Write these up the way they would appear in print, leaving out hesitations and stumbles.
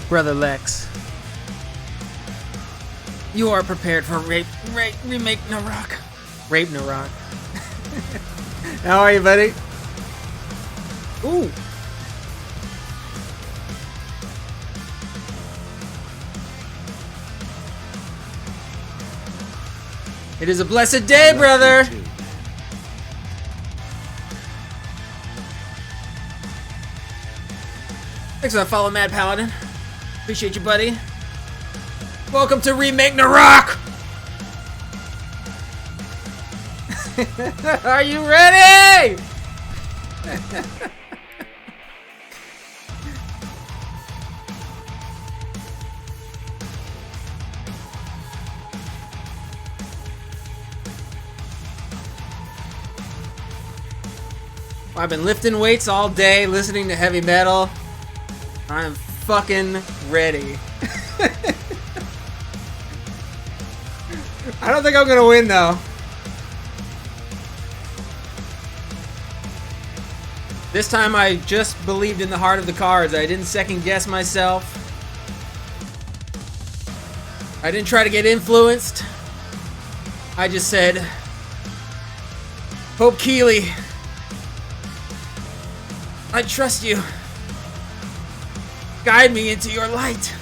Brother Lex. You are prepared for REMAKENAROK. Rape Narok. How are you, buddy? Ooh. It is a blessed day, brother. Thanks for that follow, Mad Paladin. Appreciate you, buddy. Welcome to REMAKENAROK! Are you ready? I've been lifting weights all day, listening to heavy metal. I'm fucking ready. I don't think I'm gonna win though. This time I just believed in the heart of the cards. I didn't second guess myself. I didn't try to get influenced. I just said, Pope Keeley, I trust you. Guide me into your light.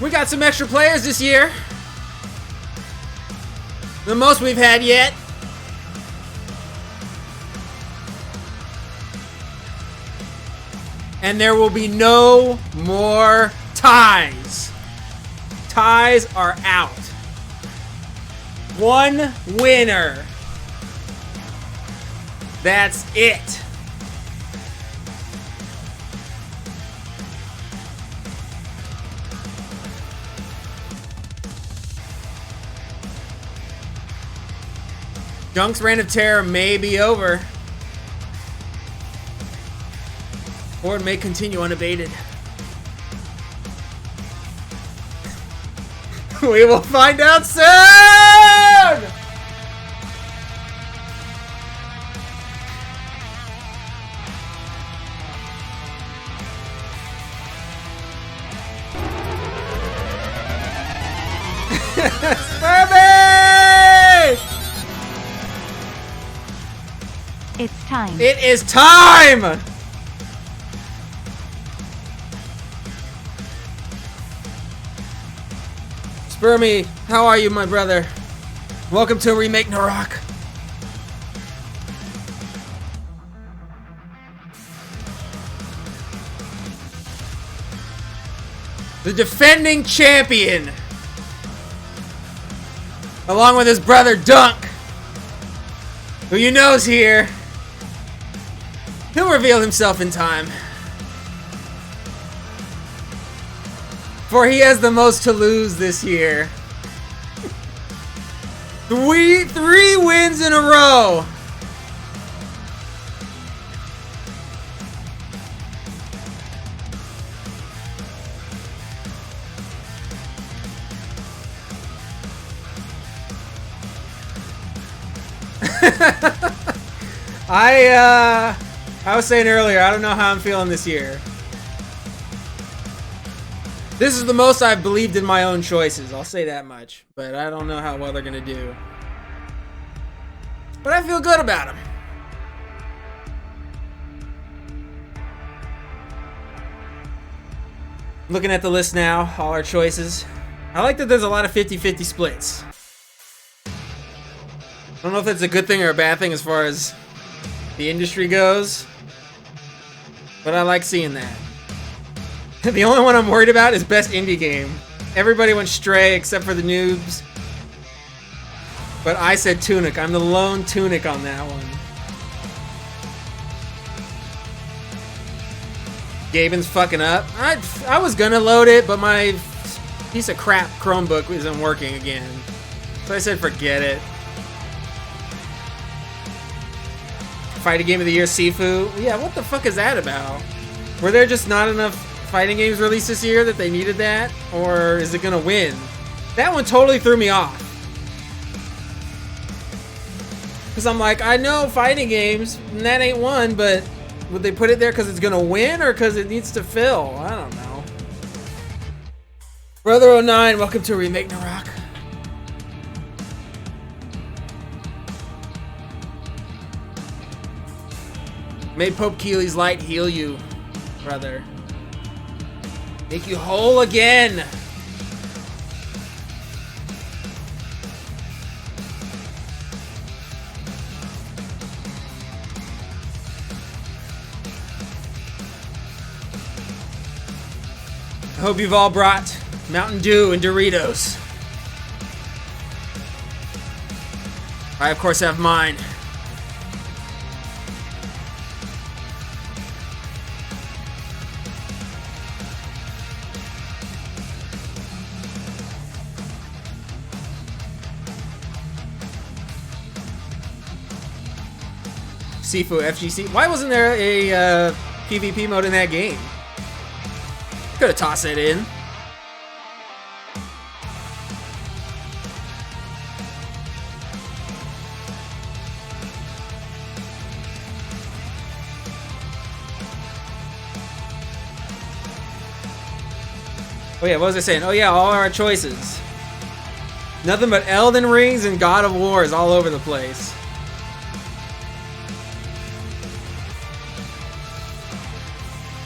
We got some extra players this year. The most we've had yet. And there will be no more ties. Ties are out. One winner. That's it. Junk's reign of terror may be over. Or it may continue unabated. We will find out soon! Spurby! It's time. It is time! Spermy, how are you, my brother? Welcome to REMAKENAROK. The defending champion, along with his brother Dunk, who you know is here. He'll reveal himself in time. For he has the most to lose this year. Three wins in a row. I was saying earlier, I don't know how I'm feeling this year. This is the most I've believed in my own choices, I'll say that much. But I don't know how well they're gonna do. But I feel good about them. Looking at the list now, all our choices. I like that there's a lot of 50-50 splits. I don't know if that's a good thing or a bad thing as far as the industry goes, but I like seeing that. The only one I'm worried about is best indie game. Everybody went Stray except for the noobs. But I said Tunic. I'm the lone Tunic on that one. Gaben's fucking up. I was gonna load it, but my piece of crap Chromebook isn't working again. So I said forget it. Fighting Game of the Year Sifu. Yeah, what the fuck is that about? Were there just not enough fighting games released this year that they needed that? Or is it gonna win? That one totally threw me off. Because I'm like, I know fighting games, and that ain't one, but would they put it there because it's going to win or because it needs to fill? I don't know. Brother09, welcome to REMAKENAROK. May Pope Keely's light heal you, brother. Make you whole again. I hope you've all brought Mountain Dew and Doritos. I, of course, have mine. Sifu FGC. Why wasn't there a PvP mode in that game? Could have tossed it in. Oh yeah, what was I saying? Oh yeah, all our choices. Nothing but Elden Rings and God of Wars all over the place.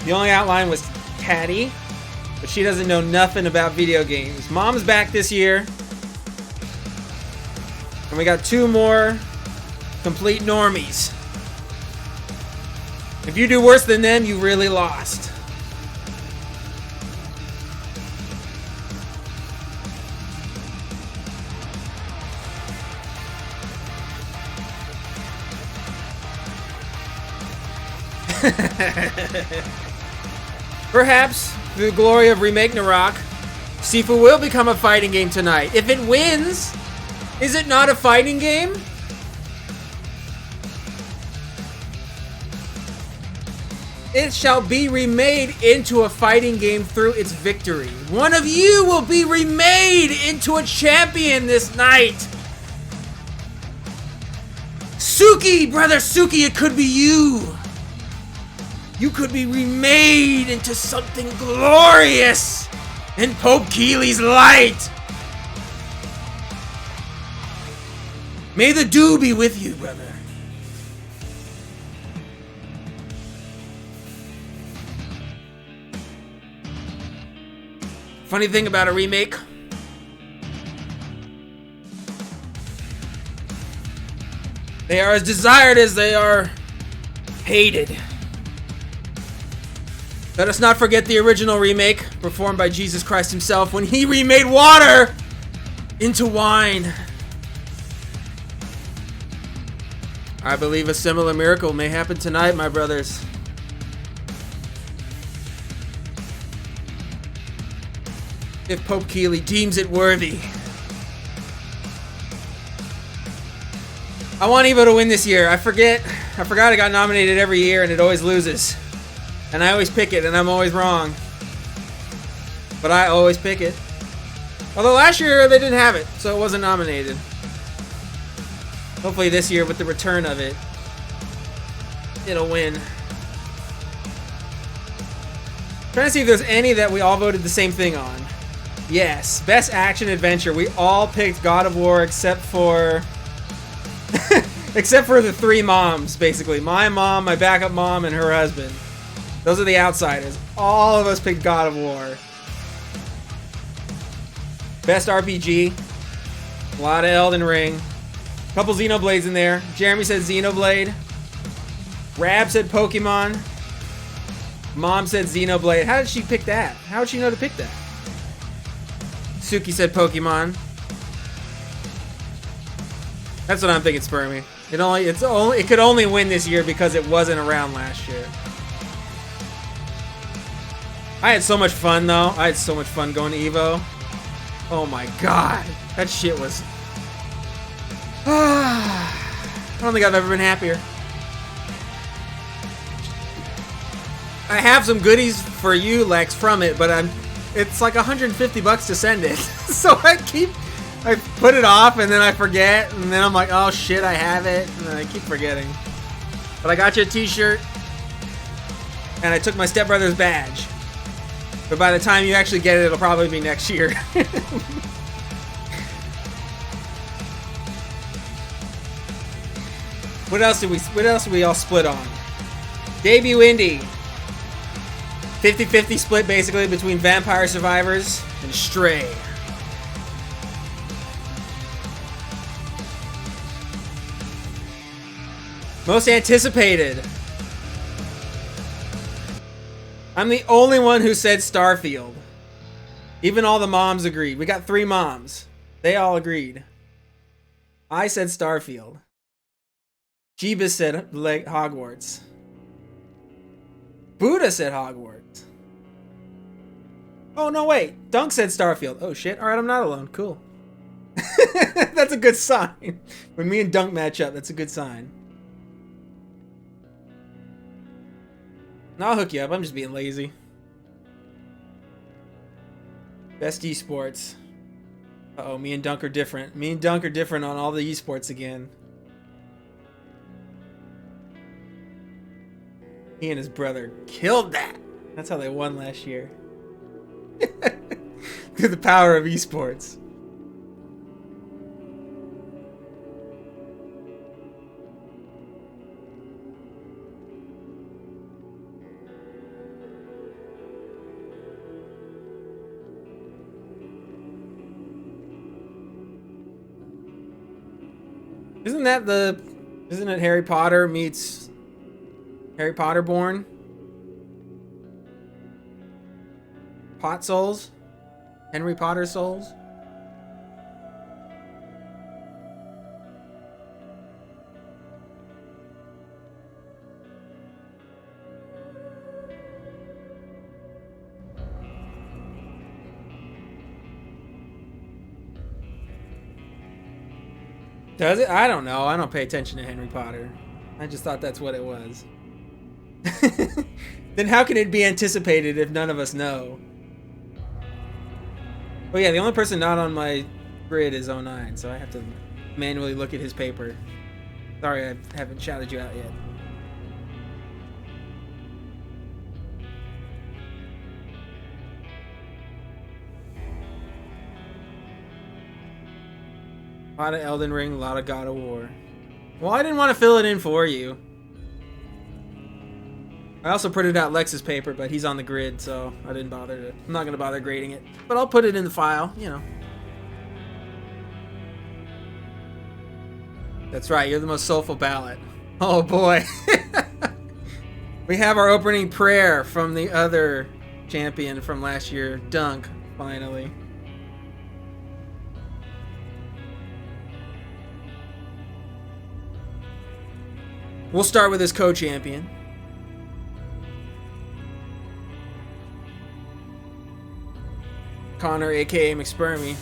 The only outline was Patty, but she doesn't know nothing about video games. Mom's back this year. And we got 2 more complete normies. If you do worse than them, you really lost. Perhaps, through the glory of REMAKENAROK, Sifu will become a fighting game tonight. If it wins, is it not a fighting game? It shall be remade into a fighting game through its victory. One of you will be remade into a champion this night. Suki, brother Suki, it could be you. You could be remade into something glorious in Pope Keely's light. May the dew be with you, brother. Funny thing about a remake, they are as desired as they are hated. Let us not forget the original remake performed by Jesus Christ himself when he remade water into wine. I believe a similar miracle may happen tonight, my brothers. If Pope Keely deems it worthy. I want Evo to win this year. I forgot I got nominated every year and it always loses. And I always pick it, and I'm always wrong. But I always pick it. Although last year they didn't have it, so it wasn't nominated. Hopefully this year, with the return of it, it'll win. Trying to see if there's any that we all voted the same thing on. Yes, best action adventure. We all picked God of War except for except for the 3 moms, basically. My mom, my backup mom, and her husband. Those are the outsiders. All of us picked God of War. Best RPG. A lot of Elden Ring. Couple Xenoblades in there. Jeremy said Xenoblade. Rab said Pokemon. Mom said Xenoblade. How did she pick that? How would she know to pick that? Suki said Pokemon. That's what I'm thinking, Spermy. It could only win this year because it wasn't around last year. I had so much fun though. I had so much fun going to Evo. Oh my god. That shit was... I don't think I've ever been happier. I have some goodies for you, Lex, from it, but it's like $150 to send it. So I put it off and then I forget, and then I'm like, oh shit, I have it, and then I keep forgetting. But I got you a t-shirt, and I took my stepbrother's badge. But by the time you actually get it, it'll probably be next year. What else did we all split on? Debut indie. 50-50 split basically between Vampire Survivors and Stray. Most anticipated. I'm the only one who said Starfield. Even all the moms agreed. We got 3 moms. They all agreed. I said Starfield. Jeebus said Hogwarts. Buddha said Hogwarts. Oh, no, wait. Dunk said Starfield. Oh, shit. All right, I'm not alone. Cool. That's a good sign. When me and Dunk match up, that's a good sign. I'll hook you up. I'm just being lazy. Best esports. Uh-oh, me and Dunk are different. Me and Dunk are different on all the esports again. He and his brother killed that. That's how they won last year. Through the power of esports. Isn't it Harry Potter meets Harry Potter born? Pot Souls? Henry Potter Souls? Does it? I don't know. I don't pay attention to Henry Potter. I just thought that's what it was. Then how can it be anticipated if none of us know? Oh yeah, the only person not on my grid is 09, so I have to manually look at his paper. Sorry, I haven't shouted you out yet. A lot of Elden Ring, a lot of God of War. Well, I didn't want to fill it in for you. I also printed out Lex's paper, but he's on the grid, so I didn't bother to. I'm not going to bother grading it. But I'll put it in the file, you know. That's right, you're the most soulful ballot. Oh boy. We have our opening prayer from the other champion from last year, Dunk, finally. We'll start with his co-champion. Connor, aka McSpermy.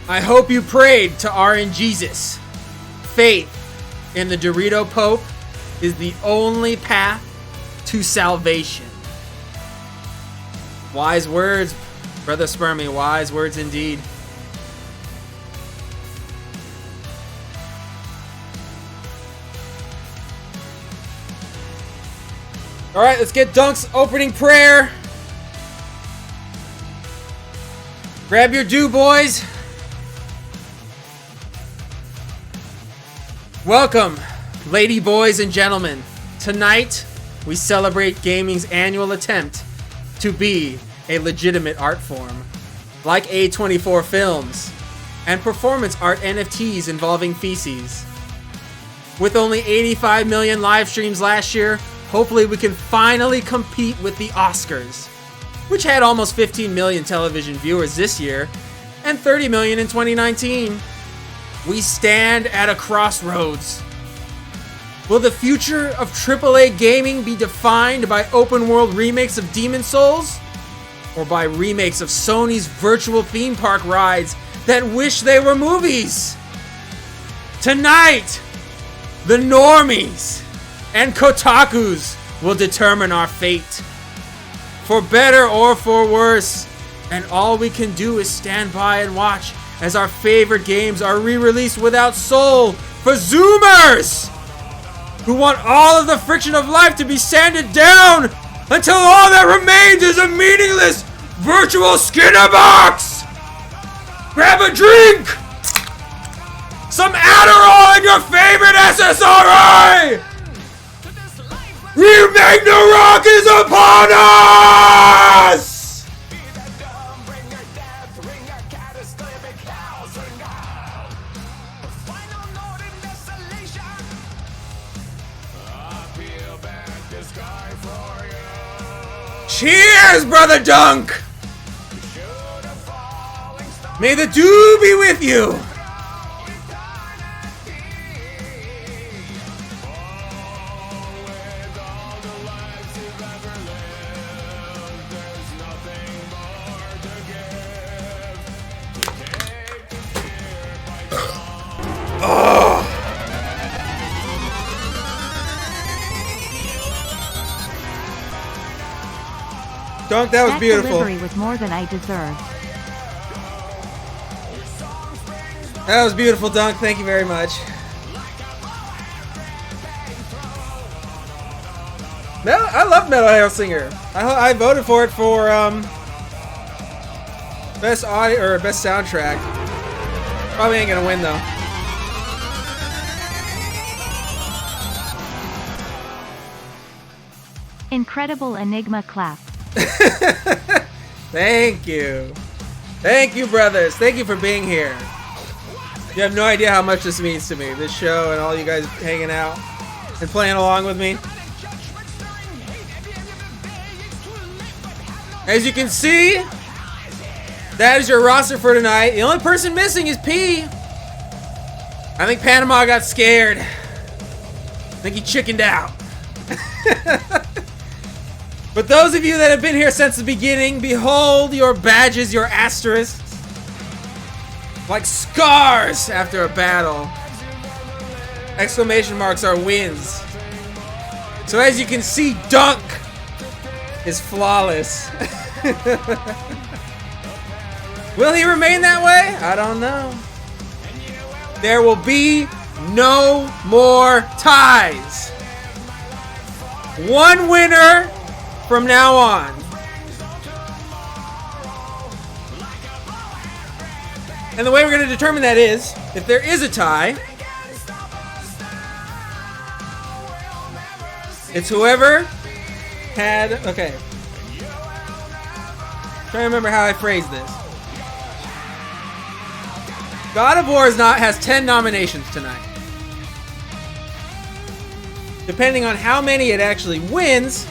I hope you prayed to RN Jesus. Faith in the Dorito Pope is the only path to salvation. Wise words, Brother Spermy, wise words indeed. All right, let's get Dunk's opening prayer. Grab your dew, boys. Welcome, lady boys and gentlemen. Tonight, we celebrate gaming's annual attempt to be a legitimate art form, like A24 films and performance art NFTs involving feces. With only 85 million live streams last year, hopefully we can finally compete with the Oscars, which had almost 15 million television viewers this year and 30 million in 2019. We stand at a crossroads. Will the future of AAA gaming be defined by open world remakes of Demon's Souls? Or by remakes of Sony's virtual theme park rides that wish they were movies? Tonight, the normies and Kotakus will determine our fate. For better or for worse, And all we can do is stand by and watch as our favorite games are re-released without soul for Zoomers who want all of the friction of life to be sanded down until all that remains is a meaningless virtual Skinner box! Grab a drink! Some Adderall and your favorite SSRI! REMAKENAROK is upon us! Cheers, Brother Dunk! May the dew be with you! Oh! Dunk, that was beautiful. That delivery was more than I deserved. That was beautiful, Dunk. Thank you very much. I love Metal Hellsinger. I voted for it for best audio or best soundtrack. Probably ain't gonna win though. Incredible Enigma clap. Thank you. Thank you, brothers. Thank you for being here. You have no idea how much this means to me. This show and all you guys hanging out and playing along with me. As you can see, that is your roster for tonight. The only person missing is P. I think Panama got scared. I think he chickened out. But those of you that have been here since the beginning, behold your badges, your asterisks. Like scars after a battle. Exclamation marks are wins. So as you can see, Dunk is flawless. Will he remain that way? I don't know. There will be no more ties. One winner from now on. And the way we're going to determine that is, if there is a tie, it's whoever had, okay. Trying to remember how I phrased this. God of War has 10 nominations tonight. Depending on how many it actually wins,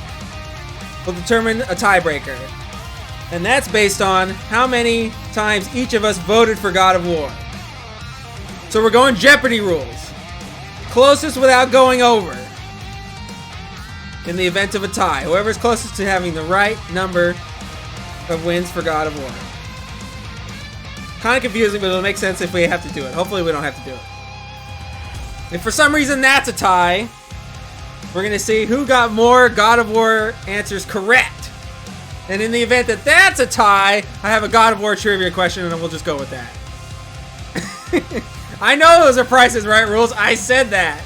will determine a tiebreaker. And that's based on how many times each of us voted for God of War. So we're going Jeopardy rules. Closest without going over. In the event of a tie. Whoever's closest to having the right number of wins for God of War. Kind of confusing, but it'll make sense if we have to do it. Hopefully we don't have to do it. If for some reason that's a tie, we're going to see who got more God of War answers correct. And in the event that that's a tie, I have a God of War trivia question and we'll just go with that. I know those are Price is Right rules. I said that.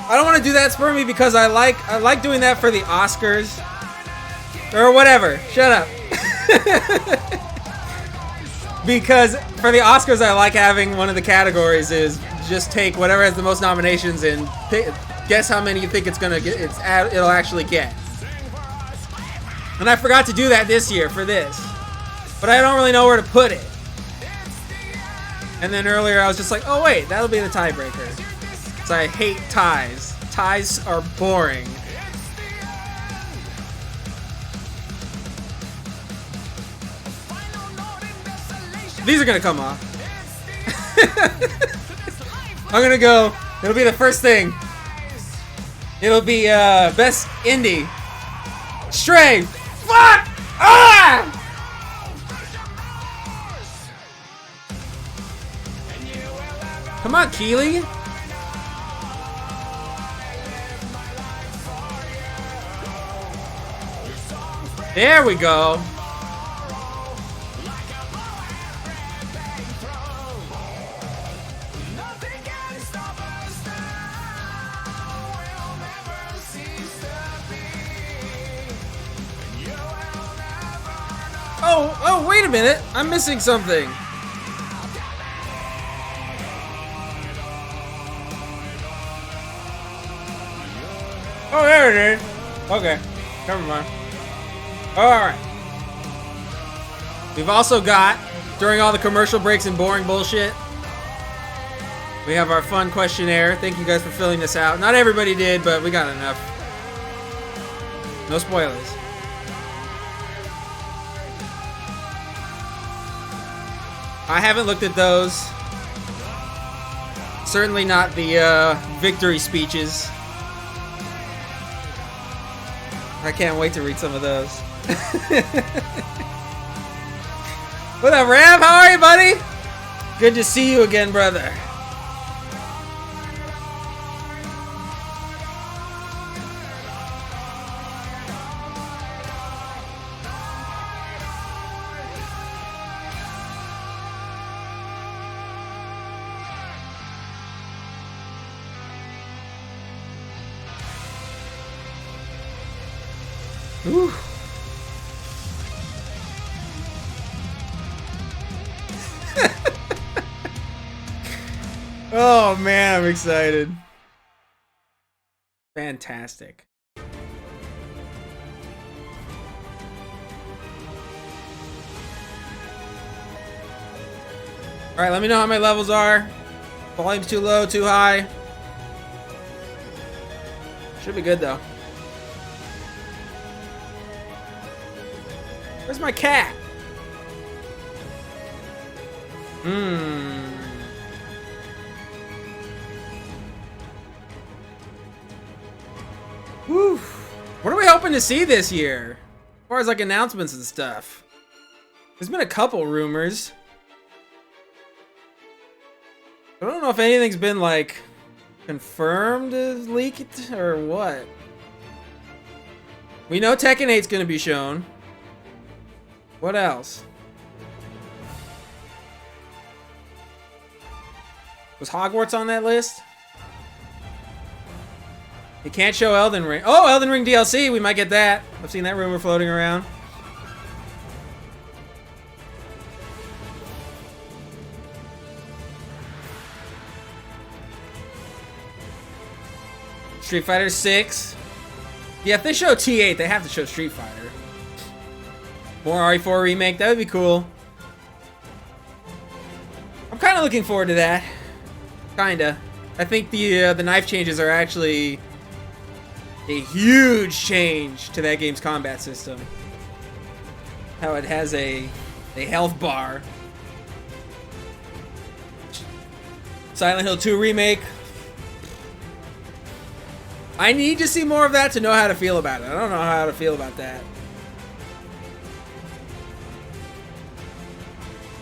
I don't want to do that, Spermy, because I like doing that for the Oscars. Or whatever. Shut up. Because for the Oscars, I like having one of the categories is just take whatever has the most nominations and guess how many you think it's gonna get. It'll actually get. And I forgot to do that this year for this, but I don't really know where to put it. And then earlier I was just like, oh wait, that'll be the tiebreaker. So I hate ties. Ties are boring. These are gonna come off. I'm gonna go. It'll be the first thing. It'll be best indie. Stray. Fuck! Ah! Come on, Keely. There we go. Oh, wait a minute. I'm missing something. Oh, there it is. Okay, never mind. Alright. We've also got, during all the commercial breaks and boring bullshit, we have our fun questionnaire. Thank you guys for filling this out. Not everybody did, but we got enough. No spoilers. I haven't looked at those. Certainly not the victory speeches. I can't wait to read some of those. What up, Ram? How are you, buddy? Good to see you again, brother. Whew. Oh man, I'm excited. Fantastic. Alright, let me know how my levels are. Volume's too low, too high. Should be good though. Where's my cat? Whew. What are we hoping to see this year? As far as like announcements and stuff. There's been a couple rumors. I don't know if anything's been like confirmed as leaked or what. We know Tekken 8's gonna be shown. What else? Was Hogwarts on that list? You can't show Elden Ring. Oh, Elden Ring DLC. We might get that. I've seen that rumor floating around. Street Fighter 6. Yeah, if they show T8, they have to show Street Fighter. More RE4 remake. That would be cool. I'm kind of looking forward to that. Kinda. I think the knife changes are actually a huge change to that game's combat system. How it has a health bar. Silent Hill 2 remake. I need to see more of that to know how to feel about it. I don't know how to feel about that.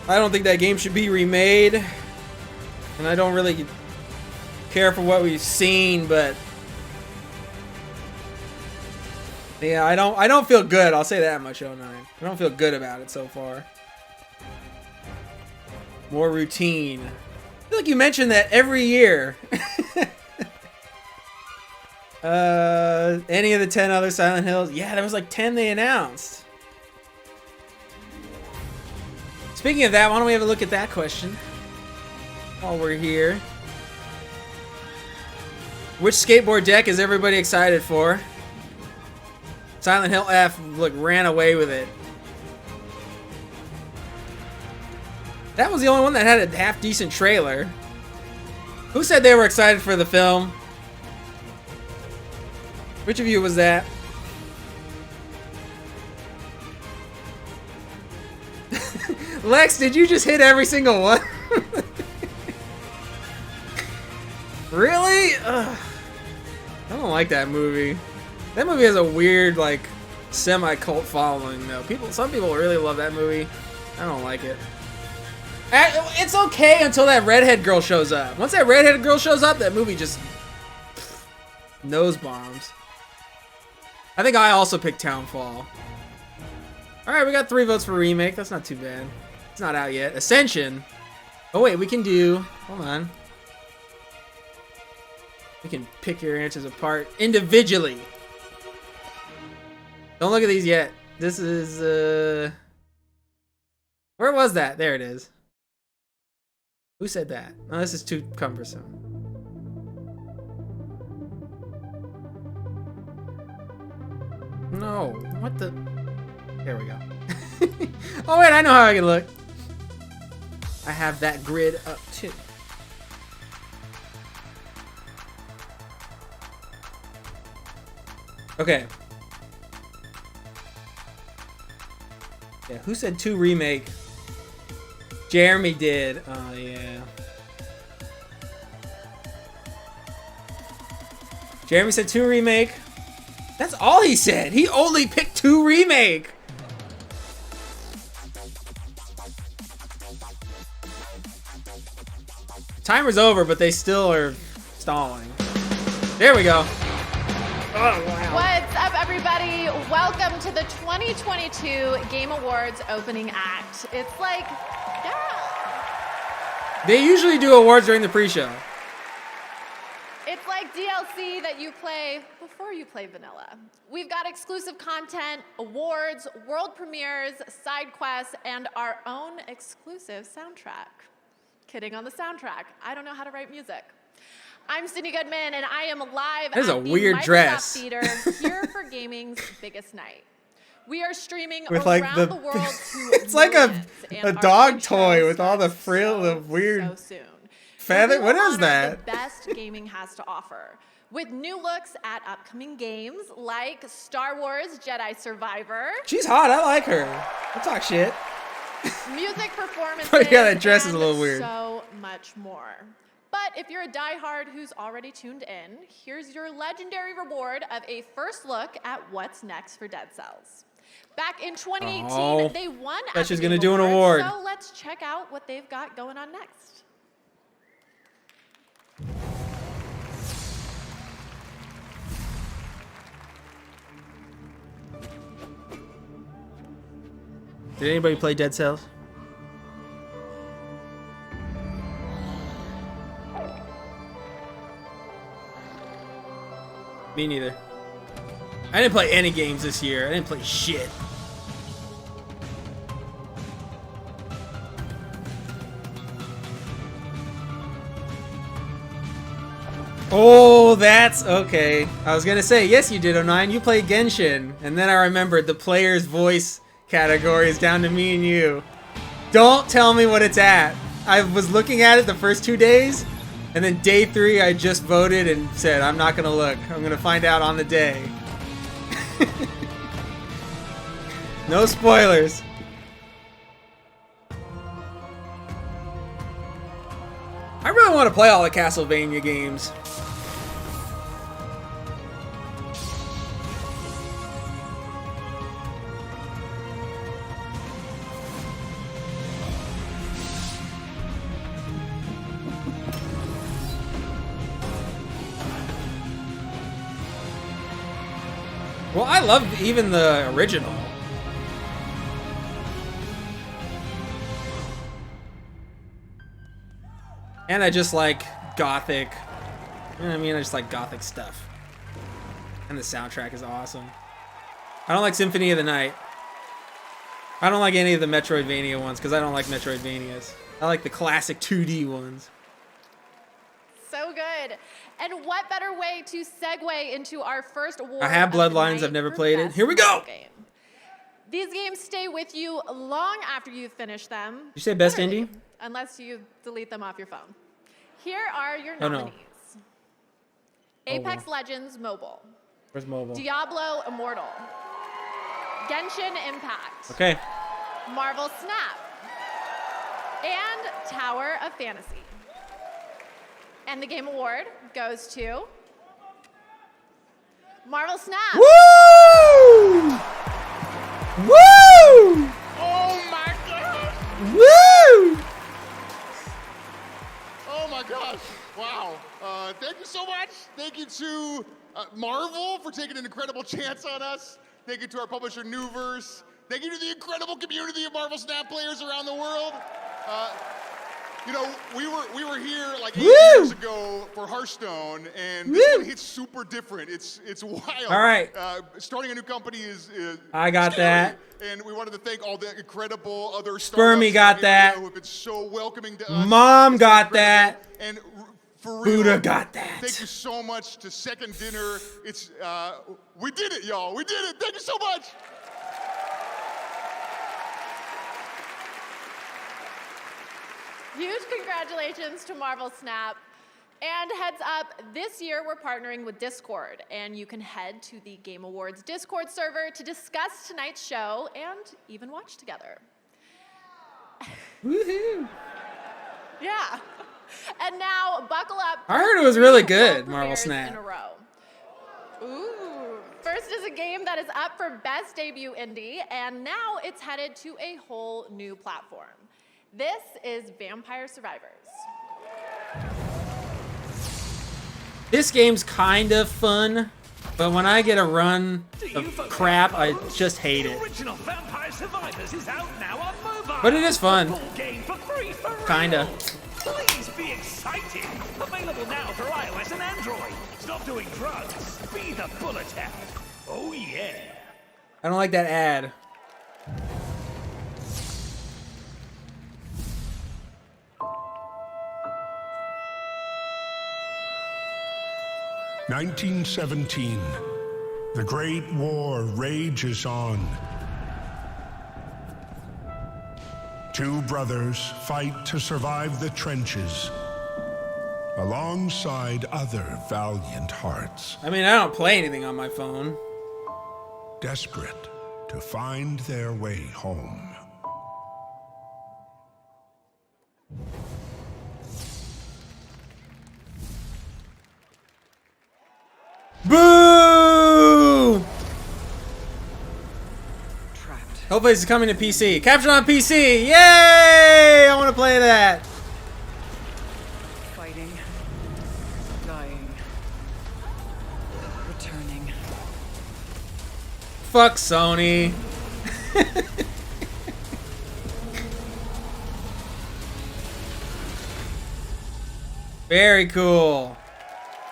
I don't think that game should be remade. And I don't really care for what we've seen, but yeah, I don't feel good. I'll say that much, 09. I don't feel good about it so far. More routine. I feel like you mentioned that every year. Any of the 10 other Silent Hills? Yeah, there was like 10 they announced. Speaking of that, why don't we have a look at that question while we're here? Which skateboard deck is everybody excited for? Silent Hill F, look, ran away with it. That was the only one that had a half-decent trailer. Who said they were excited for the film? Which of you was that? Lex, did you just hit every single one? Really? Ugh. I don't like that movie. That movie has a weird, like, semi-cult following, though. Some people really love that movie. I don't like it. It's okay until that redhead girl shows up. Once that redhead girl shows up, that movie just nose bombs. I think I also picked Townfall. All right, we got 3 votes for remake. That's not too bad. It's not out yet. Ascension. Oh wait, we can do. Hold on. We can pick your answers apart individually. Don't look at these yet. This is where was that? There it is. Who said that? No, this is too cumbersome. No, what the? There we go. Oh wait, I know how I can look. I have that grid up too. Okay. Yeah, who said 2 remake? Jeremy did. Oh yeah. Jeremy said 2 remake. That's all he said. He only picked 2 remake. Timer's over, but they still are stalling. There we go. Oh, wow. What's up, everybody? Welcome to the 2022 Game Awards opening act. It's like, yeah. They usually do awards during the pre-show. It's like DLC that you play before you play vanilla. We've got exclusive content, awards, world premieres, side quests, and our own exclusive soundtrack. Kidding on the soundtrack. I don't know how to write music. I'm Sydney Goodman, and I am live That's at a the weird Microsoft dress. Theater here for gaming's biggest night. We are streaming With around like the world to it's like a millions, and our dog big toy show with all the starts frill of weird so soon. feather. We What will is honor that? The best gaming has to offer, with new looks at upcoming games like Star Wars Jedi Survivor, She's hot. I like her. I'll talk shit. music performances, Yeah, that dress is a and little weird. so much more. But if you're a diehard who's already tuned in, here's your legendary reward of a first look at what's next for Dead Cells. Back in 2018, Oh, they won bet at she's the gonna Game do an Awards, award. So let's check out what they've got going on next. Did anybody play Dead Cells? Me neither. I didn't play any games this year. I didn't play shit. Oh, that's okay. I was gonna say, yes, you did, O9. You played Genshin. And then I remembered the player's voice category is down to me and you. Don't tell me what it's at. I was looking at it the first 2 days, and then day 3 I just voted and said, I'm not gonna look. I'm gonna find out on the day. No spoilers. I really want to play all the Castlevania games. Well, I love even the original. And I just like gothic. You know what I mean? I just like gothic stuff. And the soundtrack is awesome. I don't like Symphony of the Night. I don't like any of the Metroidvania ones because I don't like Metroidvanias. I like the classic 2D ones. So good. And what better way to segue into our first award? I have of the Bloodlines. night I've never for played it. best Here we go. game. These games stay with you long after you've finished them. You say best Literally, indie? Unless you delete them off your phone. Here are your Oh, no. nominees. Apex Legends Mobile. Where's mobile? Diablo Immortal. Genshin Impact. Okay. Marvel Snap. And Tower of Fantasy. And the Game Award goes to Marvel Snap. Woo! Woo! Oh my god! Woo! Oh my gosh! Wow. Thank you so much. Thank you to Marvel for taking an incredible chance on us. Thank you to our publisher Newverse. Thank you to the incredible community of Marvel Snap players around the world. You know, we were here like 8 years ago for Hearthstone, and this one hits super different. It's wild. All right. Starting a new company is I got scary. that. And we wanted to thank all the incredible other Spermy startups got out that. here who have been so welcoming to us. Mom It's got incredible. that. And for real, Buddha got that. Thank you so much to Second Dinner. It's we did it, y'all. We did it. Thank you so much. Huge congratulations to Marvel Snap. And heads up, this year we're partnering with Discord, and you can head to the Game Awards Discord server to discuss tonight's show and even watch together. Woohoo! Yeah. And now, buckle up. I heard it was really 3 good, world Marvel premieres Snap. in a row. Ooh. First is a game that is up for Best Debut Indie, and now it's headed to a whole new platform. This is Vampire Survivors. This game's kind of fun, but when I get a run of crap, I just hate it. Original Vampire Survivors is out now on mobile. But it is fun. Full game for free for real. Kinda. Please be excited. Available now for iOS and Android. Stop doing drugs. Be the bullet head. Oh yeah. I don't like that ad. "1917. The Great War rages on. 2 brothers fight to survive the trenches, alongside other valiant hearts, I mean, I don't play anything on my phone. desperate to find their way home." Boo! Hopefully it's coming to PC. Capture on PC! Yay! I want to play that. Fighting, dying, returning. Fuck Sony. Very cool.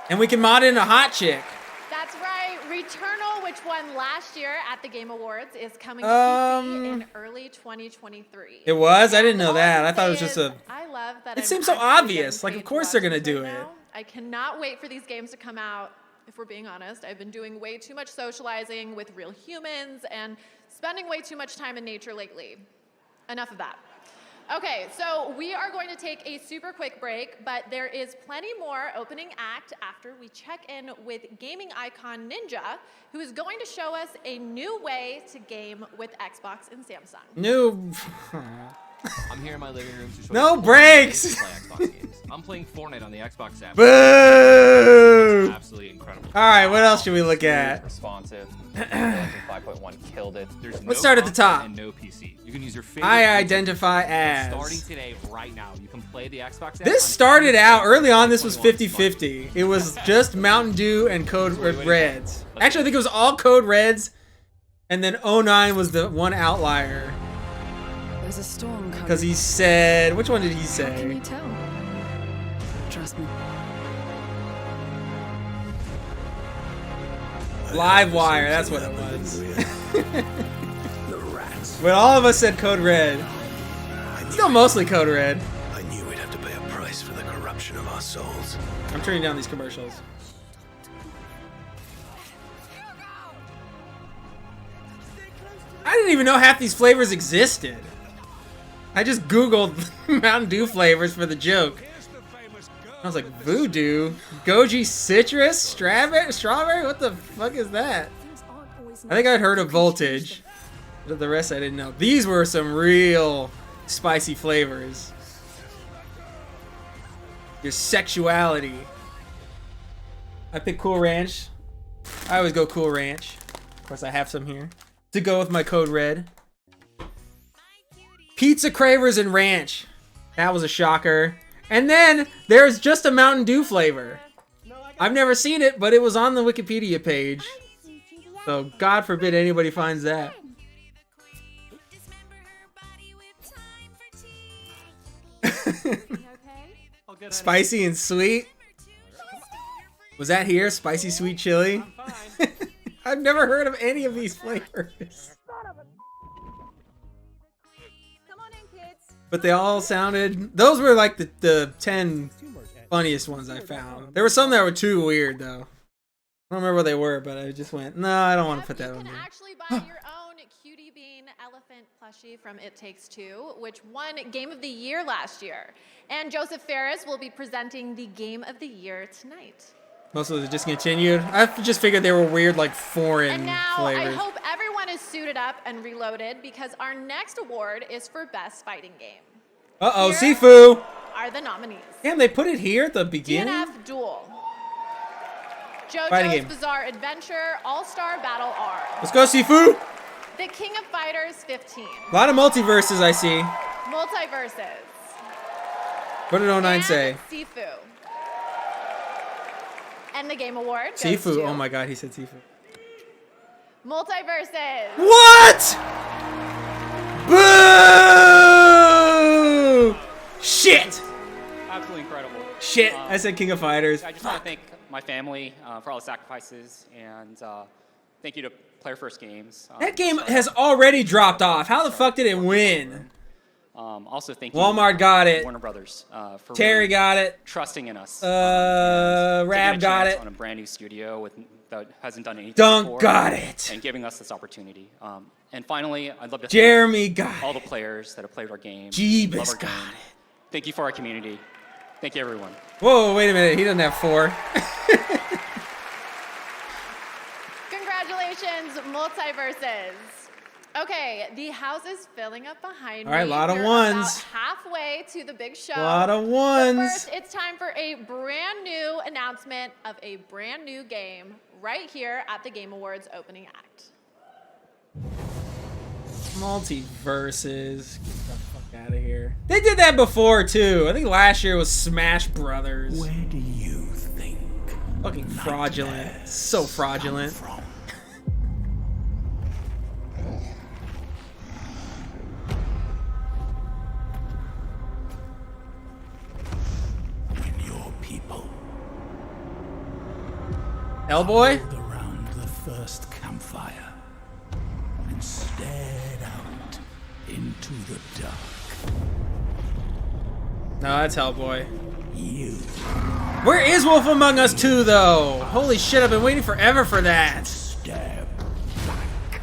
And we can mod in a hot chick. That's right. Returnal, which won last year at the Game Awards, is coming to PC in early 2023. It was? I didn't know All that. can I thought it was say just is, a... I love that. It I'm seems so actually obvious. getting Like, paid of to course they're watch gonna this do right it. now. I cannot wait for these games to come out. If we're being honest, I've been doing way too much socializing with real humans and spending way too much time in nature lately. Enough of that. Okay, so we are going to take a super quick break, but there is plenty more opening act after we check in with gaming icon Ninja, who is going to show us a new way to game with Xbox and Samsung. New... I'm here in my living room to show No you breaks! ways to play Xbox games. I'm playing Fortnite on the Xbox app. Boo! It's absolutely incredible. Alright, what else should we look at? Responsive. 5.1 killed it. There's no Let's start at the console top. and no PC. You can use your favorite I PC. identify Starting as... today, right now, you can play the Xbox app. This on started any out, early on, Xbox this was 21 50-50. It was just Mountain Dew and Code So what are you waiting Reds. for? Actually, I think it was all Code Reds, and then 09 was the one outlier. There's a storm coming. Because he said... Which one did he How can say? you tell? Trust me. Livewire, that's what it was. But all of us said Code Red. Still mostly Code Red. I knew we'd have to pay a price for the corruption of our souls. I'm turning down these commercials. I didn't even know half these flavors existed. I just Googled Mountain Dew flavors for the joke. I was like, Voodoo? Goji Citrus? Strawberry? What the fuck is that? I think I'd heard of Voltage. But the rest I didn't know. These were some real spicy flavors. Your sexuality. I picked Cool Ranch. I always go Cool Ranch. Of course, I have some here. To go with my Code Red. Pizza Cravers and Ranch. That was a shocker. And then there's just a Mountain Dew flavor. I've never seen it, but it was on the Wikipedia page. So God forbid anybody finds that. Spicy and sweet. Was that here? Spicy sweet chili? I've never heard of any of these flavors. But they all sounded... Those were like the 10 funniest ones I found. There were some that were too weird, though. I don't remember what they were, but I just went, no, I don't want to put that on there. You can actually buy your own Cutie Bean elephant plushie from It Takes Two, which won Game of the Year last year. And Joseph Ferris will be presenting the Game of the Year tonight. Most of it just continued. I just figured they were weird, like foreign And now flavors. I hope everyone is suited up and reloaded because our next award is for Best Fighting Game. Uh-oh, Here Sifu! are the nominees. Damn, they put it here at the beginning? DNF Duel. Fighting JoJo's game. Bizarre Adventure All-Star Battle R. Let's go, Sifu! The King of Fighters 15. A lot of multiverses I see. Multiverses. What did 09 and say? Sifu. And the Game Award goes Sifu. to Oh my god, he said Sifu. Multiverses. What? Boo! Shit! Absolutely incredible. Shit, I said King of Fighters. I just want to thank my family for all the sacrifices, and thank you to Player First Games. That game has already dropped off. How the fuck did it win? Also, thank you, Walmart got it. Warner Brothers, for Terry really got it. trusting in us. Rab taking a got chance it. on a brand new studio that hasn't done anything Dunk before, got it. and giving us this opportunity. And finally, I'd love to Jeremy thank got all the players that have played our game. Jeebus love our got game. Thank you for our community. Thank you, everyone. Whoa, wait a minute. He doesn't have 4. Congratulations, Multiverses. Okay, the house is filling up behind All right, me. lot of We're ones. About halfway to the big show. Lot of But ones. first, it's time for a brand new announcement of a brand new game right here at the Game Awards opening act. Multiverses. Get the fuck out of here. They did that before, too. I think last year was Smash Brothers. Where do you think? Fucking fraudulent. So fraudulent. When your people Hellboy? gathered around the first campfire and stared out into the dark. No, that's Hellboy. You Where is Wolf Among Us 2, though? Holy shit, I've been waiting forever for that. stab back.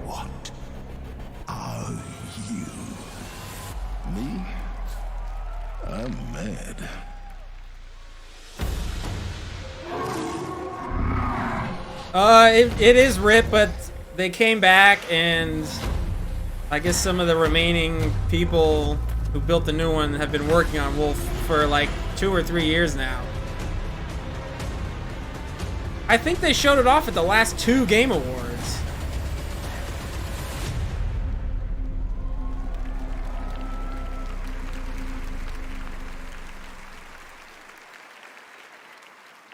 What are you? Me? I'm mad. It is RIP, but they came back, and I guess some of the remaining people who built the new one have been working on Wolf for like 2 or 3 years now. I think they showed it off at the last 2 Game Awards.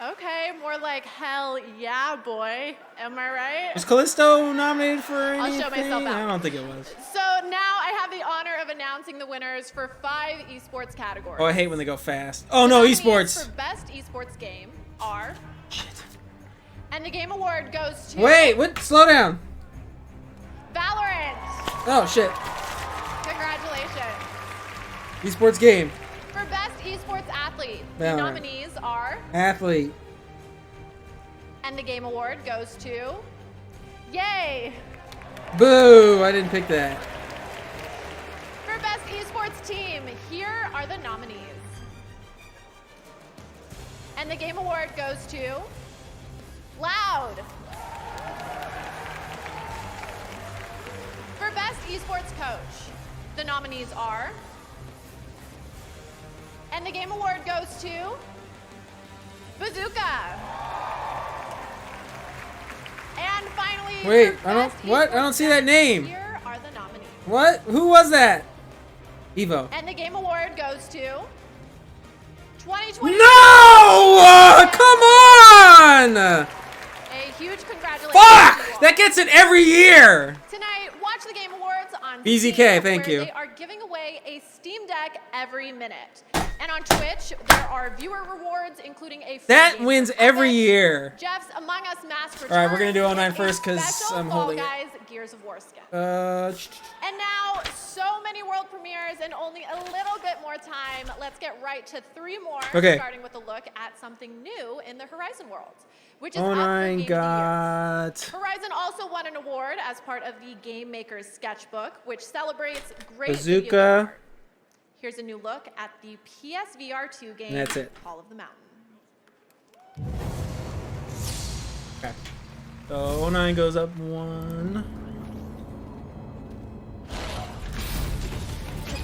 Okay, more like hell yeah, boy. Am I right? Was Callisto nominated for anything? I'll show myself out. I don't think it was. So now I have the honor of announcing the winners for 5 esports categories. Oh, I hate when they go fast. Oh The no, nominees esports. For best esports game are. Shit. And the game award goes to. Wait, what? Slow down. Valorant. Oh shit. Congratulations. Esports game. For best esports athlete, the Valorant. nominees are. Athlete. And the game award goes to. Yay! Boo! I didn't pick that. For best esports team, here are the nominees. And the game award goes to. Loud! For best esports coach, the nominees are. And the game award goes to. Bazooka! And finally, Wait, for I don't. best What? I don't see that name. here are the nominees. What? Who was that? Evo. And the game award goes to 2020. No! Come on! A huge congratulations. Fuck! to you all. That gets it every year. Tonight, watch the Game Awards on BZK, thank where you. They are giving away a Steam Deck every minute. And on Twitch, there are viewer rewards, including a free That game wins for every puppets, year. Jeff's Among Us mask returns. All right, we're gonna do 09 and a first 'cause special I'm Fall holding it. Guys Gears of War skin. And now, so many world premieres and only a little bit more time. Let's get right to 3 more, Okay. starting with a look at something new in the Horizon world, which is up for 09 Game of the Year. got... Horizon also won an award as part of the Game Maker's Sketchbook, which celebrates great Bazooka. video game art. Here's a new look at the PSVR 2 game, And that's it. Call of the Mountain. Okay. So 09 goes up 1.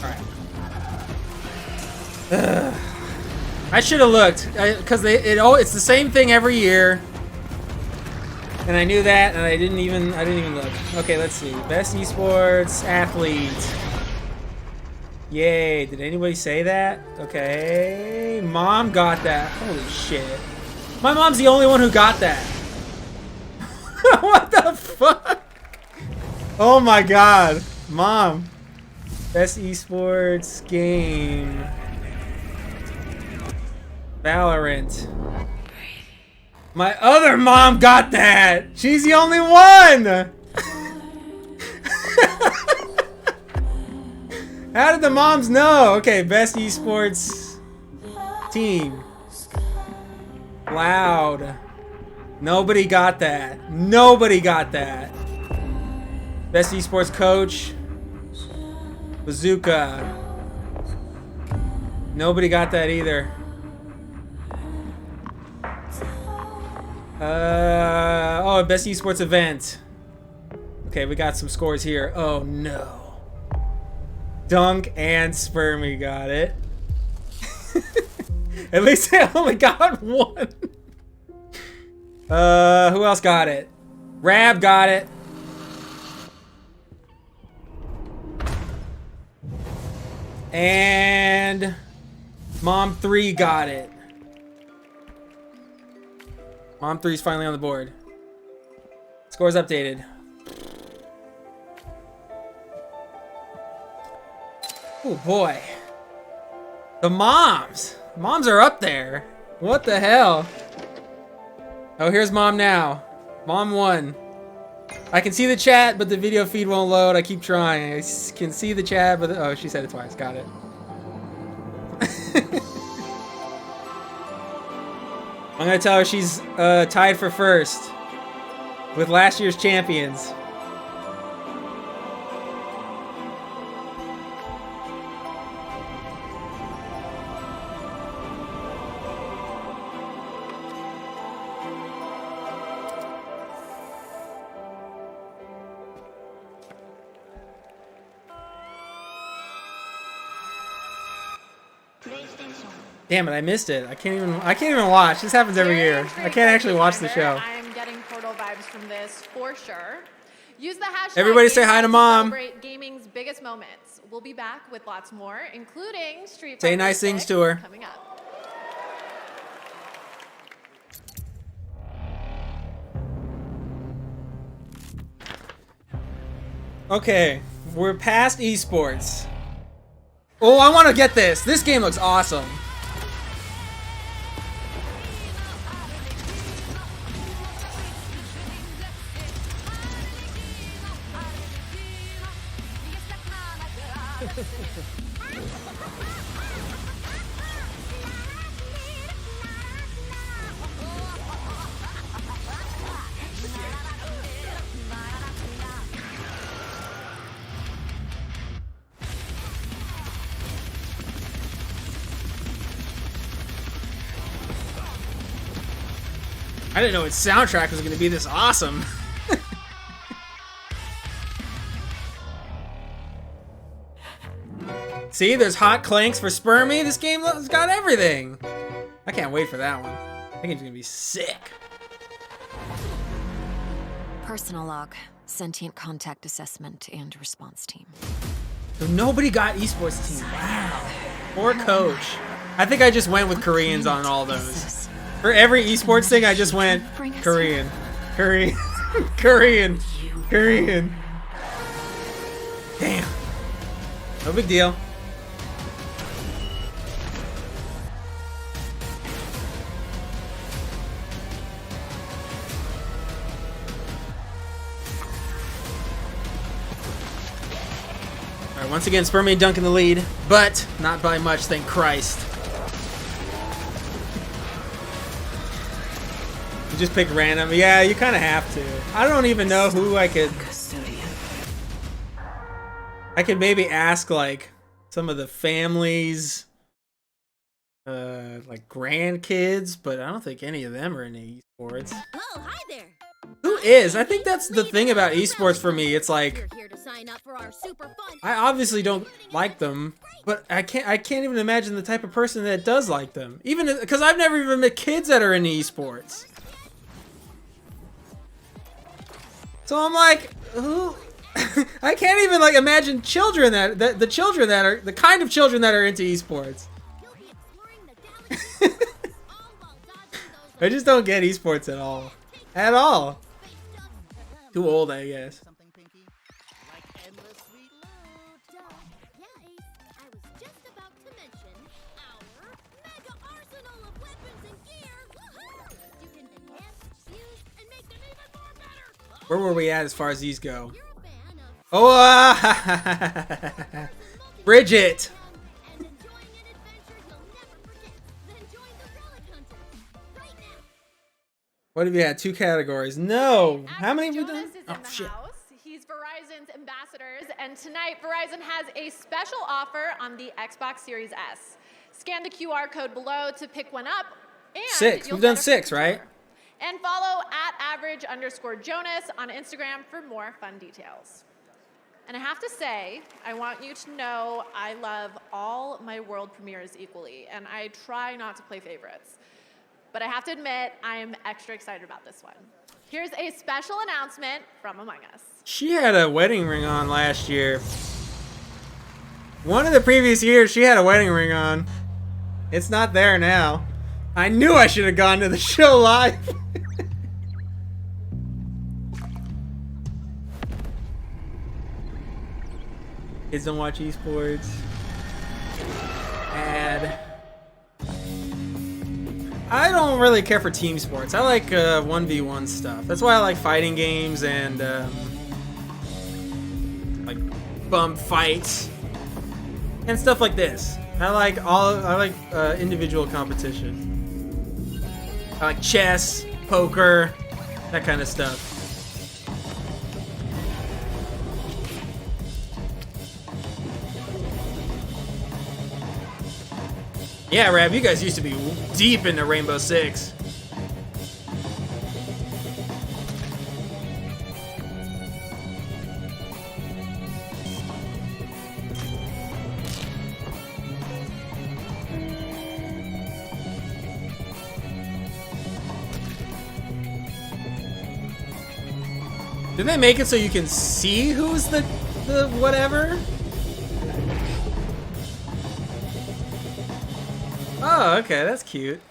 Alright. I should have looked, because it's the same thing every year. And I knew that, and I didn't even look. Okay, let's see. Best esports athlete. Yay, did anybody say that? Okay, mom got that. Holy shit. My mom's the only one who got that. What the fuck? Oh my god. Mom. Best esports game. Valorant. My other mom got that. She's the only one. How did the moms know? Okay, best esports team. Loud. Nobody got that. Nobody got that. Best esports coach. Bazooka. Nobody got that either. Oh, best esports event. Okay, we got some scores here. Oh no. Dunk and Spermy got it. At least I only got one. Who else got it? Rab got it. And Mom 3 got it. Mom 3's finally on the board. Scores updated. Oh boy. The moms. Moms are up there. What the hell? Oh, here's Mom now. Mom 1. I can see the chat, but the video feed won't load. I keep trying. I can see the chat, but oh, she said it twice. Got it. I'm gonna tell her she's tied for first with last year's champions. Damn it, I missed it. I can't even watch. This happens every year. I can't actually watch the show. I'm getting Portal vibes from this for sure. Use the hashtag Everybody say hi to Mom. Celebrate gaming's biggest moments. We'll be back with lots more, including Street Fighter Say nice things to her. coming up. Okay, we're past esports. Oh, I want to get this. This game looks awesome. I didn't know its soundtrack was going to be this awesome. See, there's hot clanks for Spermy. This game's got everything. I can't wait for that one. That game's going to be sick. Personal log, sentient contact assessment, and response team. So nobody got esports team. Wow. Or coach. I think I just went with Koreans on all those. For every esports thing, I just went Korean. Korean. Korean. Korean. Damn. No big deal. Alright, once again, Spermy and Dunk in the lead, but not by much, thank Christ. You just pick random. Yeah, you kind of have to. I don't even know who I could... I could maybe ask, like, some of the families, like, grandkids, but I don't think any of them are into esports. Oh, hi there. Who is? I think that's the thing about esports for me. It's like, I obviously don't like them, but I can't even imagine the type of person that does like them. Even because I've never even met kids that are into esports. So I'm like, who? I can't even like imagine children that the children that are the kind of children that are into esports. I just don't get esports at all. At all. Too old, I guess. Where were we at as far as these go? Oh, Bridget! What have you had? 2 categories. No! How many have we done? Oh, shit. He's Verizon's ambassadors, and tonight Verizon has a special offer on the Xbox Series S. Scan the QR code below to pick one up, and 6. We've done 6, right? And follow @average_Jonas on Instagram for more fun details. And I have to say, I want you to know I love all my world premieres equally, and I try not to play favorites. But I have to admit, I'm extra excited about this one. Here's a special announcement from Among Us. She had a wedding ring on last year. One of the previous years, she had a wedding ring on. It's not there now. I knew I should have gone to the show live. Kids don't watch esports. Ad. I don't really care for team sports. I like 1v1 stuff. That's why I like fighting games and like bump fights and stuff like this. I like individual competition. I like chess, poker, that kind of stuff. Yeah, Rab, you guys used to be deep into Rainbow Six. Did they make it so you can see who's the whatever? Oh, okay, that's cute.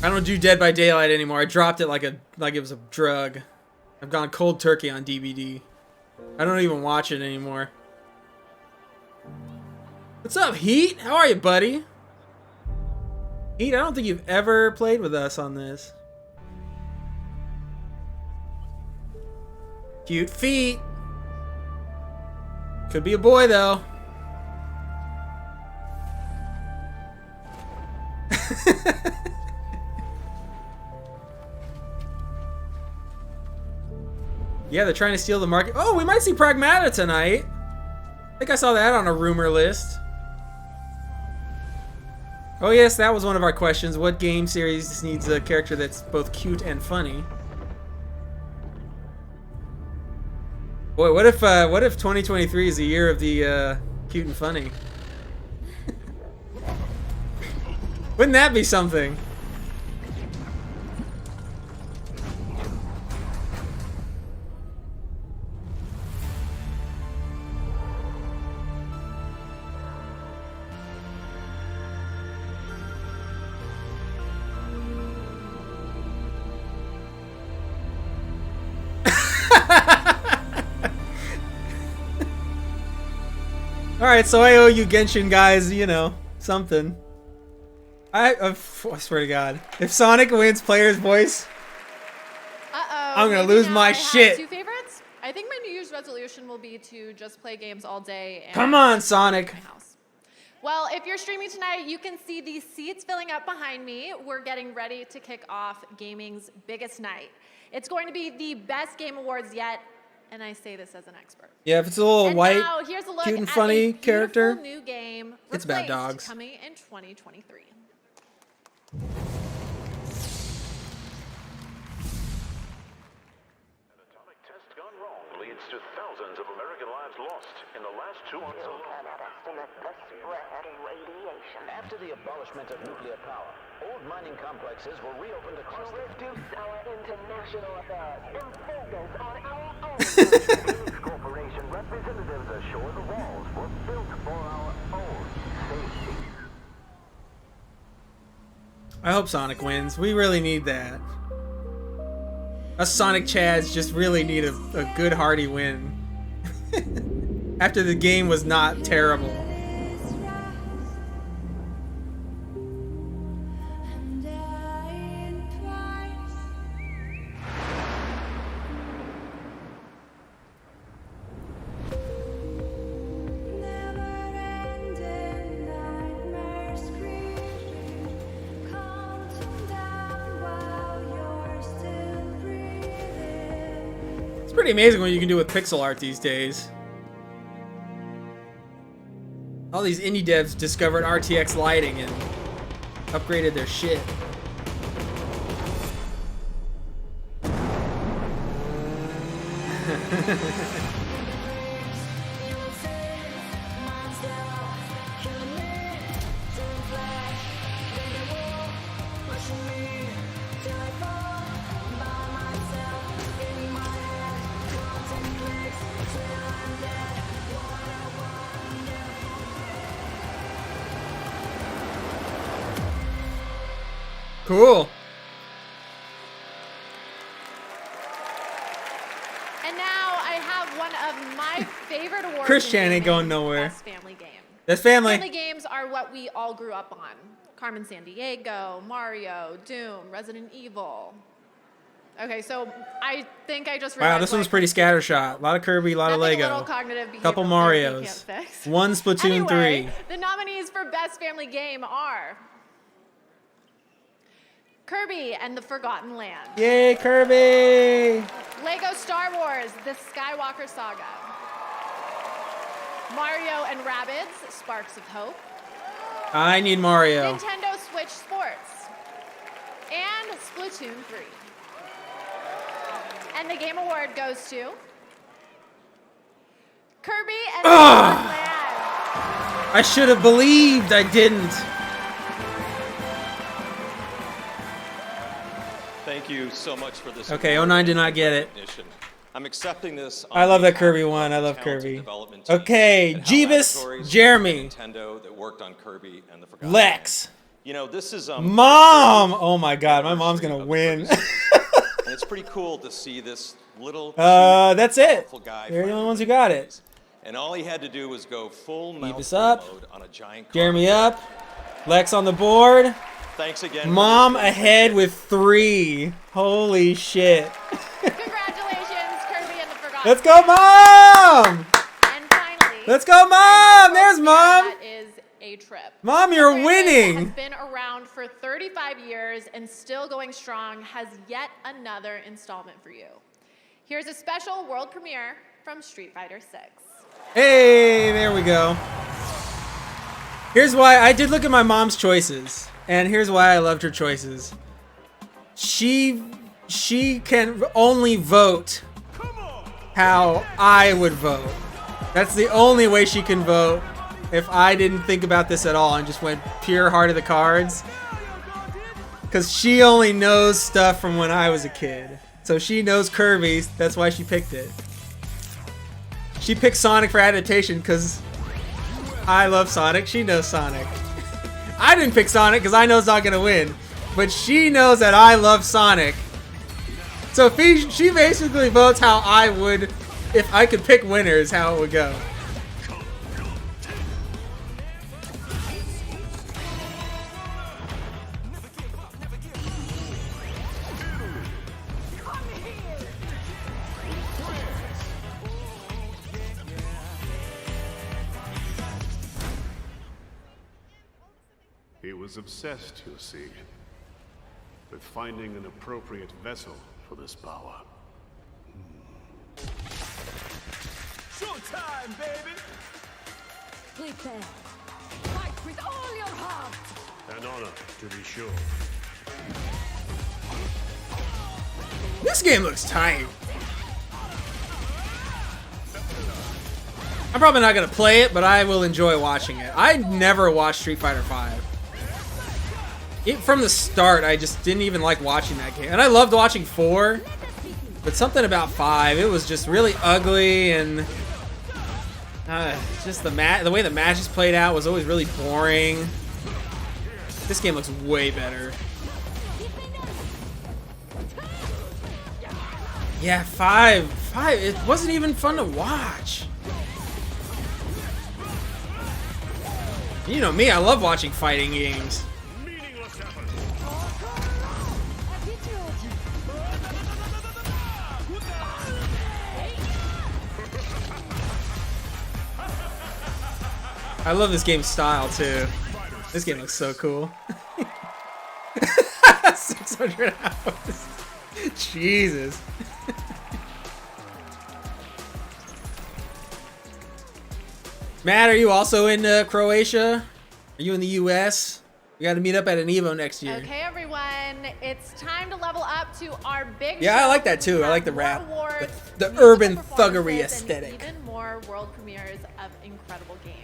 I don't do Dead by Daylight anymore. I dropped it like it was a drug. I've gone cold turkey on DVD. I don't even watch it anymore. What's up, Heat? How are you, buddy? Heat, I don't think you've ever played with us on this. Cute feet. Could be a boy, though. Yeah, they're trying to steal the market. Oh, we might see Pragmata tonight. I think I saw that on a rumor list. Oh yes, that was one of our questions. What game series needs a character that's both cute and funny? Boy, what if 2023 is the year of the cute and funny? Wouldn't that be something? Alright, so I owe you Genshin guys, you know, something. I swear to God. If Sonic wins player's voice, I'm gonna lose my shit. Two favorites? I think my New Year's resolution will be to just play games all day. And come on, Sonic. Well, if you're streaming tonight, you can see these seats filling up behind me. We're getting ready to kick off gaming's biggest night. It's going to be the best game awards yet, and I say this as an expert. Yeah, if it's a little white, now, here's a look cute and at funny a character, new game it's about Replaced, dogs. coming in 2023. Leads to thousands of American lives lost in the last 2 months alone. After the abolishment of nuclear power, old mining complexes were reopened across the reduce our international affairs and focus on our own. These corporation representatives assure the walls were built for our own safety. I hope Sonic wins. We really need that. Us Sonic Chads just really need a good hearty win. After the game was not terrible. Pretty amazing what you can do with pixel art these days. All these indie devs discovered RTX lighting and upgraded their shit. Cool. And now I have one of my favorite awards. Christian ain't going nowhere. Best family game. That's family. Family games are what we all grew up on. Carmen Sandiego, Mario, Doom, Resident Evil. Okay, so I think I just realized, Wow, this one's pretty scattershot. A lot of Kirby, a lot of nothing a Lego. little cognitive behavioral Couple therapy Marios. can't fix. One Splatoon Anyway, 3. the nominees for Best Family Game are Kirby and the Forgotten Land. Yay, Kirby! Lego Star Wars, The Skywalker Saga. Mario and Rabbids, Sparks of Hope. I need Mario. Nintendo Switch Sports. And Splatoon 3. And the Game Award goes to Kirby and the Forgotten Land. I should have believed I didn't. Thank you so much for this. Okay, 09 did not get it. I'm accepting this. I love that Kirby one. I love Kirby. Okay, Jeebus, Jeremy, Nintendo that worked on Kirby and the Forgotten Lex. You know, this is Mom. Oh my God, my mom's gonna win. and it's pretty cool to see this little. That's it. Guy They're the only ones who got it. And all he had to do was go full Jeebus up, mode on a giant. Jeremy up, Lex on the board. Thanks again. Mom ahead with 3. Holy shit. Congratulations, Kirby and the Forgotten Let's go, Mom! And finally, let's go, Mom! There's Mom! That is a trip. Mom, you're The winning! franchise has been around for 35 years and still going strong, has yet another installment for you. Here's a special world premiere from Street Fighter 6. Hey, there we go. Here's why I did look at my mom's choices, and here's why I loved her choices. She can only vote how I would vote. That's the only way she can vote. If I didn't think about this at all and just went pure heart of the cards, because she only knows stuff from when I was a kid. So she knows Kirby, that's why she picked it. She picked Sonic for adaptation because I love Sonic. She knows Sonic. I didn't pick Sonic because I know it's not going to win. But she knows that I love Sonic. So if she basically votes how I would, if I could pick winners, how it would go. was obsessed, you see, with finding an appropriate vessel for this power. Showtime, baby! Prepare. Fight with all your heart. An honor, to be sure. This game looks tight. I'm probably not gonna play it, but I will enjoy watching it. I never watched Street Fighter V. From the start, I just didn't even like watching that game. And I loved watching 4, but something about 5, it was just really ugly, and just the way the matches played out was always really boring. This game looks way better. Yeah, 5, it wasn't even fun to watch. You know me, I love watching fighting games. I love this game's style too. This game looks so cool. 600 hours. Jesus. Matt, are you also in Croatia? Are you in the US? We got to meet up at an Evo next year. Okay, everyone, it's time to level up to our big Yeah, I show. like that too. I like the More rap. awards, The musical urban thuggery performances, and aesthetic. even more world premieres of incredible games.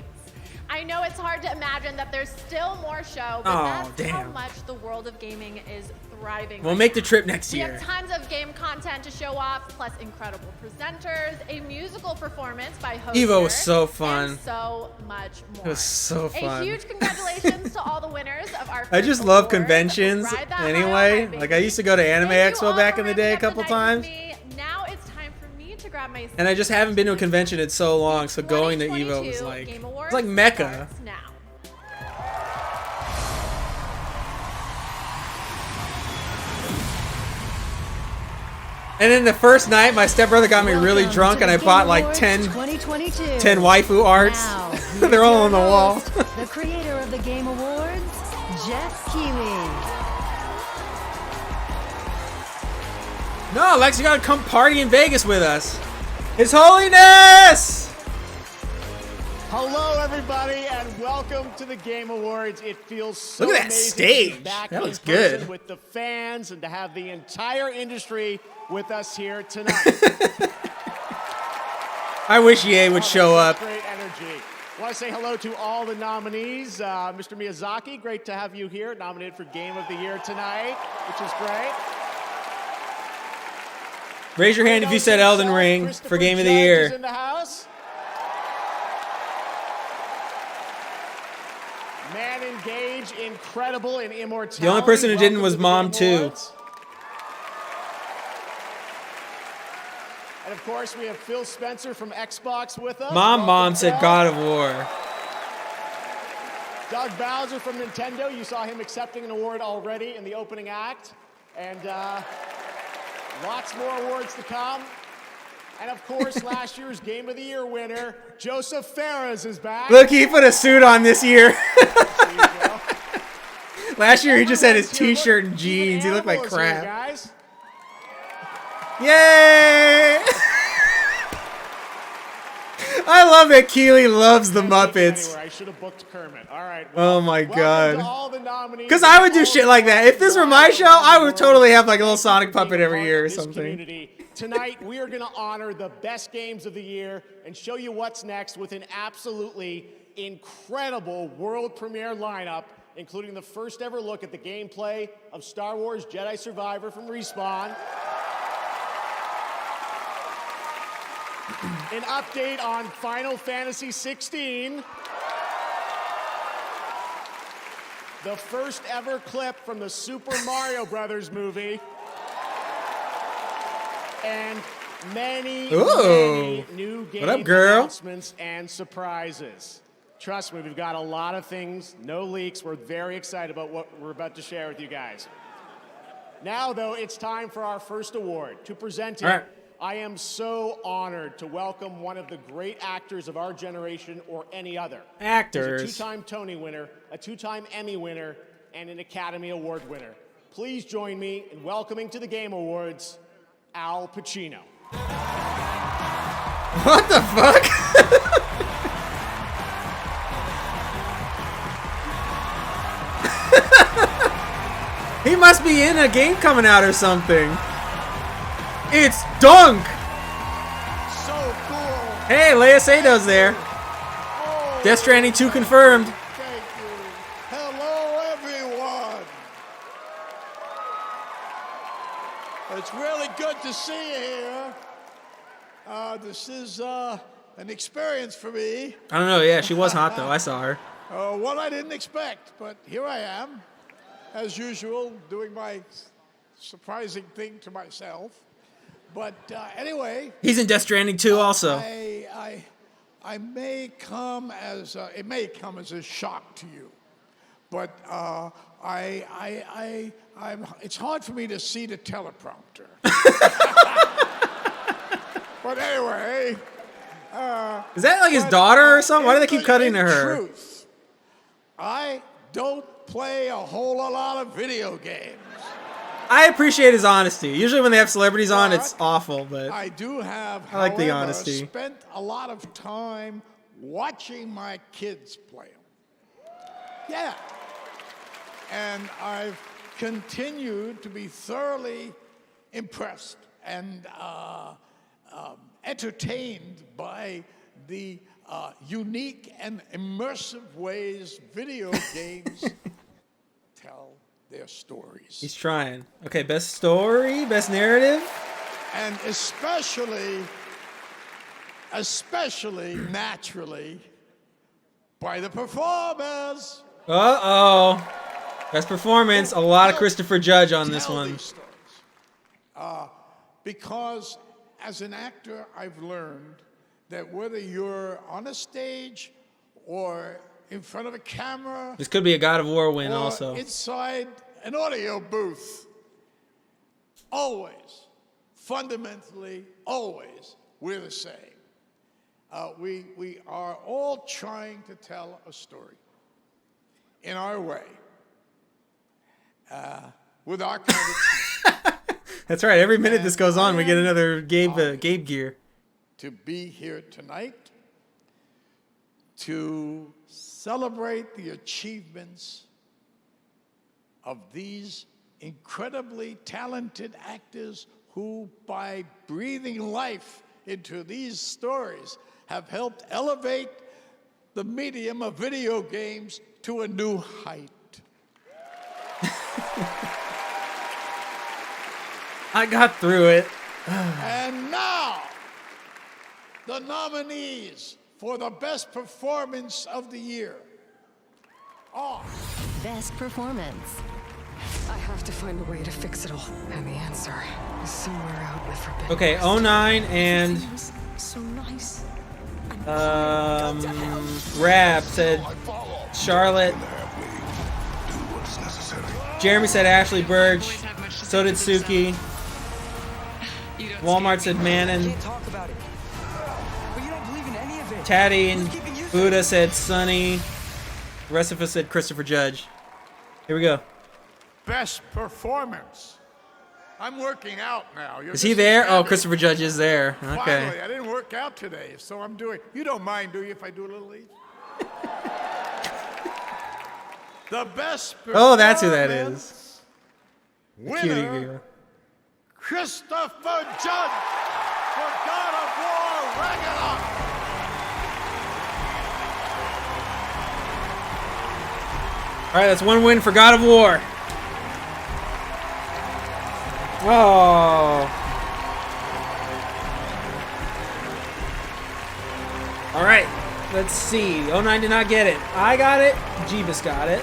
I know it's hard to imagine that there's still more show, but Oh, that's how damn. much the world of gaming is thriving. We'll right make the now. trip next We year. have tons of game content to show off, plus incredible presenters, a musical performance by host Evo was here, so fun. and so much more. It was so fun. A huge congratulations to all the winners of our I just first love awards. conventions Ride that high on anyway. high, Like I baby. used to go to Anime Thank you Expo all back for in the day a ramping up couple the night with times. me. Now it's time for me to grab my And I just haven't been to a convention in so long, so going to Evo was 2022 like, Game it's Awards like Mecca. starts now. And then the first night, my stepbrother got me really Welcome drunk, to and the I Game bought like Awards 10 2022. waifu arts. Now, here's They're all your on the wall. host, the creator of the Game Awards, Jeff Keighley. No, Lex, you gotta come party in Vegas with us. His Holiness! Hello, everybody, and welcome to the Game Awards. It feels so Look at that amazing stage. to be back That in looks person good. with the fans and to have the entire industry with us here tonight. I wish EA would show up. Great energy. I want to say hello to all the nominees. Mr. Miyazaki, great to have you here, nominated for Game of the Year tonight, which is great. Raise your hand if you said Elden Ring for Game of the Judge is Year. in the house. Man Engage, incredible in immortality. The only person who didn't Welcome was to the Mom, Game too. Awards. And of course, we have Phil Spencer from Xbox with us. Mom Welcome, said Phil. God of War. Doug Bowser from Nintendo. You saw him accepting an award already in the opening act. And lots more awards to come. And of course, last year's Game of the Year winner, Joseph Fares, is back. Look, he put a suit on this year. Last year he just had his t-shirt and jeans. He looked like Animal is here, crap. guys. Yay! I love that Keeley loves the Muppets. Anywhere. I should have booked Kermit. All right. Oh my welcome to god. all the nominees. Because I would do shit like that. If this were my show, I would totally have like a little Sonic puppet every year or This something. community. Tonight, we are going to honor the best games of the year and show you what's next with an absolutely incredible world premiere lineup, including the first ever look at the gameplay of Star Wars Jedi Survivor from Respawn. An update on Final Fantasy 16. The first ever clip from the Super Mario Brothers movie. And many, Ooh. many new game What up, girl? announcements and surprises. Trust me, we've got a lot of things, no leaks. We're very excited about what we're about to share with you guys. Now, though, it's time for our first award. To present it, All right. I am so honored to welcome one of the great actors of our generation or any other. Actors. He's a two-time Tony winner, a two-time Emmy winner, and an Academy Award winner. Please join me in welcoming to the Game Awards, Al Pacino. What the fuck? He must be in a game coming out or something. It's Dunk! So cool. Hey, Leia Sado's there. Death Stranding 2 confirmed. Thank you. Hello, everyone. It's really good to see you here. This is an experience for me. I don't know, yeah, she was hot though. I saw her. What I didn't expect, but here I am, as usual, doing my surprising thing to myself. But anyway, He's in Death Stranding 2 also. I may come as it may come as a shock to you, but it's hard for me to see the teleprompter. But anyway, Is that like his daughter or something? Why do they keep cutting to her? Truth, I don't play a whole lot of video games. I appreciate his honesty. Usually when they have celebrities on, it's awful, but I do have, I like the however, honesty. spent a lot of time watching my kids play them. Yeah. And I've continued to be thoroughly impressed and entertained by the unique and immersive ways video games tell their stories. He's trying. Okay, best story, best narrative. And especially naturally, by the performers. Uh-oh. Best performance. A lot of Christopher Judge on this one. Because as an actor, I've learned that whether you're on a stage or in front of a camera, This could be a God of War win or also. inside an audio booth, always, fundamentally, always, we're the same. We are all trying to tell a story in our way, with our kind of That's right. Every minute this goes on, we get another Gabe gear. to be here tonight to celebrate the achievements of these incredibly talented actors who, by breathing life into these stories, have helped elevate the medium of video games to a new height. I got through it. And now, the nominees for the best performance of the year are... Best performance. I have to find a way to fix it all. And the answer is somewhere out in the forbidden. Okay, 09 and So nice. Rab said Charlotte. Jeremy said Ashley Burge. So did Suki. Walmart said Manon. Taddy and Buddha said Sunny. The rest of us said Christopher Judge. Here we go. Best performance. I'm working out now. Is he there? Oh, Christopher Judge is there. Okay. Finally, I didn't work out today, so I'm doing... You don't mind, do you, if I do a little each? The best performance... Oh, that's who that is. The cutie Winner, girl. Christopher Judge for God of War Ragnarok. All right, that's one win for God of War. Oh. All right, let's see. 09 did not get it. I got it. Jeebus got it.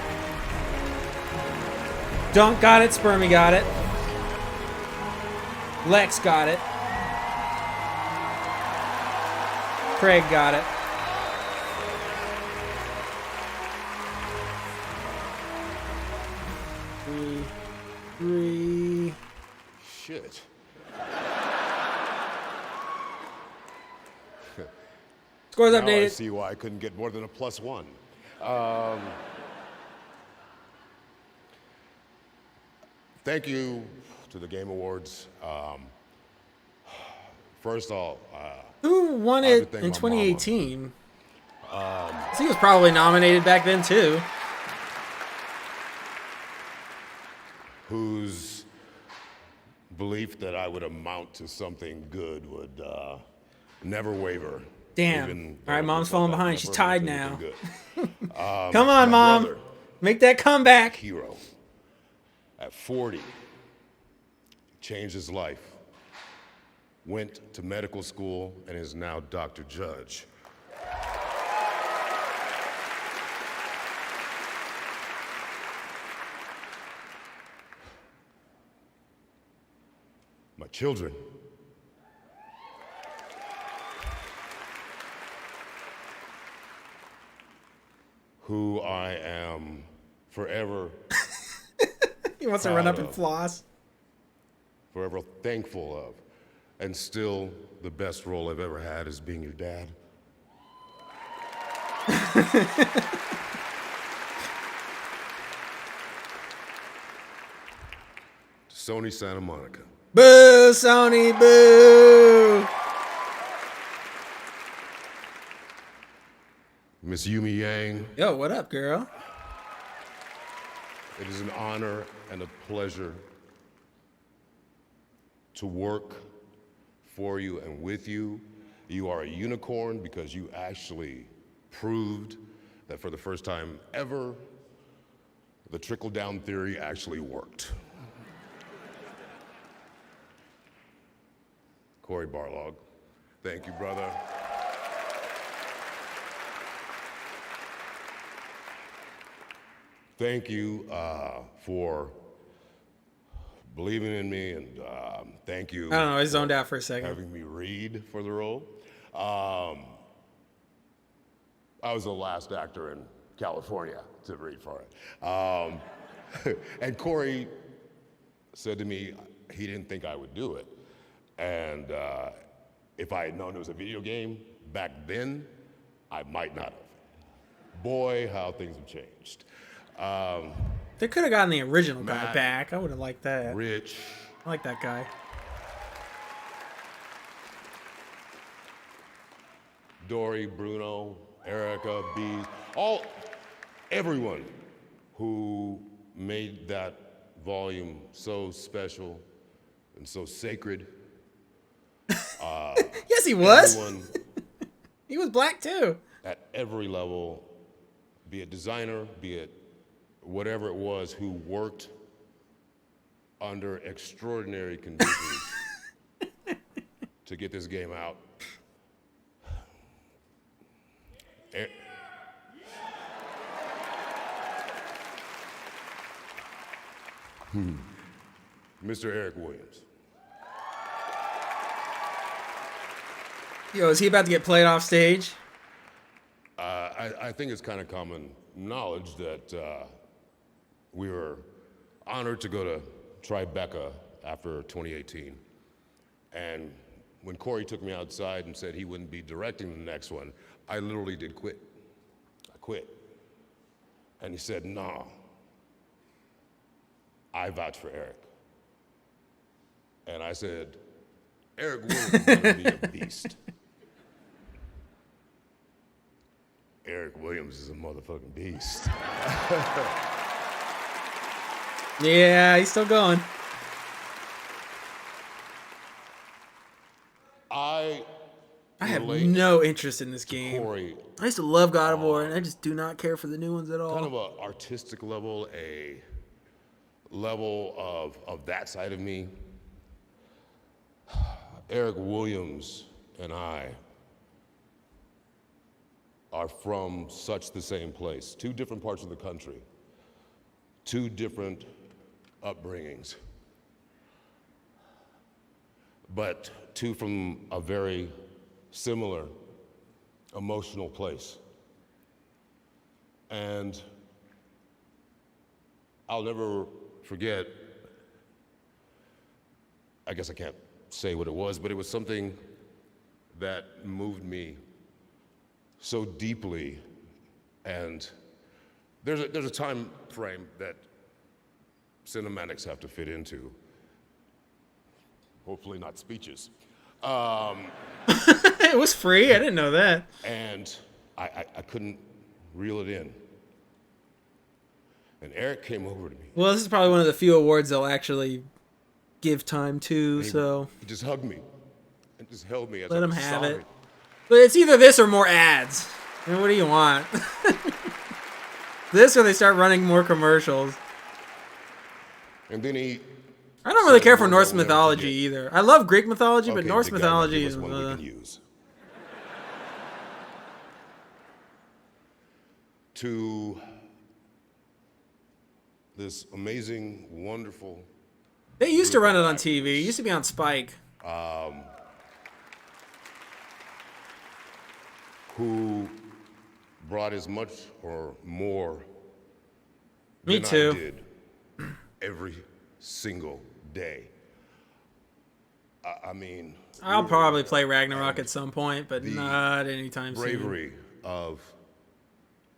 Dunk got it. Spermy got it. Lex got it. Craig got it. Three. Shit. Scores Now I updated. see why I couldn't get more than a +1. Thank you to the Game Awards. First off, who won it in 2018? He was probably nominated back then too. Whose belief that I would amount to something good would never waver. Damn. All right, Mom's falling behind. She's tied now. Come on, Mom. Brother, make that comeback. Hero. At 40, changed his life. Went to medical school and is now Dr. Judge. My children. Who I am forever. He wants to run up and floss. Forever thankful of. And still, the best role I've ever had is being your dad. Sony Santa Monica. Boo, Sony, boo! Miss Yumi Yang. Yo, what up, girl? It is an honor and a pleasure to work for you and with you. You are a unicorn because you actually proved that for the first time ever, the trickle-down theory actually worked. Corey Barlog, thank you, brother. Thank you for believing in me, and thank you. I don't know, I zoned out for a second. Having me read for the role. I was the last actor in California to read for it. And Corey said to me he didn't think I would do it. And if I had known it was a video game back then, I might not have. Boy, how things have changed. They could have gotten the original guy back. I would have liked that. Rich. I like that guy. Dory, Bruno, Erica, B, everyone who made that volume so special and so sacred. Yes, he was. Everyone He was black too. at every level, be it designer, be it whatever it was, who worked under extraordinary conditions to get this game out. Mr. Eric Williams. Yo, is he about to get played off stage? I think it's kind of common knowledge that we were honored to go to Tribeca after 2018. And when Corey took me outside and said he wouldn't be directing the next one, I literally did quit. I quit. And he said, "No, I vouch for Eric." And I said, "Eric Williams is gonna be a beast." Eric Williams is a motherfucking beast. Yeah, he's still going. I have no interest in this game. Corey, I used to love God of War, and I just do not care for the new ones at all. kind of an artistic level, a level of that side of me. Eric Williams and I are from such the same place, two different parts of the country, two different upbringings, but two from a very similar emotional place. And I'll never forget, I guess I can't say what it was, but it was something that moved me so deeply. And there's a time frame that cinematics have to fit into. Hopefully not speeches. It was free. I didn't know that. And I couldn't reel it in. And Eric came over to me. Well, this is probably one of the few awards they'll actually give time to, so... He just hugged me and just held me as Let I him was have sobbing. it. But it's either this or more ads. I mean, what do you want? This or they start running more commercials. And then he... I don't really care for We'll Norse never mythology forget. either. I love Greek mythology, but Okay, Norse Big Guy, mythology give is... us one we can use. To this amazing, wonderful... They used to run it on TV. It used to be on Spike. Who brought as much or more Me than too. I did every single day. I mean... I'll probably play Ragnarok at some point, but not anytime soon. Bravery of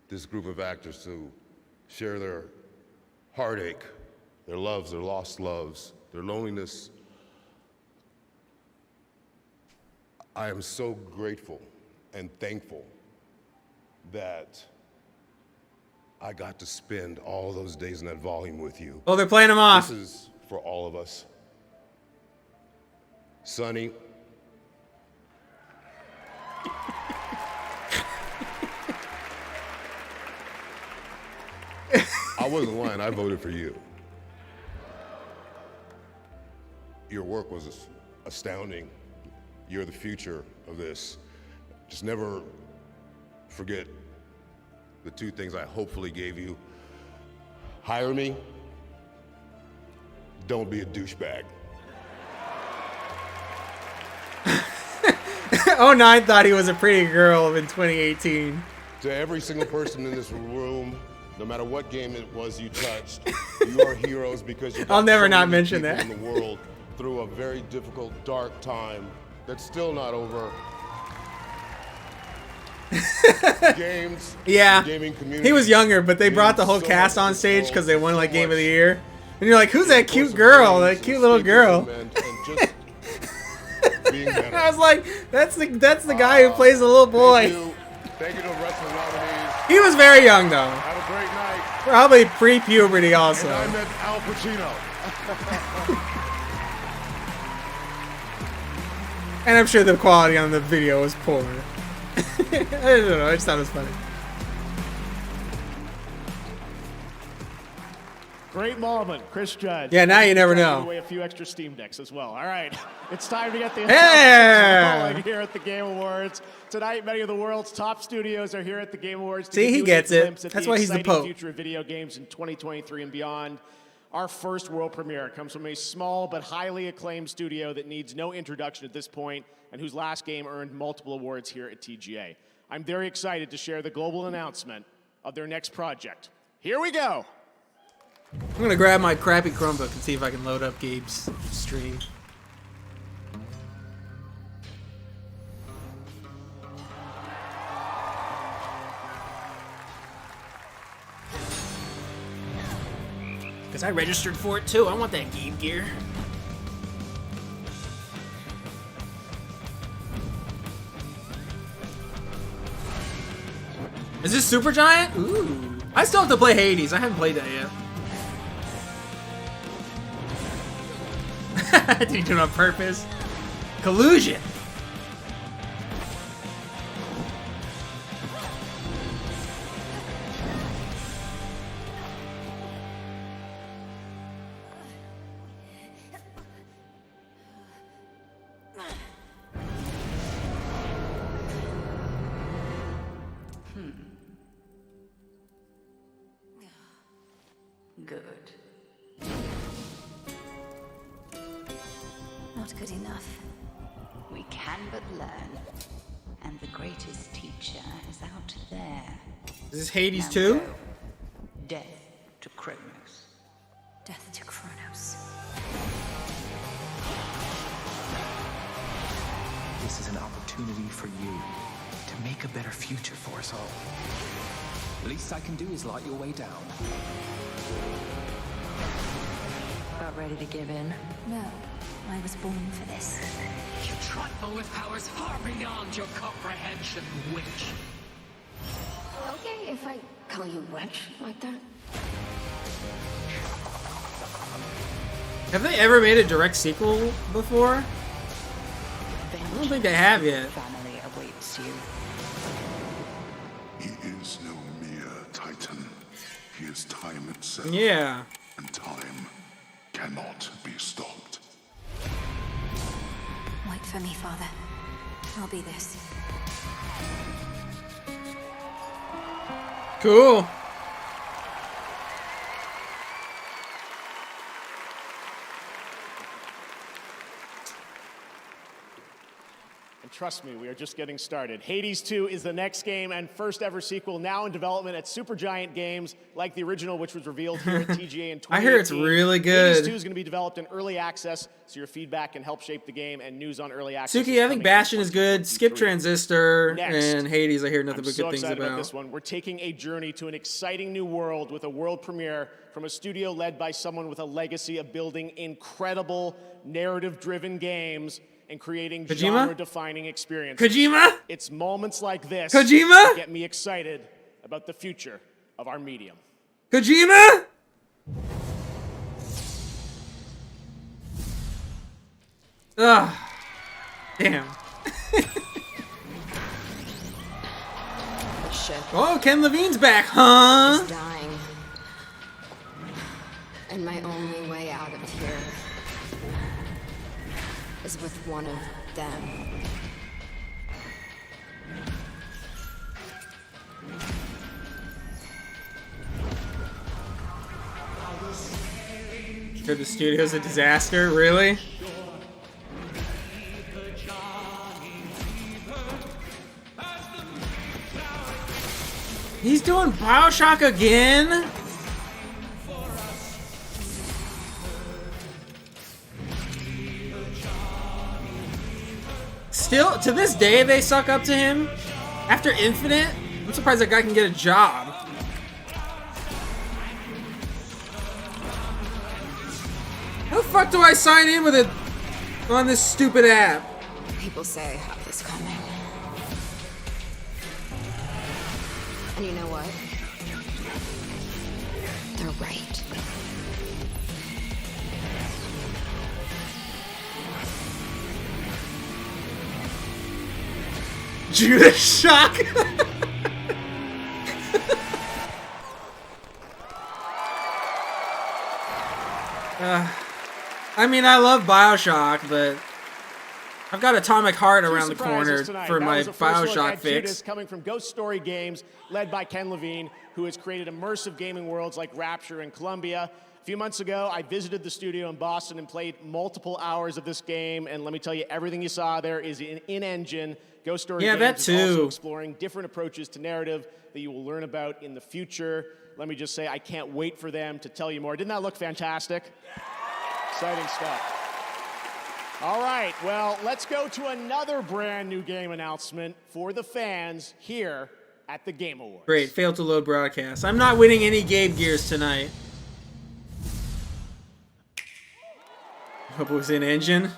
this group of actors to share their heartache, their loves, their lost loves, their loneliness. I am so grateful and thankful that I got to spend all those days in that volume with you. Oh, they're playing them off. This is for all of us. Sonny. I wasn't lying, I voted for you. Your work was astounding. You're the future of this. Just never forget the two things I hopefully gave you. Hire me. Don't be a douchebag. 09 thought he was a pretty girl in 2018. To every single person in this room, no matter what game it was you touched, you are heroes because you got I'll never so not many mention people that. in the world through a very difficult, dark time that's still not over. Games, Yeah, gaming community. he was younger, but they brought the whole so cast much on stage control, because they won so like Game of much the Year. And you're like, who's that cute girl? That cute little girl. And just being better. I was like, that's the guy who plays the little boy. Thank you to the wrestling nominees. He was very young though. Have a great night. Probably pre-puberty also. And I met Al Pacino. And I'm sure the quality on the video was poor. I don't know, I just thought it was funny. Great moment, Chris Judge. Yeah, now you never know. Give away a few extra Steam Decks as well. All right, it's time to get the Yeah! rolling here at the Game Awards. Tonight, many of the world's top studios are here at the Game Awards. To See, give he you a gets it. glimpse at That's why he's the exciting Pope. future of video games in 2023 and beyond. Our first world premiere comes from a small but highly acclaimed studio that needs no introduction at this point and whose last game earned multiple awards here at TGA. I'm very excited to share the global announcement of their next project. Here we go. I'm gonna grab my crappy Chromebook and see if I can load up Gabe's stream. Because I registered for it too. I want that Gabe gear. Is this Supergiant? Ooh. I still have to play Hades. I haven't played that yet. Did he do it on purpose? Collusion. Good. Not good enough. We can but learn. And the greatest teacher is out there. Is this Hades Now too? go. Death to Kronos. Death to Kronos. This is an opportunity for you to make a better future for us all. The least I can do is light your way down. about ready to give in. No, I was born for this. You trifle with powers far beyond your comprehension, witch. Okay, if I call you witch like that. Have they ever made a direct sequel before? I don't think they have yet. Family awaits you. He is no mere titan. He is time itself. Yeah. And time cannot be stopped. Wait for me, Father. I'll be this. Cool. And trust me, we are just getting started. Hades 2 is the next game and first ever sequel now in development at Supergiant Games, like the original, which was revealed here at TGA in 2018. I hear it's really good. Hades 2 is going to be developed in early access, so your feedback can help shape the game, and news on early access. Suki, I think Bastion is good. Skip Transistor Next. and Hades, I hear nothing I'm but so good things excited about about. this one. We're taking a journey to an exciting new world with a world premiere from a studio led by someone with a legacy of building incredible narrative-driven games and creating Kojima? genre-defining experiences. Kojima? It's moments like this Kojima? that get me excited about the future of our medium. Kojima? Ugh. Damn. Shit. Oh, Ken Levine's back, huh? Is dying. And my only way out of here is with one of them. For the studio's a disaster, really? He's doing BioShock again? Still, to this day, they suck up to him? After Infinite? I'm surprised that guy can get a job. How the fuck do I sign in with it on this stupid app? People say I have this coming. And you know what? They're right. Judas Shock! I mean, I love BioShock, but I've got Atomic Heart around the corner for my BioShock fix. Judas, coming from Ghost Story Games, led by Ken Levine, who has created immersive gaming worlds like Rapture and Columbia. A few months ago, I visited the studio in Boston and played multiple hours of this game, and let me tell you, everything you saw there is in-engine. Ghost Story Games is also exploring different approaches to narrative that you will learn about in the future. Let me just say, I can't wait for them to tell you more. Didn't that look fantastic? Exciting stuff. All right, well, let's go to another brand new game announcement for the fans here at the Game Awards. Great, failed to load broadcast. I'm not winning any Game Gears tonight. Hope it was in engine.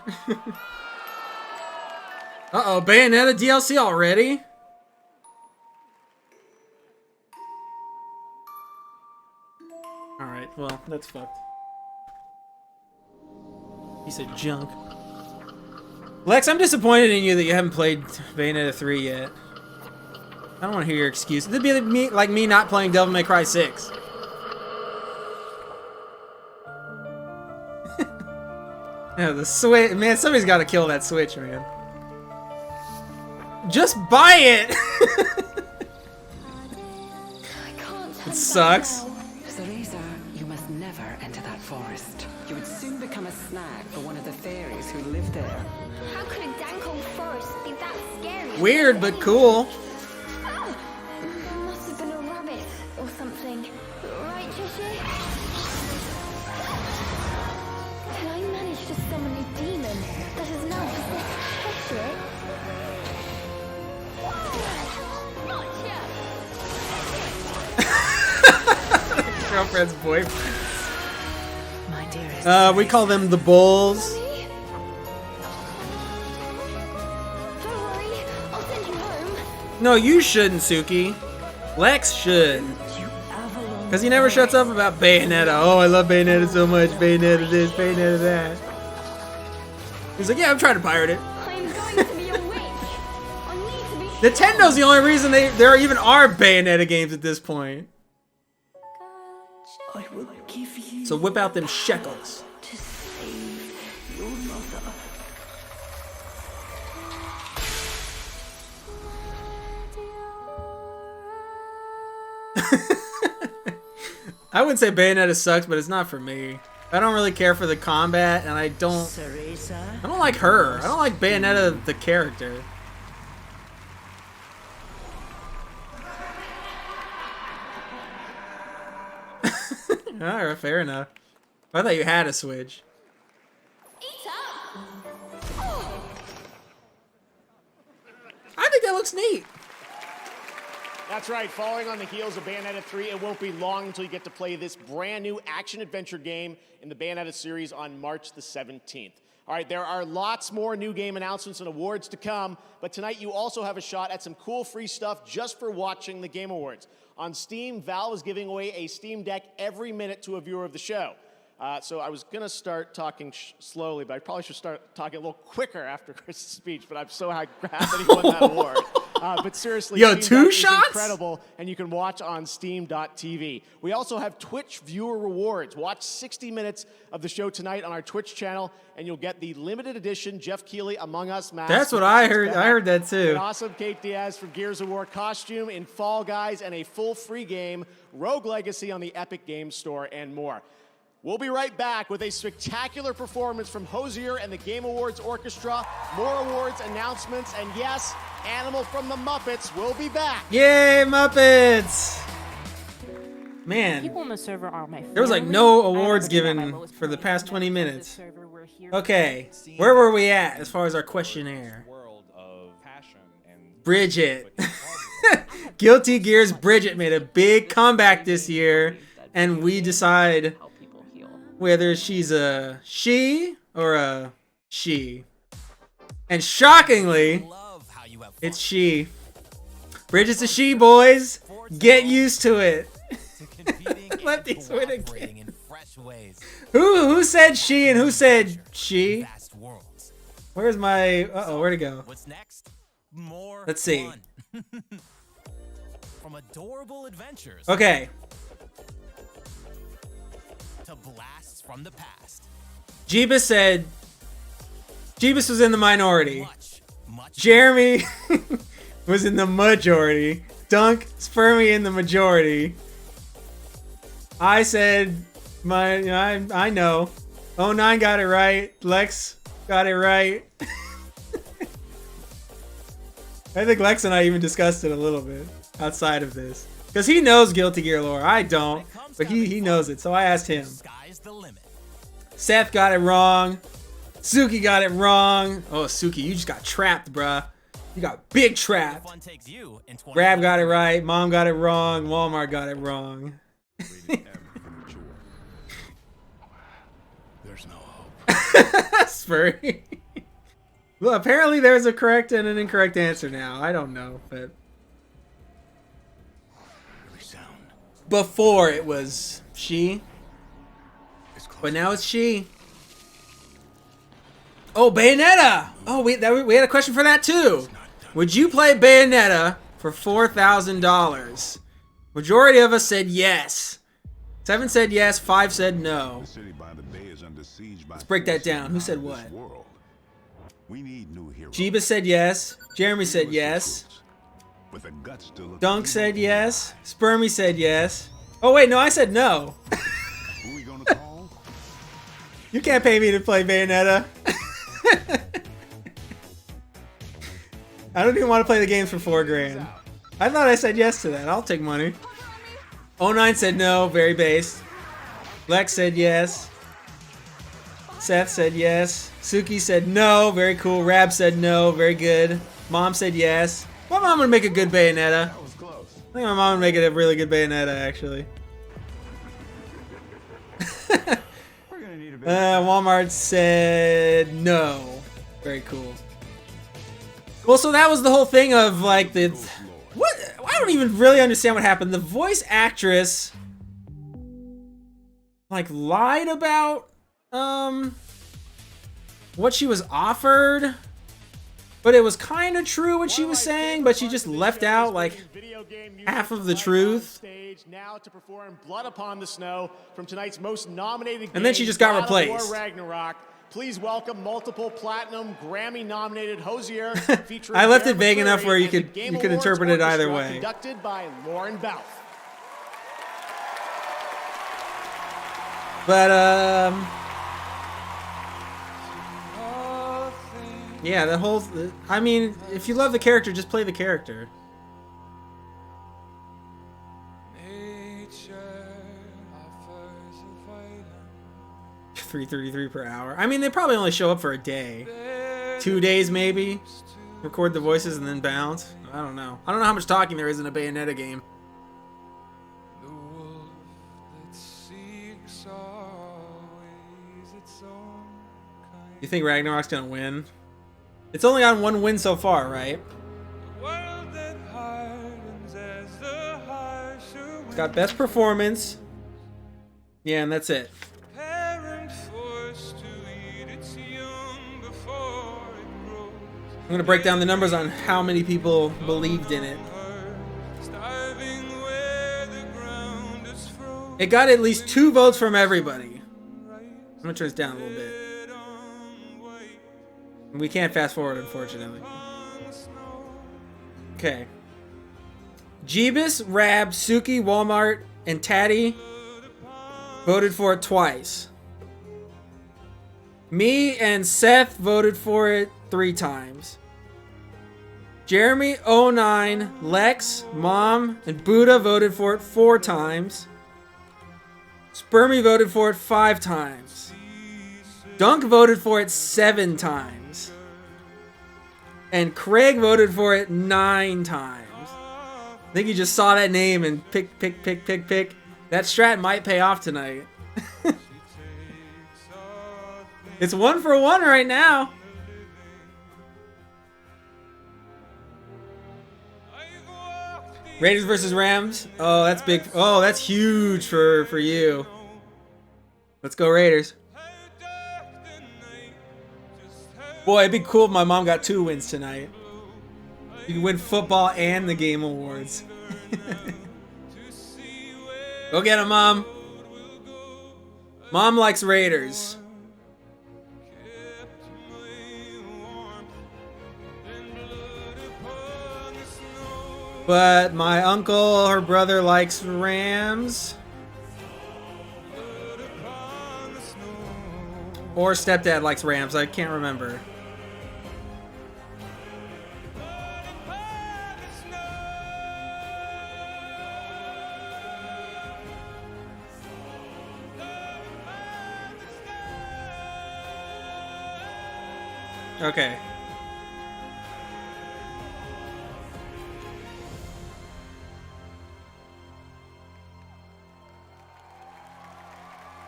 Uh-oh, Bayonetta DLC already? Alright, well, that's fucked. Piece of junk. Lex, I'm disappointed in you that you haven't played Bayonetta 3 yet. I don't want to hear your excuse. It'd be like me not playing Devil May Cry 6. Yeah, the Switch. Man, somebody's got to kill that Switch, man. Just buy it! It sucks. Cereza, you must never enter that forest. You would soon become a snack for one of the fairies who live there. How could a dank old forest be that scary? Weird, but cool. Ah! There must have been a rabbit or something. Right, Cheshire? Can I manage to summon a demon that has now possessed Cheshire? Girlfriend's boyfriend. My dearest. We call them the Bulls. Don't worry, I'll send you home. No, you shouldn't, Suki. Lex should. Because he never shuts up about Bayonetta. Oh, I love Bayonetta so much. Bayonetta this, Bayonetta that. He's like, yeah, I'm trying to pirate it. I'm going to be a witch. I need to be Nintendo's the only reason there even are Bayonetta games at this point. I will give you So whip out them shekels. to save your mother. I wouldn't say Bayonetta sucks, but it's not for me. I don't really care for the combat, and I don't like her. I don't like Bayonetta the character. Alright, fair enough. I thought you had a Switch. eat up. Oh, I think that looks neat. That's right, following on the heels of Bayonetta 3, it won't be long until you get to play this brand new action-adventure game in the Bayonetta series on March the 17th. All right, there are lots more new game announcements and awards to come, but tonight you also have a shot at some cool free stuff just for watching the Game Awards. On Steam, Valve is giving away a Steam Deck every minute to a viewer of the show. So I was going to start talking slowly, but I probably should start talking a little quicker after Chris's speech, but I'm so happy he won that award. But seriously, Yo, Steam 2 Deck is shots? incredible, and you can watch on Steam.tv. We also have Twitch viewer rewards. Watch 60 minutes of the show tonight on our Twitch channel, and you'll get the limited edition Jeff Keighley Among Us mask. That's what I heard. I heard that too. An awesome Kate Diaz from Gears of War costume in Fall Guys, and a full free game, Rogue Legacy, on the Epic Games Store, and more. We'll be right back with a spectacular performance from Hosier and the Game Awards Orchestra, more awards, announcements, and yes, Animal from the Muppets will be back. Yay, Muppets! Man, People on the server are my there was like no awards given for the past 20 minutes. Okay, where were we at as far as our questionnaire? Bridget. Guilty Gear's Bridget made a big comeback this year, and we decide whether she's a she or a she. And shockingly, it's she. Bridget's a she, boys. Get used to it. Lefty's win again. Who said she and who said she? Where's my... Uh-oh, where'd it go? What's next? More Let's see. From adorable adventures Okay. to blasts from the past. Jeebus said... Jeebus was in the minority. Jeremy was in the majority. Dunk, Spermy in the majority. I said... I know. 09 got it right. Lex got it right. I think Lex and I even discussed it a little bit outside of this. Because he knows Guilty Gear lore. I don't. But he knows it. So I asked him. Seth got it wrong. Suki got it wrong. Oh, Suki, you just got trapped, bruh. You got big trapped. Rab got it right. Mom got it wrong. Walmart got it wrong. There's no hope. Spurry. Well, apparently there's a correct and an incorrect answer now. I don't know, but before it was she, but now it's she. Oh, Bayonetta! Oh, we had a question for that too. Would you play Bayonetta for $4,000? Majority of us said yes. 7 said yes, 5 said no. Let's break that down. Who said what? Jeebus said yes. Jeremy said yes. Dunk said yes. Spermy said yes. Oh wait, no, I said no. You can't pay me to play Bayonetta. I don't even want to play the games for $4,000. I thought I said yes to that. I'll take money. 09 said no, very based. Lex said yes. Seth said yes. Suki said no, very cool. Rab said no, very good. Mom said yes. My mom would make a good Bayonetta. I think my mom would make it a really good Bayonetta, actually. Walmart said no. Very cool. Well, so that was the whole thing of like the what? I don't even really understand what happened. The voice actress like lied about what she was offered, but it was kind of true what she was saying, but she just left out like half of the truth. Now to perform Blood Upon the Snow from tonight's most nominated And then she just got God of War replaced. Ragnarok. Please welcome multiple platinum Grammy-nominated Hosier featuring. I left it Bear vague McCreary enough where you and the could Game interpret Awards it either Orchestra, way. Conducted by Lauren Balfe. But yeah, the whole. I mean, if you love the character, just play the character. 333 per hour. I mean, they probably only show up for a day, 2 days maybe. Record the voices and then bounce. I don't know. I don't know how much talking there is in a Bayonetta game. You think Ragnarok's gonna win? It's only on one win so far, right? It's got best performance. Yeah, and that's it. I'm gonna break down the numbers on how many people believed in it. It got at least 2 votes from everybody. I'm gonna turn this down a little bit. We can't fast forward, unfortunately. Okay. Jeebus, Rab, Suki, Walmart, and Tatty voted for it twice. Me and Seth voted for it 3 times. Jeremy, 09, Lex, Mom, and Buddha voted for it 4 times. Spermy voted for it 5 times. Dunk voted for it 7 times. And Craig voted for it 9 times. I think you just saw that name and pick. That strat might pay off tonight. It's 1 for 1 right now. Raiders versus Rams. Oh, that's big. Oh, that's huge for you. Let's go Raiders. Boy, it'd be cool if my mom got 2 wins tonight. You can win football and the Game Awards. Go get him, Mom. Mom likes Raiders. But my uncle, her brother, likes Rams. Or stepdad likes Rams. I can't remember. Okay.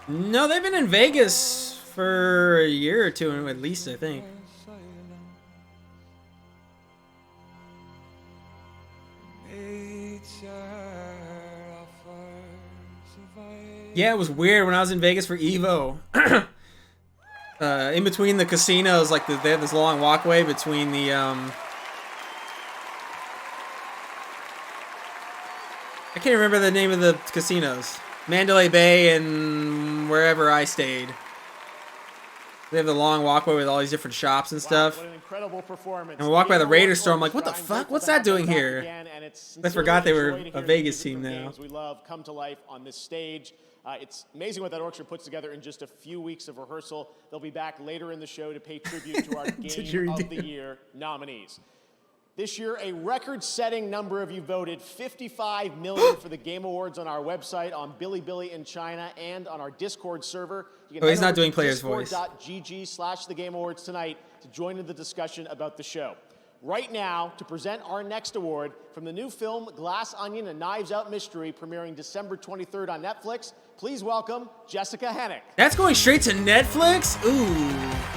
No, they've been in Vegas for a year or 2 at least, I think. Yeah, it was weird when I was in Vegas for Evo. In between the casinos, like they have this long walkway between the I can't remember the name of the casinos. Mandalay Bay and wherever I stayed. They have the long walkway with all these different shops and stuff. What an incredible performance. And we walk by the Raiders store. I'm like, what the fuck? What's that doing here? I forgot they were a Vegas team now. We love come to life on this stage. It's amazing what that orchestra puts together in just a few weeks of rehearsal. They'll be back later in the show to pay tribute to our Game of the Year nominees. This year, a record-setting number of you voted, 55 million for the Game Awards on our website, on Bilibili in China, and on our Discord server. You can he's not doing player's voice. Discord.gg/the Game Awards tonight to join in the discussion about the show. right now to present our next award from the new film Glass Onion, A Knives Out Mystery, premiering December 23rd on Netflix. Please welcome Jessica Hennick. That's going straight to Netflix? Ooh.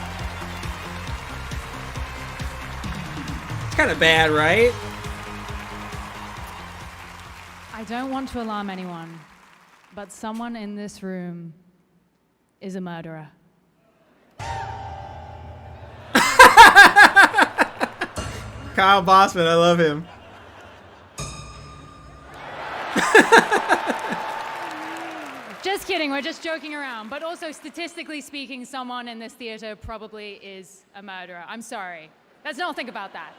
It's kind of bad, right? I don't want to alarm anyone, but someone in this room is a murderer. Kyle Bossman, I love him. Just kidding, we're just joking around. But also, statistically speaking, someone in this theater probably is a murderer. I'm sorry. Let's not think about that.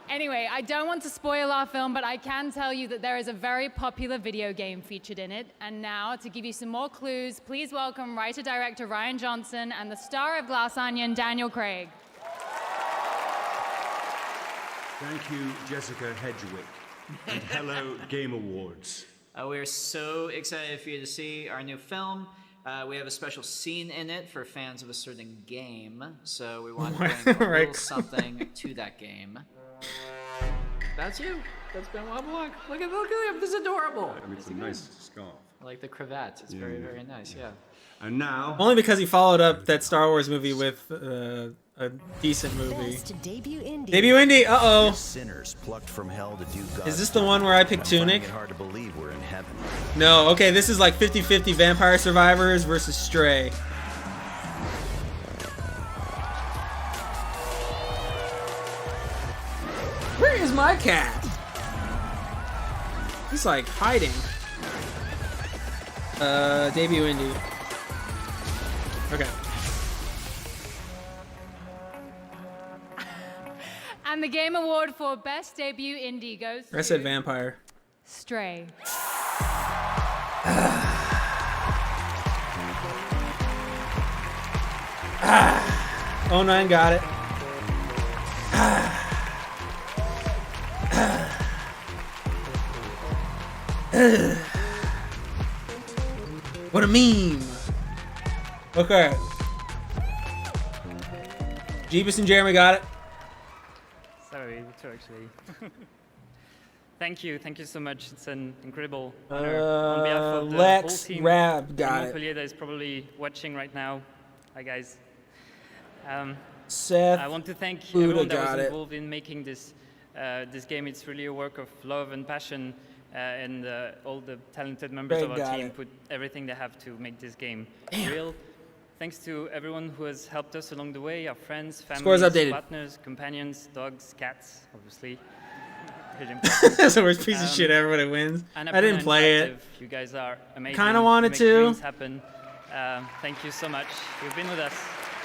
Anyway, I don't want to spoil our film, but I can tell you that there is a very popular video game featured in it. And now, to give you some more clues, please welcome writer-director Ryan Johnson and the star of Glass Onion, Daniel Craig. Thank you, Jessica Hedgewick. And hello, Game Awards. We're so excited for you to see our new film. We have a special scene in it for fans of a certain game. So we want to bring a little something to that game. That's you. That's Benoit Blanc. Look at him. This is adorable. I mean, it's a nice scarf. I like the cravat. It's very, very nice. Yeah. And now, Only because he followed up that Star Wars movie with a decent movie. Best debut indie. Debut indie. Uh-oh. Sinners plucked from hell to do God's Is this the one where I picked I'm finding Tunic? it hard to believe we're in heaven. No. Okay, this is like 50-50 Vampire Survivors versus Stray. Where is my cat? He's like hiding. Debut indie. Okay. And the Game Award for Best Debut Indie goes to I said Vampire. Stray. Oh, 09 got it. What a meme. Okay. Jeebus and Jeremy got it. Sorry, too, actually. Thank you so much. It's an incredible honor. On behalf of the Lex whole team Rab in got it. Montpellier that is probably watching right now. Hi guys. Seth I want to thank Buddha everyone that got was it. involved in making this this game. It's really a work of love and passion, and all the talented members Greg of our got team it. put everything they have to make this game real. Thanks to everyone who has helped us along the way, our friends, Scores families, updated. partners, companions, dogs, cats, obviously. That's the worst piece of shit ever when it wins. I didn't play it. You guys are amazing. Kinda wanted Make to. Dreams happen. Thank you so much. You've been with us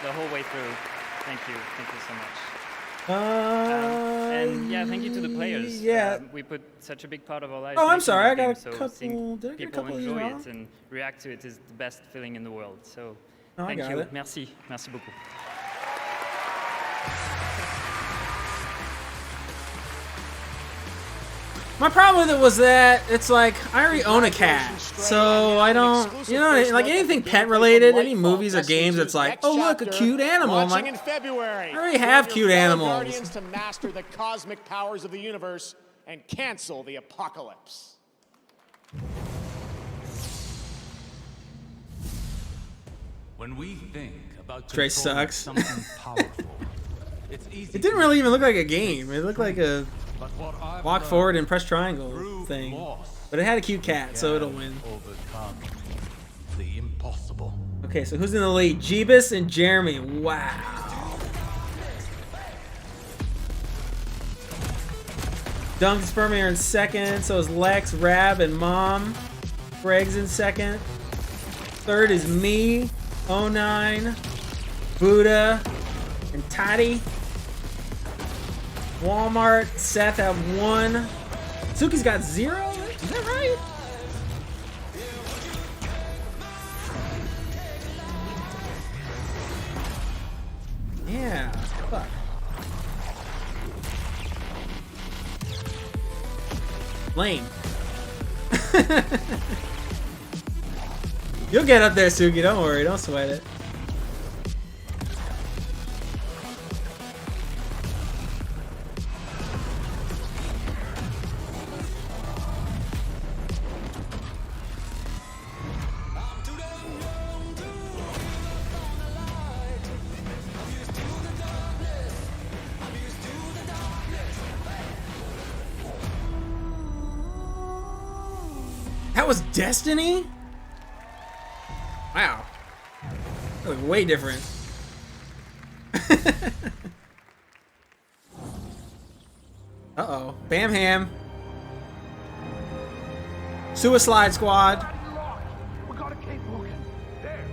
the whole way through. Thank you so much. And yeah, thank you to the players. Yeah. We put such a big part of our lives. Oh, I'm making sorry, I this got a game, so couple- seeing did I get a people couple of enjoy these wrong? it and react to it is the best feeling in the world. So No, I thank got you. it. Merci beaucoup. My problem with it was that it's like I already own a cat, so I don't, you know, like anything pet related, any movies or games that's like, oh look, a cute animal. I'm Launching like, in February. I already have Join cute your fellow animals. Guardians to master the cosmic powers of the universe and cancel the apocalypse. When we think about Stray controlling sucks. something powerful, it's easy. It didn't really even look like a game. It looked like a But what I've walk learned forward and press triangle through thing. loss, But it had a cute cat, so it'll win. overcome the impossible. Okay, so who's in the lead? Jeebus and Jeremy. Wow. Dunk and Spermy are in second. So is Lex, Rab, and Mom. Greg's in second. Third is me, 09, Buddha, and Toddy. Walmart, Seth have 1. Suki's got 0. Is that right? Yeah. Fuck. Lame. You'll get up there, Suki. Don't worry. Don't sweat it. That was Destiny? Wow. That was way different. Uh-oh. Bam Ham. Suicide Squad. We gotta keep looking. There.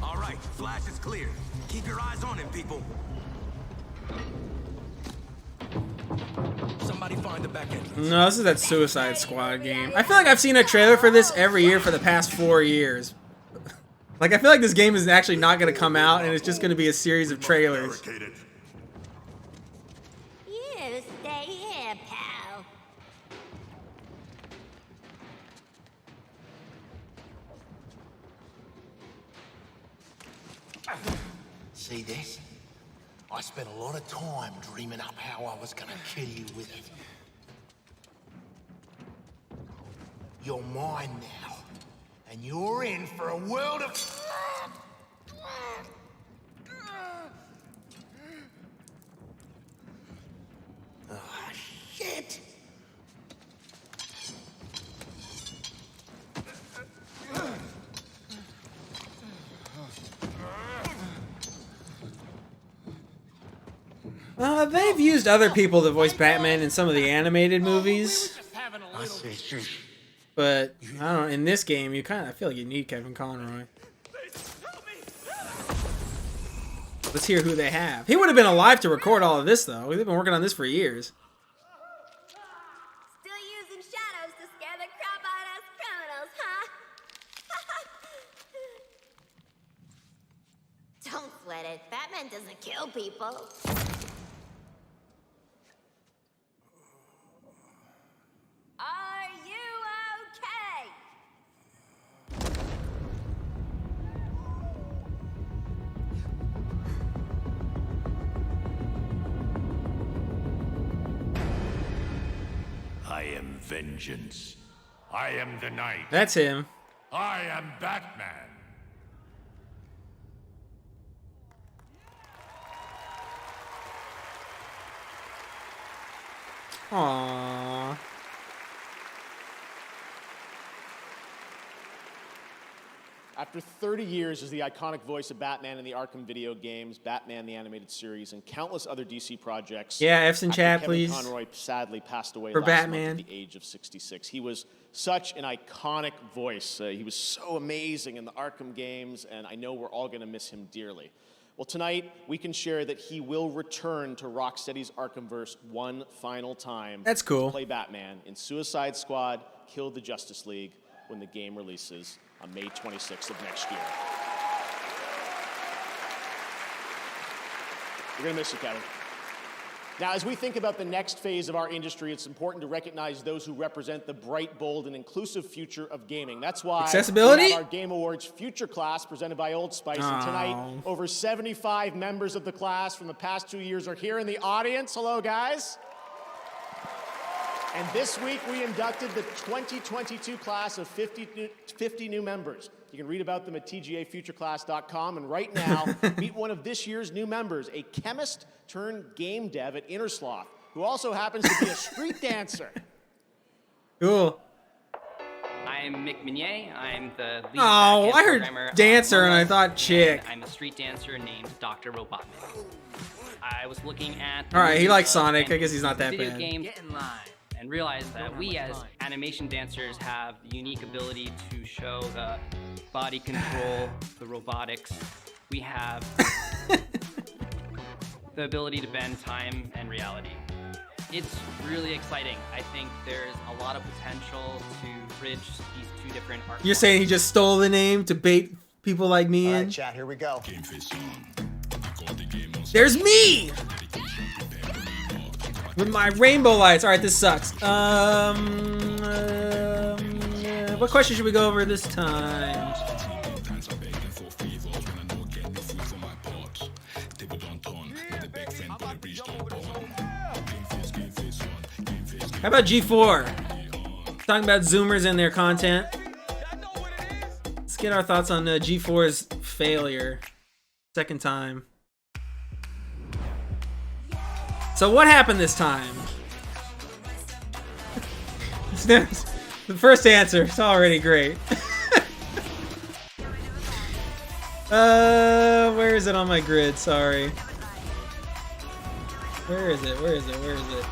All right, Flash is clear. Keep your eyes on him, people. Somebody find the back entrance. No, this is that Suicide Squad game. I feel like I've seen a trailer for this every year for the past 4 years. Like, I feel like this game is actually not going to come out, and it's just going to be a series of trailers. You stay here, pal. See this? I spent a lot of time dreaming up how I was gonna kill you with it. You're mine now, and you're in for a world of... Oh, shit! They've used other people to voice Batman in some of the animated movies. But, I don't know, in this game, you kind of feel like you need Kevin Conroy. Let's hear who they have. He would have been alive to record all of this, though. We've been working on this for years. Still using shadows to scare the crap out of us criminals, huh? Don't sweat it. Batman doesn't kill people. Are you okay? I am vengeance. I am the night. That's him. I am Batman. Aww. After 30 years as the iconic voice of Batman in the Arkham video games, Batman the Animated Series, and countless other DC projects. Yeah, F's in chat, Kevin please. Conroy sadly passed away For last Batman. month at the age of 66. He was such an iconic voice. He was so amazing in the Arkham games, and I know we're all going to miss him dearly. Well, tonight, we can share that he will return to Rocksteady's Arkhamverse one final time. That's cool. To play Batman in Suicide Squad, Kill the Justice League, when the game releases on May 26th of next year. We're going to miss you, Kevin. Now, as we think about the next phase of our industry, it's important to recognize those who represent the bright, bold, and inclusive future of gaming. That's why Accessibility? we have our Game Awards Future Class presented by Old Spice. And tonight, over 75 members of the class from the past 2 years are here in the audience. Hello, guys. And this week, we inducted the 2022 class of 50 new members. You can read about them at tgafutureclass.com. And right now, meet one of this year's new members, a chemist turned game dev at Innersloth, who also happens to be a street dancer. Cool. I'm Mick Minier. I'm the lead Oh, backend I heard programmer dancer on and I Roblox, thought chick. and I'm a street dancer named Dr. Robotnik. I was looking at All right, he movies likes of Sonic. I and guess he's not that video bad. games and realized that we as animation dancers have the unique ability to show the body control, the robotics. We have the ability to bend time and reality. It's really exciting. I think there's a lot of potential to bridge these two different art You're saying he just stole the name to bait people like me in? Chat, here we go. There's me! With my rainbow lights. Alright, this sucks. What question should we go over this time? How about G4? Talking about Zoomers and their content. Let's get our thoughts on G4's failure. Second time. So what happened this time? The first answer is already great. Where is it on my grid? Sorry. Where is it? Where is it? Where is it?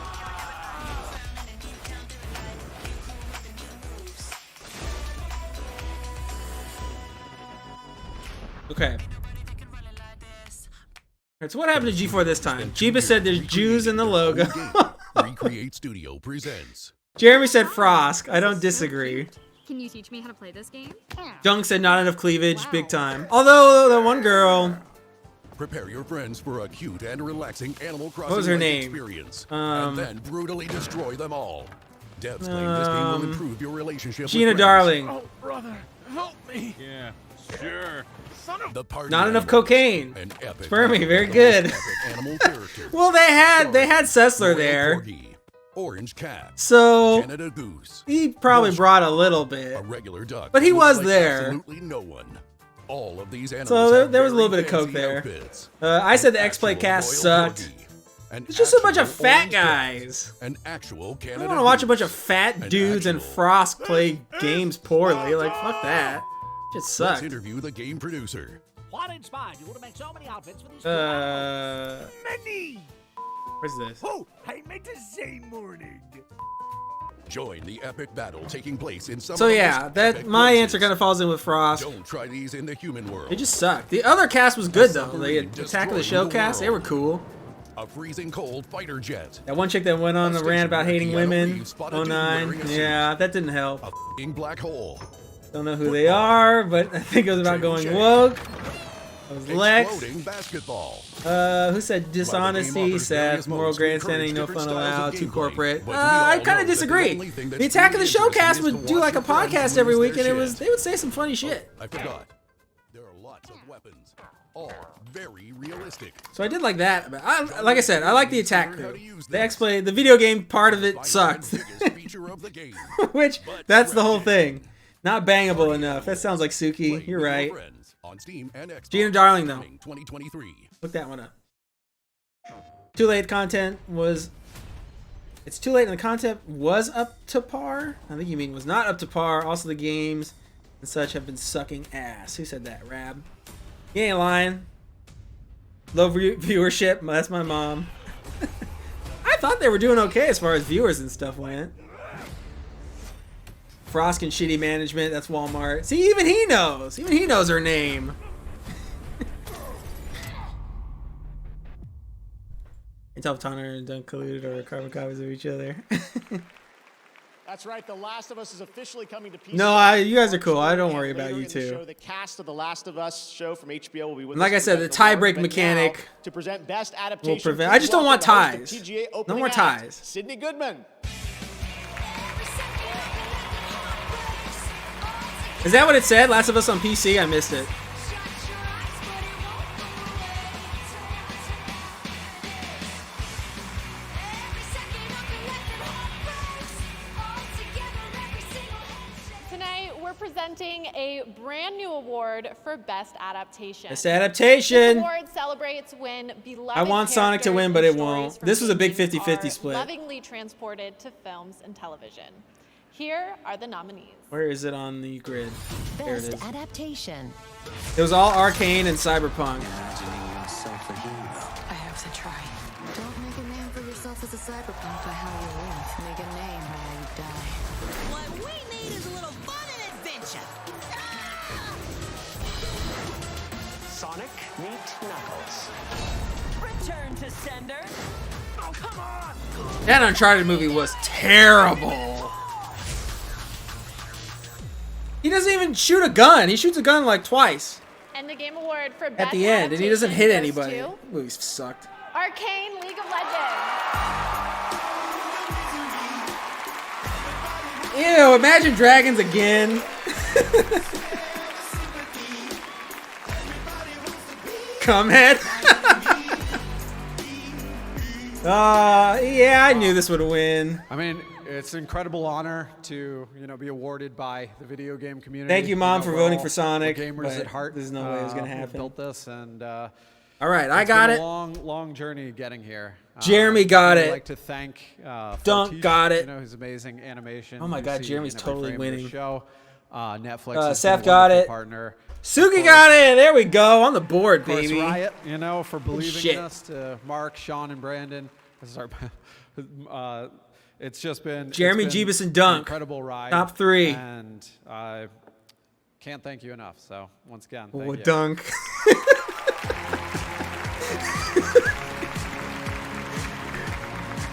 Okay. Alright, so what happened to G4 this time? Jeeba said there's Jews in the logo. Recreate Studio presents. Jeremy said Frosk. I don't disagree. Can you teach me how to play this game? Jung said not enough cleavage, big time. Although the one girl. Prepare your friends for a cute and relaxing Animal Crossing What was her name? experience, and then brutally destroy them all. Devs claim this game will improve your relationship Gina with friends. Darling. Oh, brother, help me. Yeah, sure. The party Not enough cocaine. An epic Spermy, very good. animal character. Well, they had Sessler there. Orange cat. So Canada goose. he probably brought a little bit. A regular duck. But he looks was like there. Absolutely no one. All of these animals So have there was a little very bit of coke fancy there. outfits. I said the X-Play cast sucked. It's just a bunch of fat guys. An actual I Canada don't want to watch a goose. bunch of fat dudes and Frost play games poorly. Like, fuck that. Just Let's sucked. interview the game producer. What inspired you to make so many outfits for these many? Where's this? Oh, I meant to say morning. Join the epic battle taking place in some So of the yeah, most that epic my places. answer kind of falls in with Frost. Don't try these in the human world. They just sucked. The other cast was good though. They submarine Attack of the destroying Show the cast. They were world. cool. A freezing cold fighter jet. That one chick that went on the rant about hating Keanu women. Reeves spotted dude 09. wearing a suit. Yeah, that didn't help. A f***ing black hole. Don't know who they are, but I think it was about going woke. That was Lex. Exploding basketball. Who said dishonesty? Seth. Moral grandstanding. No fun allowed. Too corporate. I kind of disagree. The Attack of the Show cast would do like a podcast every week, and they would say some funny shit. I forgot. There are lots of weapons, all very realistic. So I did like that. But like I said, I like the attack crew. The X-Play, the video game part of it sucked. Which, that's the whole thing. Not bangable enough. That sounds like Suki. You're right. On Steam and Xbox. Gina Darling, though. 2023. Look that one up. Too late content was... It's too late and the content was up to par? I think you mean was not up to par. Also, the games and such have been sucking ass. Who said that, Rab? You ain't lying. Low viewership. That's my mom. I thought they were doing okay as far as viewers and stuff went. Frost and shitty management. That's Walmart. See, even he knows. Even he knows her name. And tell Tanner and Dunk colluded or carbon copies of each other. That's right. The Last of Us is officially coming to PC. No, you guys are cool. I don't worry about you two. The cast of the Last of Us show from HBO will be with And like us I said, the tie-break mechanic to present best adaptation. will prevent. I just don't want ties. No more ties. Sydney Goodman. Is that what it said? Last of Us on PC? I missed it. Tonight, we're presenting a brand new award for Best Adaptation. Best Adaptation. This award celebrates when beloved I want Sonic to win, but it won't. This was a big 50-50 are split. lovingly transported to films and television. Here are the nominees. Where is it on the grid? There it Best is. adaptation. It was all Arcane and Cyberpunk. Imagining yourself a hero. I have to try. Don't make a name for yourself as a cyberpunk by how you live. Make a name by how you die. What we need is a little fun and adventure. Sonic meet Knuckles. Return to sender. Oh, come on! That Uncharted movie was terrible. He doesn't even shoot a gun. He shoots a gun like twice And the Game Award for Best at the end, and he doesn't hit Adaptation anybody. goes That movie sucked. to Arcane League of Legends. Ew, Imagine Dragons again. Cumhead. Yeah, I knew this would win. I mean, it's an incredible honor to, be awarded by the video game community. Thank you, Mom, for we're voting all for Sonic, gamers but at heart. there's no way it was gonna who happen. built this, and All right, I It's got been it. a long journey getting here. Jeremy got I'd it. like to thank Dunk Fortiche, got it. You know, his amazing animation. Oh my you God, see Jeremy's in every totally frame of the winning. Show. Netflix. has Seth been a got wonderful it. Partner. Suki got it. There we go on the board, Of course, baby. Riot, you know, for believing shit. in us. To Mark, Sean, and Brandon. This is our. It's just been Jeremy, it's been Jeebus, and an Dunk. incredible ride. Top 3. And I can't thank you enough. So once again, thank Oh, you. Dunk.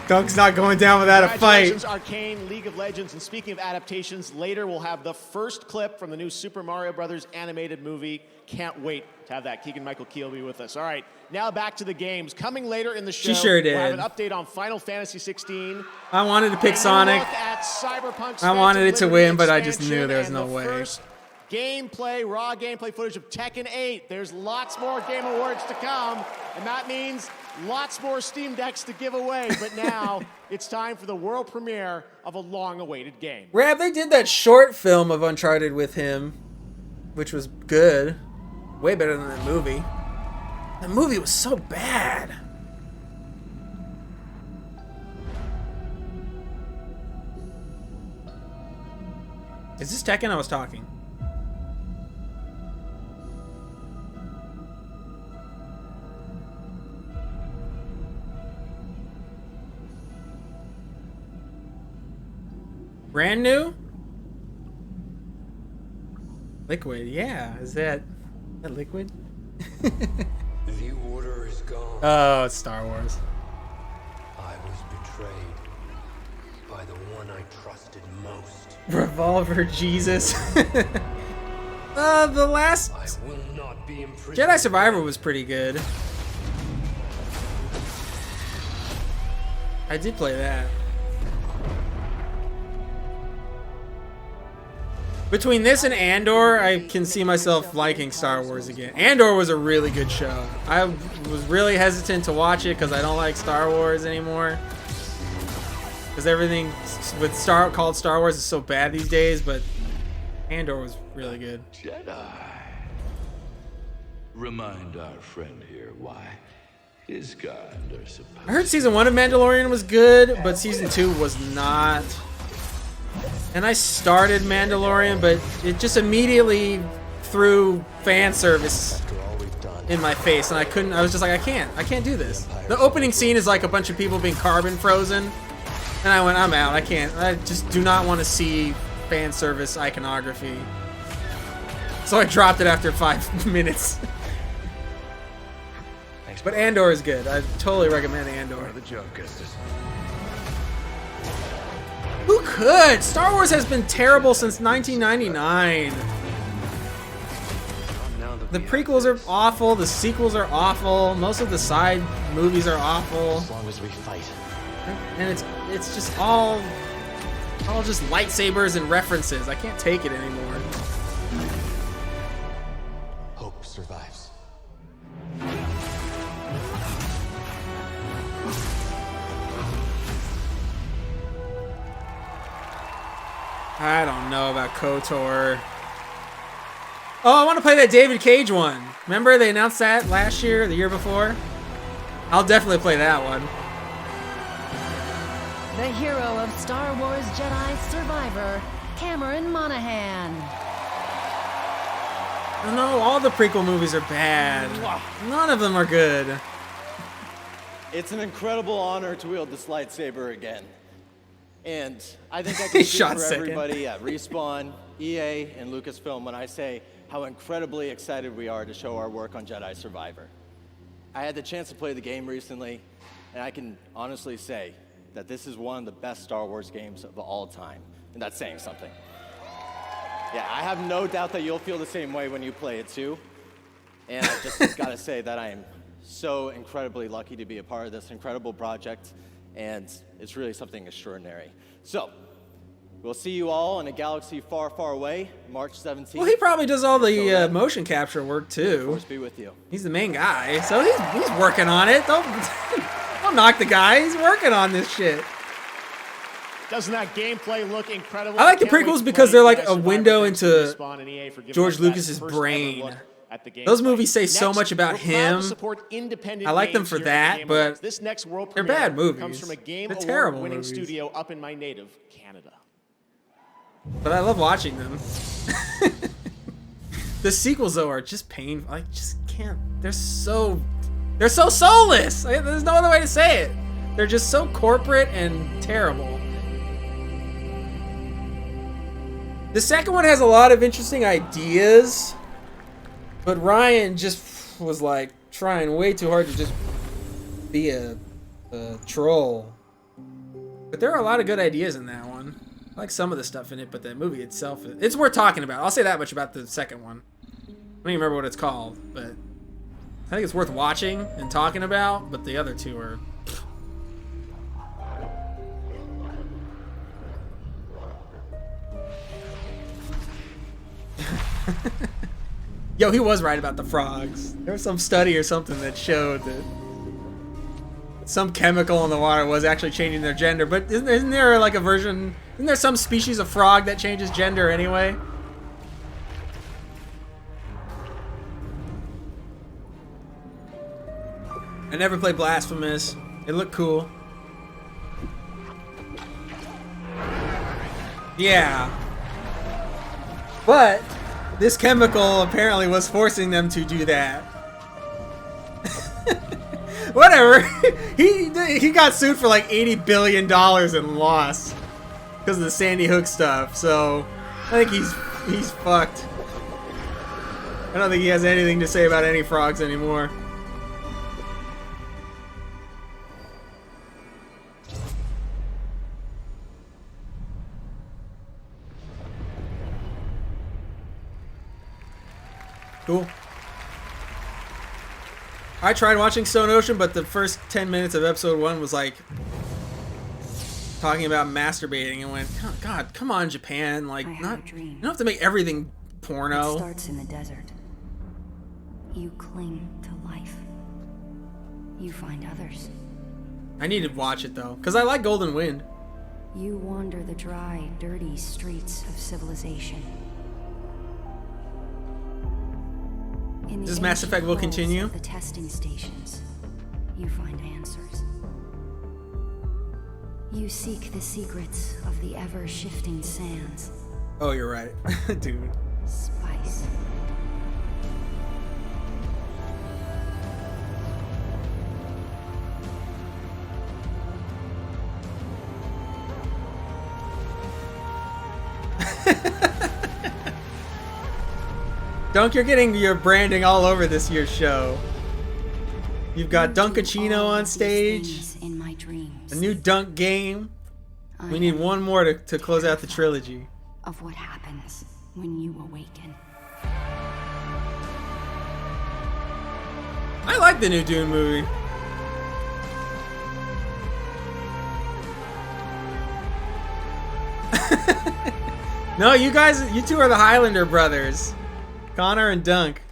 Dunk's not going down without a fight. Congratulations, Arcane, League of Legends. And speaking of adaptations, later we'll have the first clip from the new Super Mario Brothers animated movie. Can't wait to have that. Keegan-Michael Key will be with us. All right, now back to the games. Coming later in the show, She sure did. we'll have an update on Final Fantasy 16. I wanted to pick And Sonic. look at Cyberpunk's I wanted it to Phantom win, Liberty but I just knew expansion there was and no the way. First gameplay, raw gameplay footage of Tekken 8. There's lots more Game Awards to come, and that means lots more Steam Decks to give away. But now it's time for the world premiere of a long-awaited game. Rab, they did that short film of Uncharted with him, which was good. Way better than that movie. That movie was so bad. Is this Tekken? I was talking. Brand new? Liquid, yeah. Is that Liquid? The order is gone. Oh, it's Star Wars. I was betrayed by the one I trusted most. Revolver Jesus. The last I will not be imprisoned. Jedi Survivor was pretty good. I did play that. Between this and Andor, I can see myself liking Star Wars again. Andor was a really good show. I was really hesitant to watch it because I don't like Star Wars anymore. Because everything with called Star Wars is so bad these days, but Andor was really good. Jedi. Remind our friend here why his kind are supposed I heard season 1 of Mandalorian was good, but season 2 was not. And I started Mandalorian, but it just immediately threw fan service in my face, and I was just like, I can't do this. The opening scene is like a bunch of people being carbon frozen, and I went, I'm out. I just do not want to see fan service iconography. So I dropped it after 5 minutes. But Andor is good. I totally recommend Andor. The jokers. Who could? Star Wars has been terrible since 1999. The prequels are awful. The sequels are awful. Most of the side movies are awful. As long as we fight. And it's just all just lightsabers and references. I can't take it anymore. Hope survives. I don't know about KOTOR. Oh, I want to play that David Cage one. Remember they announced that last year or the year before? I'll definitely play that one. The hero of Star Wars Jedi Survivor, Cameron Monaghan. No, all the prequel movies are bad. None of them are good. It's an incredible honor to wield this lightsaber again. And I think I He can speak shot for second. everybody at Respawn, EA, and Lucasfilm when I say how incredibly excited we are to show our work on Jedi Survivor. I had the chance to play the game recently, and I can honestly say that this is one of the best Star Wars games of all time, and that's saying something. Yeah, I have no doubt that you'll feel the same way when you play it too. And I just gotta say that I am so incredibly lucky to be a part of this incredible project, and it's really something extraordinary. So, we'll see you all in a galaxy far, far away, March 17th. Well, he probably does all the motion capture work too. Force be with you. He's the main guy, so he's working on it. Don't knock the guy. He's working on this shit. Doesn't that gameplay look incredible? I like the Can't wait prequels to because play they're like Jedi a Survivor. window Thanks to into Respawn and EA for giving George us that Lucas's first ever brain. look at at the game. Those movies say so Next, much about we're proud him. to support independent I like them games for here at the that, Game but Awards. This next world they're premiere bad movies. comes from a Game They're terrible Award-winning movies. studio up in my native Canada. But I love watching them. The sequels though are just painful. I just can't. They're so soulless. There's no other way to say it. They're just so corporate and terrible. The second one has a lot of interesting ideas, but Ryan just was like trying way too hard to just be a troll. But there are a lot of good ideas in that one. I like some of the stuff in it, but the movie itself, it's worth talking about. I'll say that much about the second one. I don't even remember what it's called, but I think it's worth watching and talking about, but the other two are... Yo, he was right about the frogs. There was some study or something that showed that some chemical in the water was actually changing their gender, but isn't there like a version... Isn't there some species of frog that changes gender anyway? I never played Blasphemous. It looked cool. Yeah. But this chemical apparently was forcing them to do that. Whatever. He got sued for like $80 billion in loss because of the Sandy Hook stuff. So I think he's fucked. I don't think he has anything to say about any frogs anymore. Cool. I tried watching Stone Ocean, but the first 10 minutes of episode 1 was like talking about masturbating and went, oh, God, come on, Japan. Like, you don't have to make everything porno. It starts in the desert. You cling to life. You find others. I need to watch it though, because I like Golden Wind. You wander the dry, dirty streets of civilization. Does Mass Effect will continue? The testing stations, you find answers. You seek the secrets of the ever-shifting sands. Oh, you're right, dude. Spice. Dunk, you're getting your branding all over this year's show. You've got Dunkachino on stage. In my dreams. A new Dunk game. We need one more to close out the trilogy. Of what happens when you awaken. I like the new Dune movie. No, you two are the Highlander brothers. Connor and Dunk.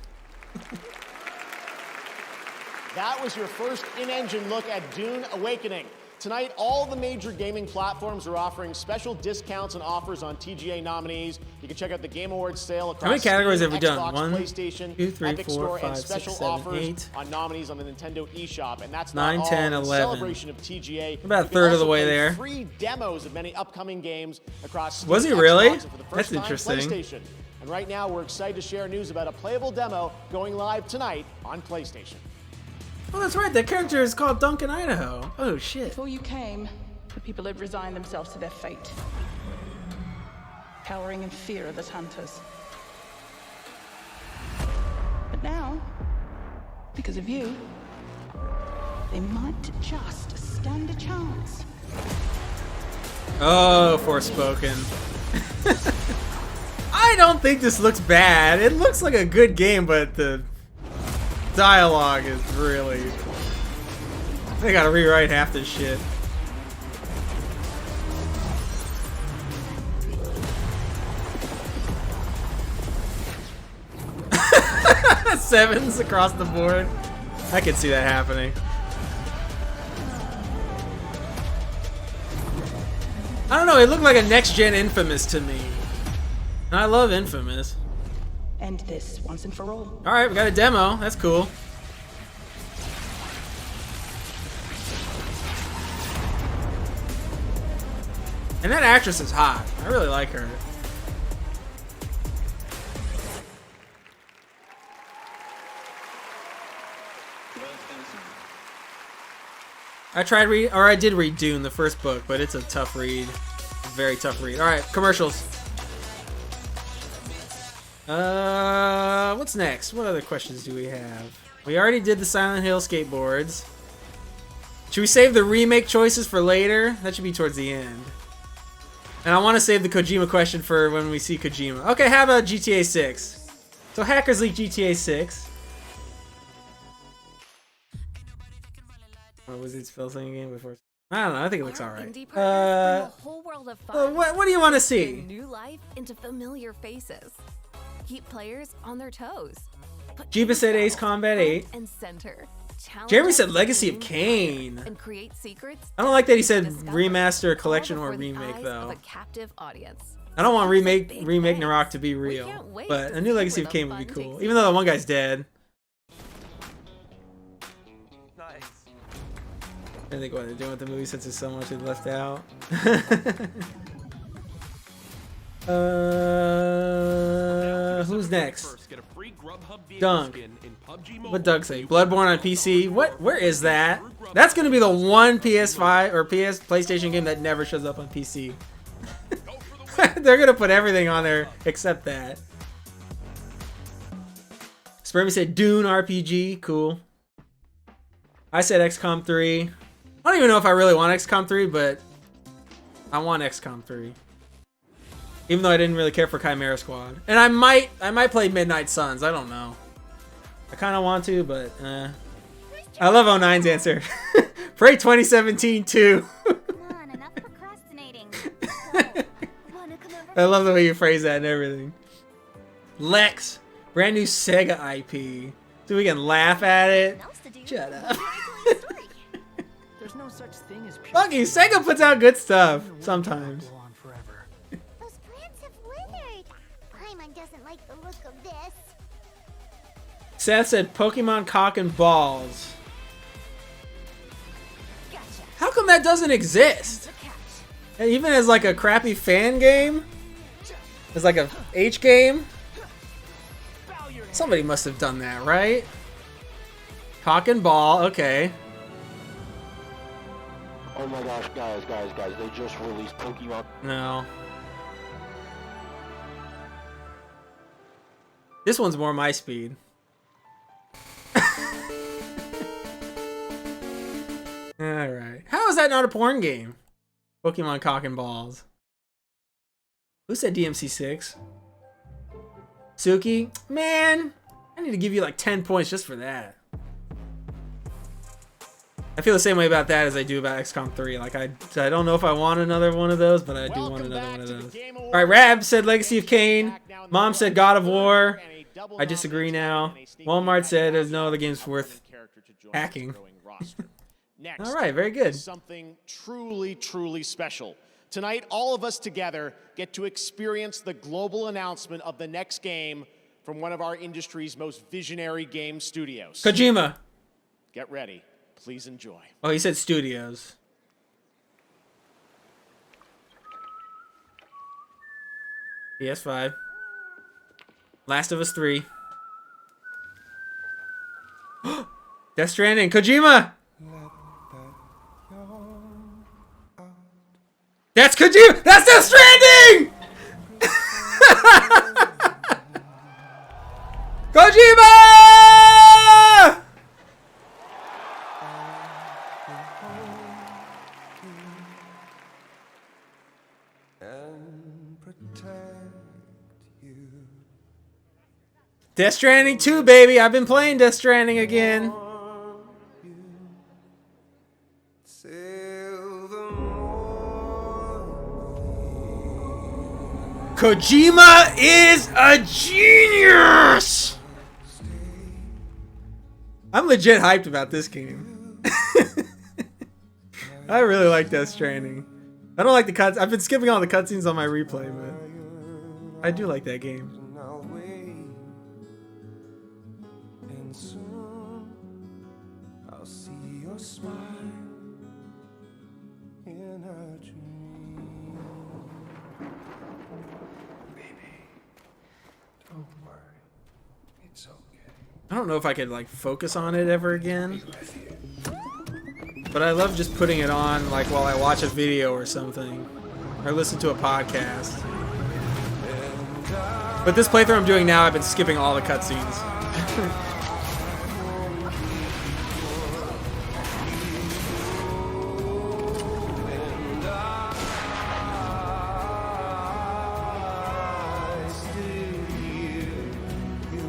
That was your first in-engine look at Dune Awakening. Tonight, all the major gaming platforms are offering special discounts and offers on TGA nominees. You can check out the Game Awards sale across How many categories Steam, have we done? Xbox, 1, PlayStation, 2, 3, Epic 4, Store, 5, and 6, special 7, offers 8. on nominees on the Nintendo eShop. And that's 9, not 10, all. In 11. celebration of TGA, About a you can third of the also way play there. Free demos of many upcoming games across Steam, Was he really? Xbox, and for the first That's time, interesting. PlayStation. And right now, we're excited to share news about a playable demo going live tonight on PlayStation. Oh, that's right. That character is called Dunk in Idaho. Oh, shit. Before you came, the people had resigned themselves to their fate, cowering in fear of the hunters. But now, because of you, they might just stand a chance. Oh, Forspoken. I don't think this looks bad. It looks like a good game, but the dialogue is really... They gotta rewrite half this shit. Sevens across the board. I could see that happening. I don't know, it looked like a next-gen Infamous to me. And I love Infamous. End this once and for all. All right, we got a demo. That's cool. And that actress is hot. I really like her. I did read Dune, the first book, but it's a tough read. A very tough read. All right, commercials. What's next? What other questions do we have? We already did the Silent Hill skateboards. Should we save the remake choices for later? That should be towards the end. And I want to save the Kojima question for when we see Kojima. Okay, how about GTA 6? So Hackers League GTA 6. What was it spell something again before? I don't know. I think it looks alright. What do you want to see? New life into familiar faces. Keep players on their toes. Jeeba said Ace Combat 8. And center. Jeremy said Legacy of Kain. And create secrets. I don't like that he said remaster, collection, or remake though. A captive audience. I don't want REMAKENAROK to be real, but a new Legacy of Kain would be cool. Even though the one guy's dead. I think what they're doing with the movie since there's so much left out. Who's next? Dunk. What Doug say? Bloodborne on PC. What? Where is that? That's gonna be the one PS5 or PlayStation game that never shows up on PC. They're gonna put everything on there except that. Spermy said Dune RPG. Cool. I said XCOM 3. I don't even know if I really want XCOM 3, but I want XCOM 3. Even though I didn't really care for Chimera Squad. And I might play Midnight Suns. I don't know. I kind of want to, but I love 09's answer. Pray 2017 too. I love the way you phrase that and everything. Lex, brand new Sega IP. So we can laugh at it. Shut up. There's no such thing as pure. Lucky, Sega puts out good stuff sometimes. Those plants have withered. Paimon doesn't like the look of this. Seth said Pokemon Cock and Balls. How come that doesn't exist? And even as like a crappy fan game? As like a H game? Somebody must have done that, right? Cock and Ball, okay. Oh my gosh, guys, they just released Pokemon. No. This one's more my speed. Alright. How is that not a porn game? Pokemon Cock and Balls. Who said DMC6? Suki? Man, I need to give you like 10 points just for that. I feel the same way about that as I do about XCOM 3. Like I don't know if I want another one of those, but I do want another one of those. All right, Rab said Legacy of Kain. Mom said God of War. I disagree now. Walmart said there's no other games worth hacking. All right, very good. Something truly, truly special. Tonight, all of us together get to experience the global announcement of the next game from one of our industry's most visionary game studios. Kojima. Get ready. Please enjoy. Oh, he said studios. PS5. Last of Us 3. Death Stranding. Kojima! That's Kojima! That's Death Stranding! Kojima! Death Stranding 2, baby. I've been playing Death Stranding again. Kojima is a genius! I'm legit hyped about this game. I really like Death Stranding. I don't like the cuts. I've been skipping all the cutscenes on my replay, but I do like that game. Don't worry. It's okay. I don't know if I could like focus on it ever again. But I love just putting it on like while I watch a video or something. Or listen to a podcast. But this playthrough I'm doing now, I've been skipping all the cutscenes.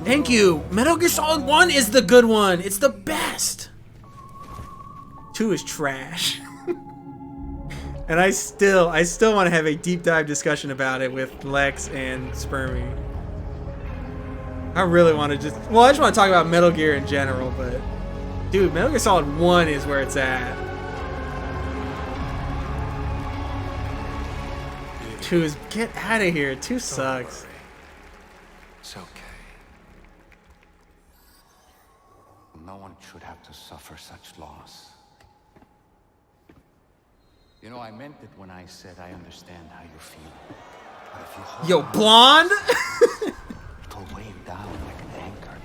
Thank you! Metal Gear Solid 1 is the good one! It's the best! 2 is trash. And I still want to have a deep dive discussion about it with Lex and Spermy. I really want to just... Well, I just want to talk about Metal Gear in general, but... Dude, Metal Gear Solid 1 is where it's at. 2 is... Get out of here. 2 sucks. It's okay. No one should have to suffer such loss. You know, I meant it when I said I understand how you feel. But if you hold Yo, on, blonde? it'll weigh you down like an anchor.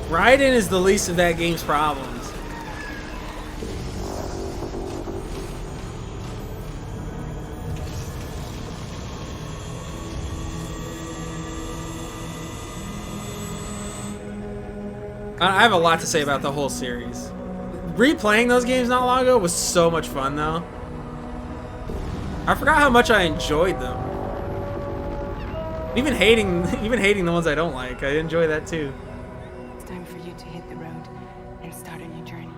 Raiden is the least of that game's problems. I have a lot to say about the whole series. Replaying those games not long ago was so much fun, though. I forgot how much I enjoyed them. Even hating the ones I don't like, I enjoy that too. It's time for you to hit the road and start a new journey.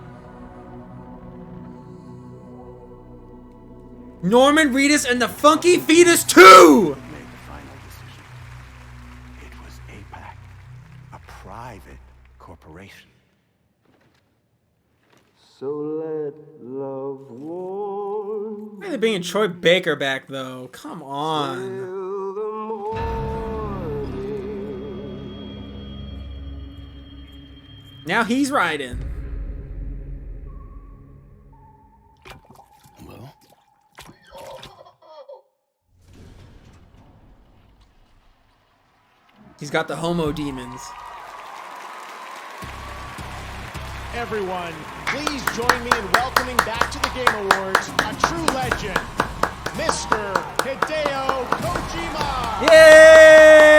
Norman Reedus and the Funky Fetus 2! Made the final decision. It was APAC, a private corporation. So let love warm. Why are they bringing Troy Baker back though? Come on. Now he's riding. Hello? He's got the homo demons. Everyone, please join me in welcoming back to the Game Awards a true legend, Mr. Hideo Kojima! Yay!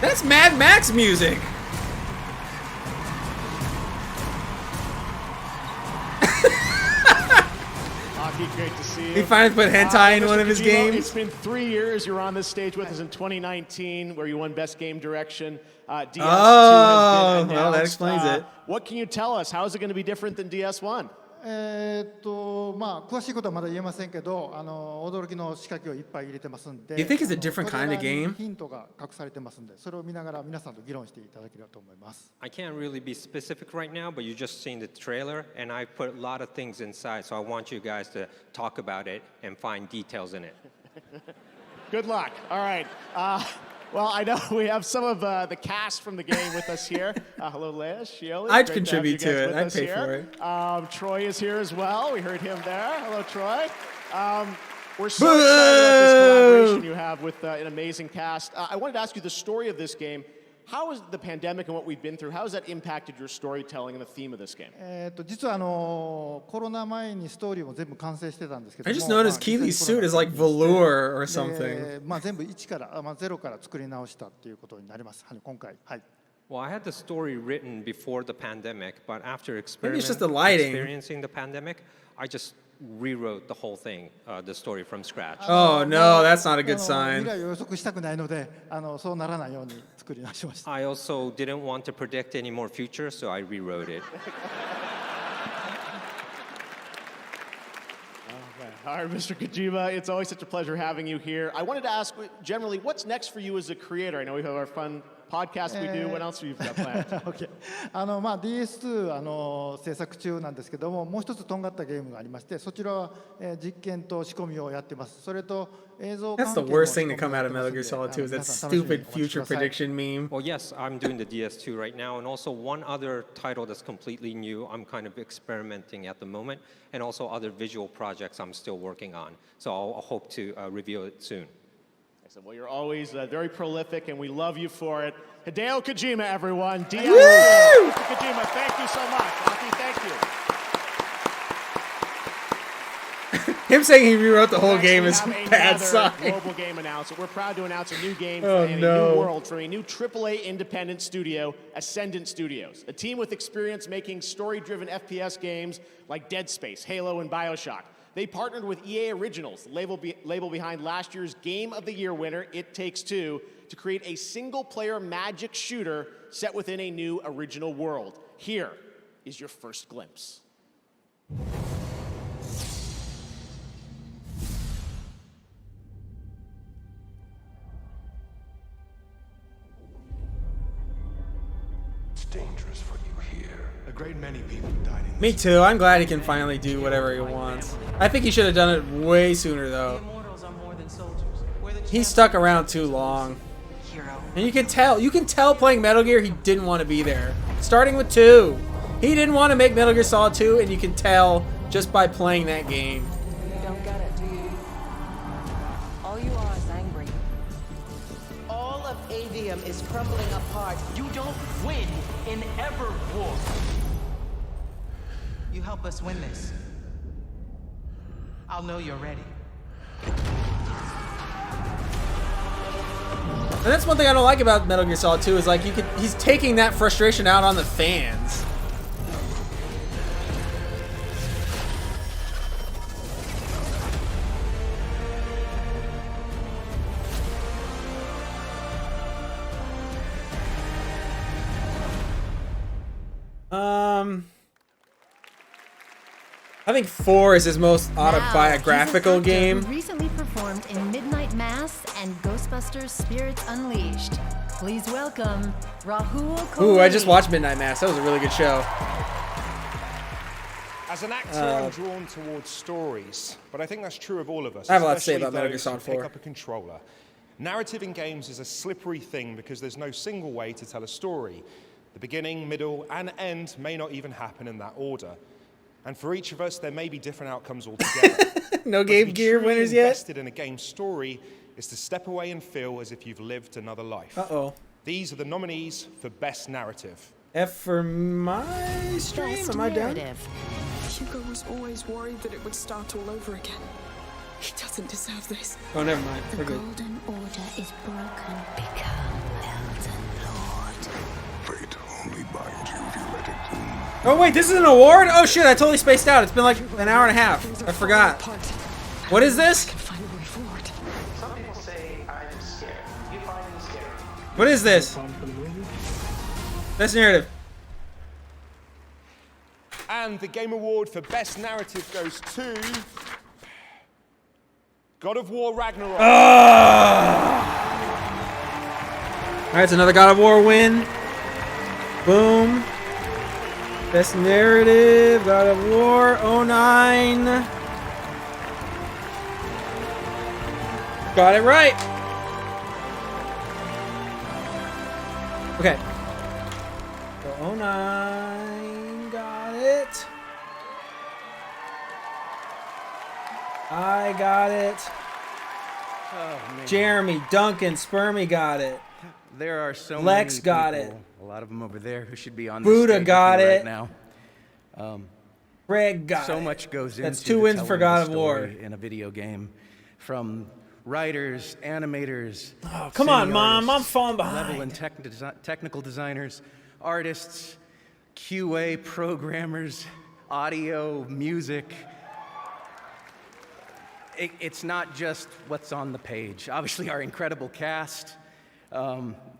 That's Mad Max music. Great to see you. He finally put hentai in one of his Kojima, games. It's been 3 years. You were on this stage with us in 2019, where you won Best Game Direction. DS2 has been announced. Well, that explains it. What can you tell us? How is it going to be different than DS1? まあ詳しいことはまだ言えませんけど、驚きの仕掛けをいっぱい入れてますんで。Do you think it's a different kind of game? ヒントが隠されてますんで、それを見ながら皆さんと議論していただければと思います。I can't really be specific right now, but you just seen the trailer, and I put a lot of things inside, so I want you guys to talk about it and find details in it. Good luck. All right. Well, I know we have some of the cast from the game with us here. Hello, Leia, Shioli. I'd contribute to it. I'd pay for it. Troy is here as well. We heard him there. Hello, Troy. We're so excited about this collaboration you have with an amazing cast. I wanted to ask you the story of this game. How has the pandemic and what we've been through, how has that impacted your storytelling and the theme of this game? 実はコロナ前にストーリーも全部完成してたんですけども。I just noticed Keely's suit is like velour or something. まあ全部一から、ゼロから作り直したっていうことになります。今回。はい。Well, I had the story written before the pandemic, but after Maybe it's just the lighting. experiencing the pandemic, I just rewrote the whole thing, the story from scratch. Oh no, that's not a good sign. 未来を予測したくないので、そうならないように作り直しました。I also didn't want to predict any more future, so I rewrote it. All right, Mr. Kojima, it's always such a pleasure having you here. I wanted to ask, generally, what's next for you as a creator? I know we have our fun podcast we do. What else have you got planned? OK。DS2 制作中なんですけども、もう一つとんがったゲームがありまして、そちらは実験と仕込みをやってます。それと映像関係 That's の the worst thing to come out of Metal Gear Solid 2 is that stupid future prediction meme. Well, yes, I'm doing the DS2 right now, and also one other title that's completely new. I'm kind of experimenting at the moment, and also other visual projects I'm still working on. So I'll hope to reveal it soon. Excellent. Well, you're always very prolific, and we love you for it. Hideo Kojima, everyone. Mr. Kojima, thank you so much. Aki, thank you. Him saying he rewrote the whole game is Another bad sign. global game announcement. We're proud to announce a new game Oh, and a no. new world from a new AAA independent studio, Ascendant Studios. A team with experience making story-driven FPS games like Dead Space, Halo, and BioShock. They partnered with EA Originals, the label behind last year's Game of the Year winner, It Takes Two, to create a single-player magic shooter set within a new original world. Here is your first glimpse. It's dangerous for you here. A great many people died in Me too. I'm glad he can finally do whatever he wants. I think he should have done it way sooner, though. He stuck around too long. And you can tell playing Metal Gear he didn't want to be there. Starting with 2. He didn't want to make Metal Gear Solid 2, and you can tell just by playing that game. You don't get it, do you? All you are is angry. All of Avium is crumbling apart. You don't win in ever war. You help us win this. I'll know you're ready. And that's one thing I don't like about Metal Gear Solid 2 is like he's taking that frustration out on the fans. I think 4 is his most autobiographical game. Who recently performed in Midnight Mass and Ghostbusters Spirits Unleashed. Please welcome Rahul Kohli. Ooh, I just watched Midnight Mass. That was a really good show. As an actor, I'm drawn towards stories, but I think that's true of all of us. I have a lot to say especially about Metal Gear those Solid who pick 4. up a controller. Narrative in games is a slippery thing because there's no single way to tell a story. The beginning, middle, and end may not even happen in that order. And for each of us, there may be different outcomes altogether. No Game Gear winners yet? Invested in a game story is to step away and feel as if you've lived another life. Uh-oh. These are the nominees for Best Narrative. F for my stream? Am I done? Hugo was always worried that it would start all over again. He doesn't deserve this. Oh, never mind. The We're good. Golden Order is broken. Become Elden Lord. Fate only binds you if you let it be. Oh wait, this is an award? Oh shit, I totally spaced out. It's been like an hour and a half. I forgot. What is this? Some people say I'm scared. You find me scary. What is this? Best narrative. And the Game Award for Best Narrative goes to God of War Ragnarok. Alright, it's another God of War win. Boom. Best narrative, God of War, 09. Got it right. Okay. So 09, got it. I got it. Oh, man. Jeremy, Duncan, Spermy got it. There are so Lex many got people, it. a lot of them over there who should be on Buddha this stage got with me it. right now. Greg got so it. much goes That's into 2 the wins for telling God of of a War. story in a video game, from writers, animators. Oh, come on, Mom, I'm falling Level behind. and technical designers, artists, QA programmers, audio, music. It's not just what's on the page. Obviously, our incredible cast.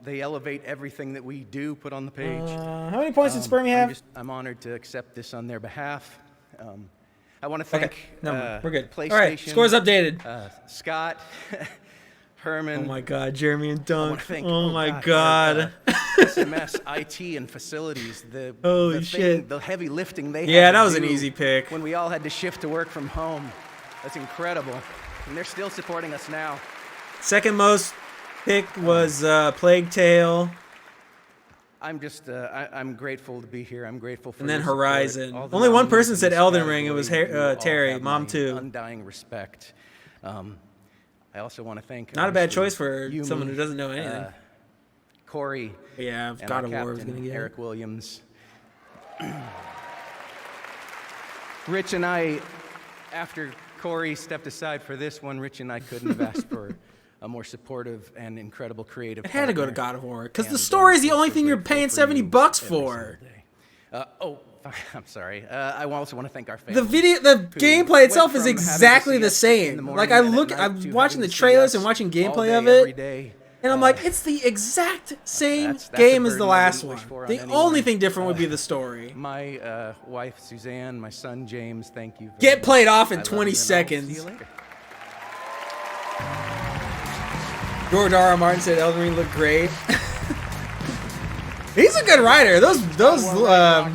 They elevate everything that we do put on the page. How many points did Spermy have? I'm honored to accept this on their behalf. I want to thank Okay, no, we're good. PlayStation. All right, scores updated. Scott, Herman. Oh my God, Jeremy and Dunk. Thank, oh my our, God. SMS, IT, and facilities. Holy shit. The heavy lifting they had Yeah, to that was an do easy pick. when we all had to shift to work from home. That's incredible. And they're still supporting us now. Second most picked was Plague Tale. I'm just, I'm grateful to be here. I'm grateful for And then your support. Horizon. All the Only one nominees person in said this Elden Ring. It was category, you all Terry, have Mom my too. Undying respect. I also want to thank Not a bad obviously, choice for Yumi, someone who doesn't know anything. Corey. Yeah, and God our of War was captain, gonna get Eric Williams. Rich and I, after Corey stepped aside for this one, Rich and I couldn't have asked for a more supportive and incredible creative. It had to go to partner. God of War because the And, story is the only so thing you're grateful paying for $70 you for. every single day. I'm sorry. I also want to thank our family. The gameplay itself is exactly the same. Like I'm watching the trailers and watching gameplay of it, and I'm like, it's the exact same That's game a as the burden I last wouldn't one. wish for on The anyone. only thing different would be the story. My wife Suzanne, my son James, thank you. Get played off in I love 20 you, and I'll seconds. See you later. George R.R. Martin said Elden Ring looked great. He's a good writer. Those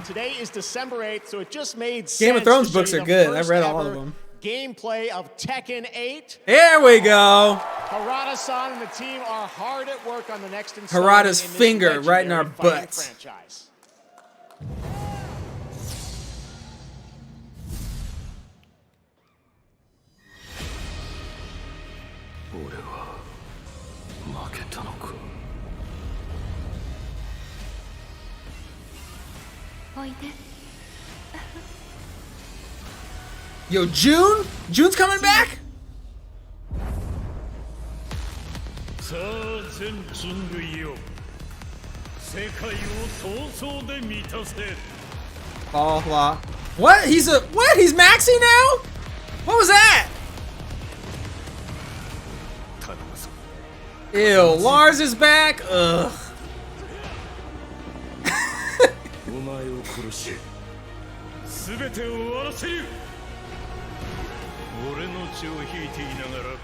today is December 8th, so it just made sense. Game of Thrones to show books you are the good. I've first read all of ever them. Gameplay of Tekken 8. There we go. Harada-san and the team are hard at work on the next installment Harada's in this finger right in our legendary fighting butts. franchise. Yo, June? June's coming back? Oh, what? He's maxing now? What was that? Ew, Lars is back? Ugh.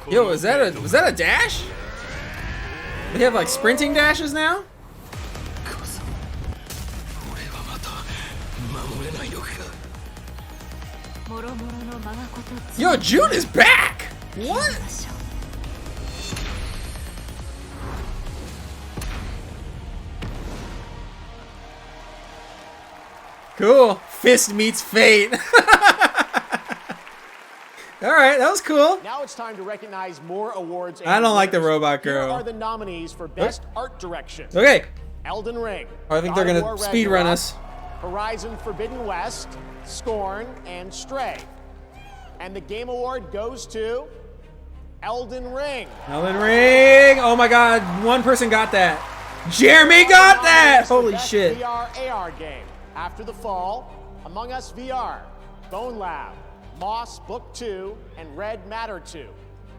Yo, was that a dash? They have like sprinting dashes now? Yo, June is back! What? Cool. Fist meets fate. Alright, that was cool. Now it's time to recognize more awards. I don't like the robot Here girl. are the nominees for Best Art Direction. Okay. Elden Ring. I think they're gonna speed run us. Horizon Forbidden West, Scorn, and Stray. And the Game Award goes to Elden Ring. Elden Ring! Oh my god, one person got that. Jeremy got that! Holy Best shit. VR AR game. After the Fall, Among Us VR, Bone Lab, Moss Book 2, and Red Matter 2.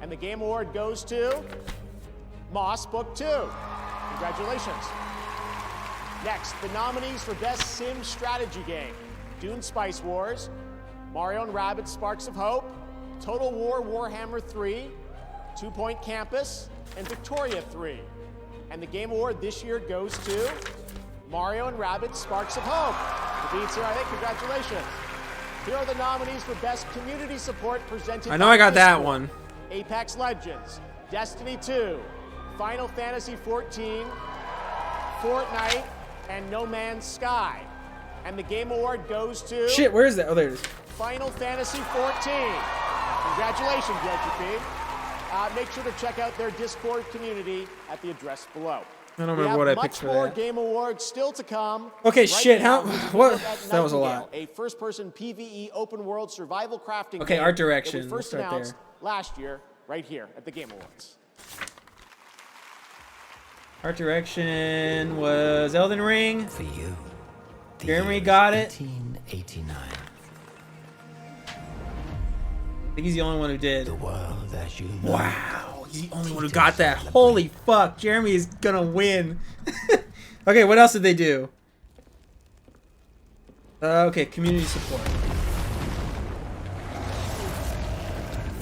And the Game Award goes to Moss Book 2. Congratulations. Next, the nominees for Best Sim Strategy Game. Dune Spice Wars, Mario & Rabbids Sparks of Hope, Total War Warhammer 3, 2 Point Campus, and Victoria 3. And the Game Award this year goes to Mario & Rabbids Sparks of Hope. The beats here, I think, congratulations. Here are the nominees for Best Community Support presented I know by I got that Discord. one. Apex Legends, Destiny 2, Final Fantasy 14, Fortnite, and No Man's Sky. And the Game Award goes to... Shit, where is that? Oh, there it is. Final Fantasy 14. Congratulations, GLGP. Make sure to check out their Discord community at the address below. I don't remember what I picked for much more that. Game Awards still to come. Okay, Right shit, now, how- we can what- look at that was a Nightingale, lot. A first-person PvE open-world survival crafting Okay, game art that direction. we We'll first start announced there. last year, right here at the Game Awards. Art direction was Elden Ring. For you. Jeremy got it. 1989. I think he's the only one who did. The world as you know. Wow, he's the only one who got that. Holy fuck, Jeremy is gonna win. Okay, what else did they do? Okay, community support.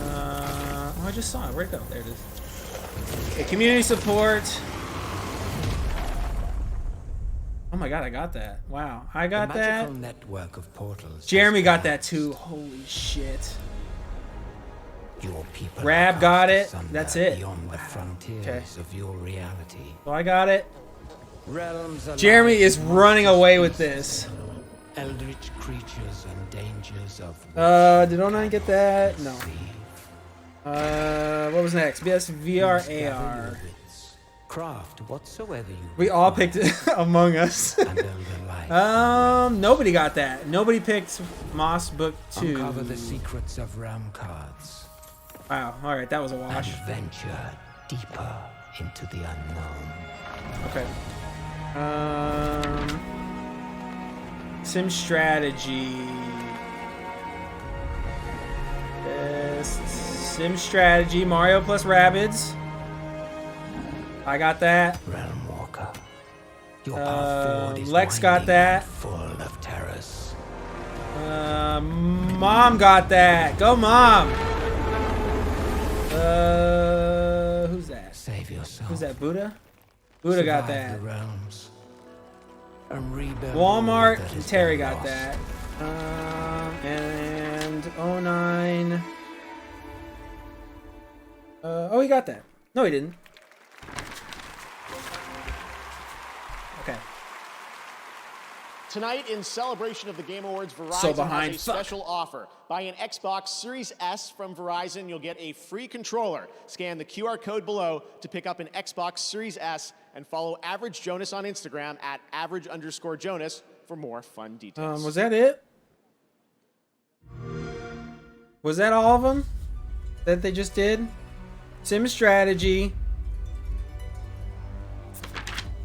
Oh, I just saw it. Where'd it go? There it is. Okay, community support. Oh my god, I got that. Wow, I got The that. magical network of portals. Jeremy got that too. Holy shit. Your people Rab got it. That's it. Beyond the frontiers of your reality. So I got it. Realms Jeremy is running away with this. Eldritch creatures and dangers of Did 09 get that? No. What was next? BS VR AR. craft whatsoever you We all picked Among Us. Nobody got that. Nobody picked Moss Book 2. Uncover the secrets of realm cards. Wow. All right, that was a wash. And venture deeper into the unknown. Okay. Sim strategy. Best sim strategy. Mario plus Rabbids. I got that. Realm Walker. Your path forward is Lex got that. full of terrors. Mom got that. Go, Mom. Who's that? Save yourself. Who's that? Buddha? Buddha got Survive that. the realms. And rebuild Walmart all that and has Terry been got lost. that. And 09. Oh, he got that. No, he didn't. Okay. Tonight, in celebration of the Game Awards, Verizon So behind, has a special offer. Buy an Xbox Series S from Verizon, you'll get a free controller. Scan the QR code below to pick up an Xbox Series S and follow Average Jonas on Instagram at @average_Jonas for more fun details. Was that it? Was that all of them that they just did? Sim strategy.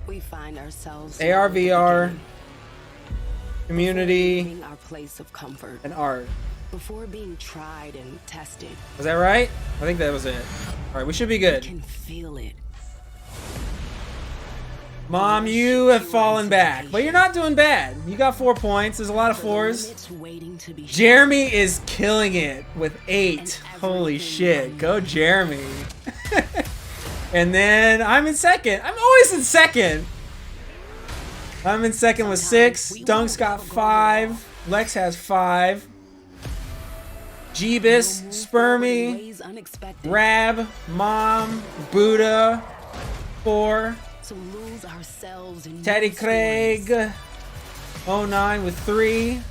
We find ourselves AR, VR, community, leaving our place of comfort and art. before being tried and tested. Was that right? I think that was it. All right, we should be good. You can feel it. Mom, you have fallen back, but you're not doing bad. You got 4 points. There's a lot of fours. Jeremy is killing it with 8. Holy shit. Go, Jeremy. And then I'm in second. I'm always in second. I'm in second with 6. Dunk's got 5. Lex has 5. Jeebus, Spermy, Rab, Mom, Buddha, 4. To lose ourselves in Teddy Craig, 09 with 3.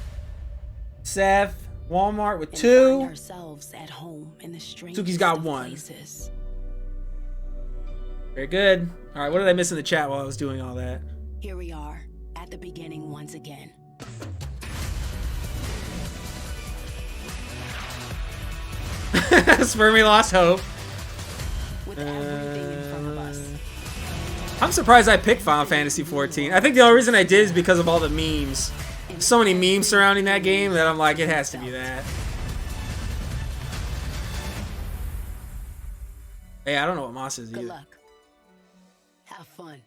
Seth, Walmart with 2. ourselves at home in the Suki's got 1. Very good. All right, what did I miss in the chat while I was doing all that? Here we are at the beginning once again. Spermy lost hope. With everything in front of us. I'm surprised I picked Final Fantasy 14. I think the only reason I did is because of all the memes. There's so many memes surrounding that game that I'm like, it has to be that. Hey, I don't know what Moss is Good either. luck. Have fun.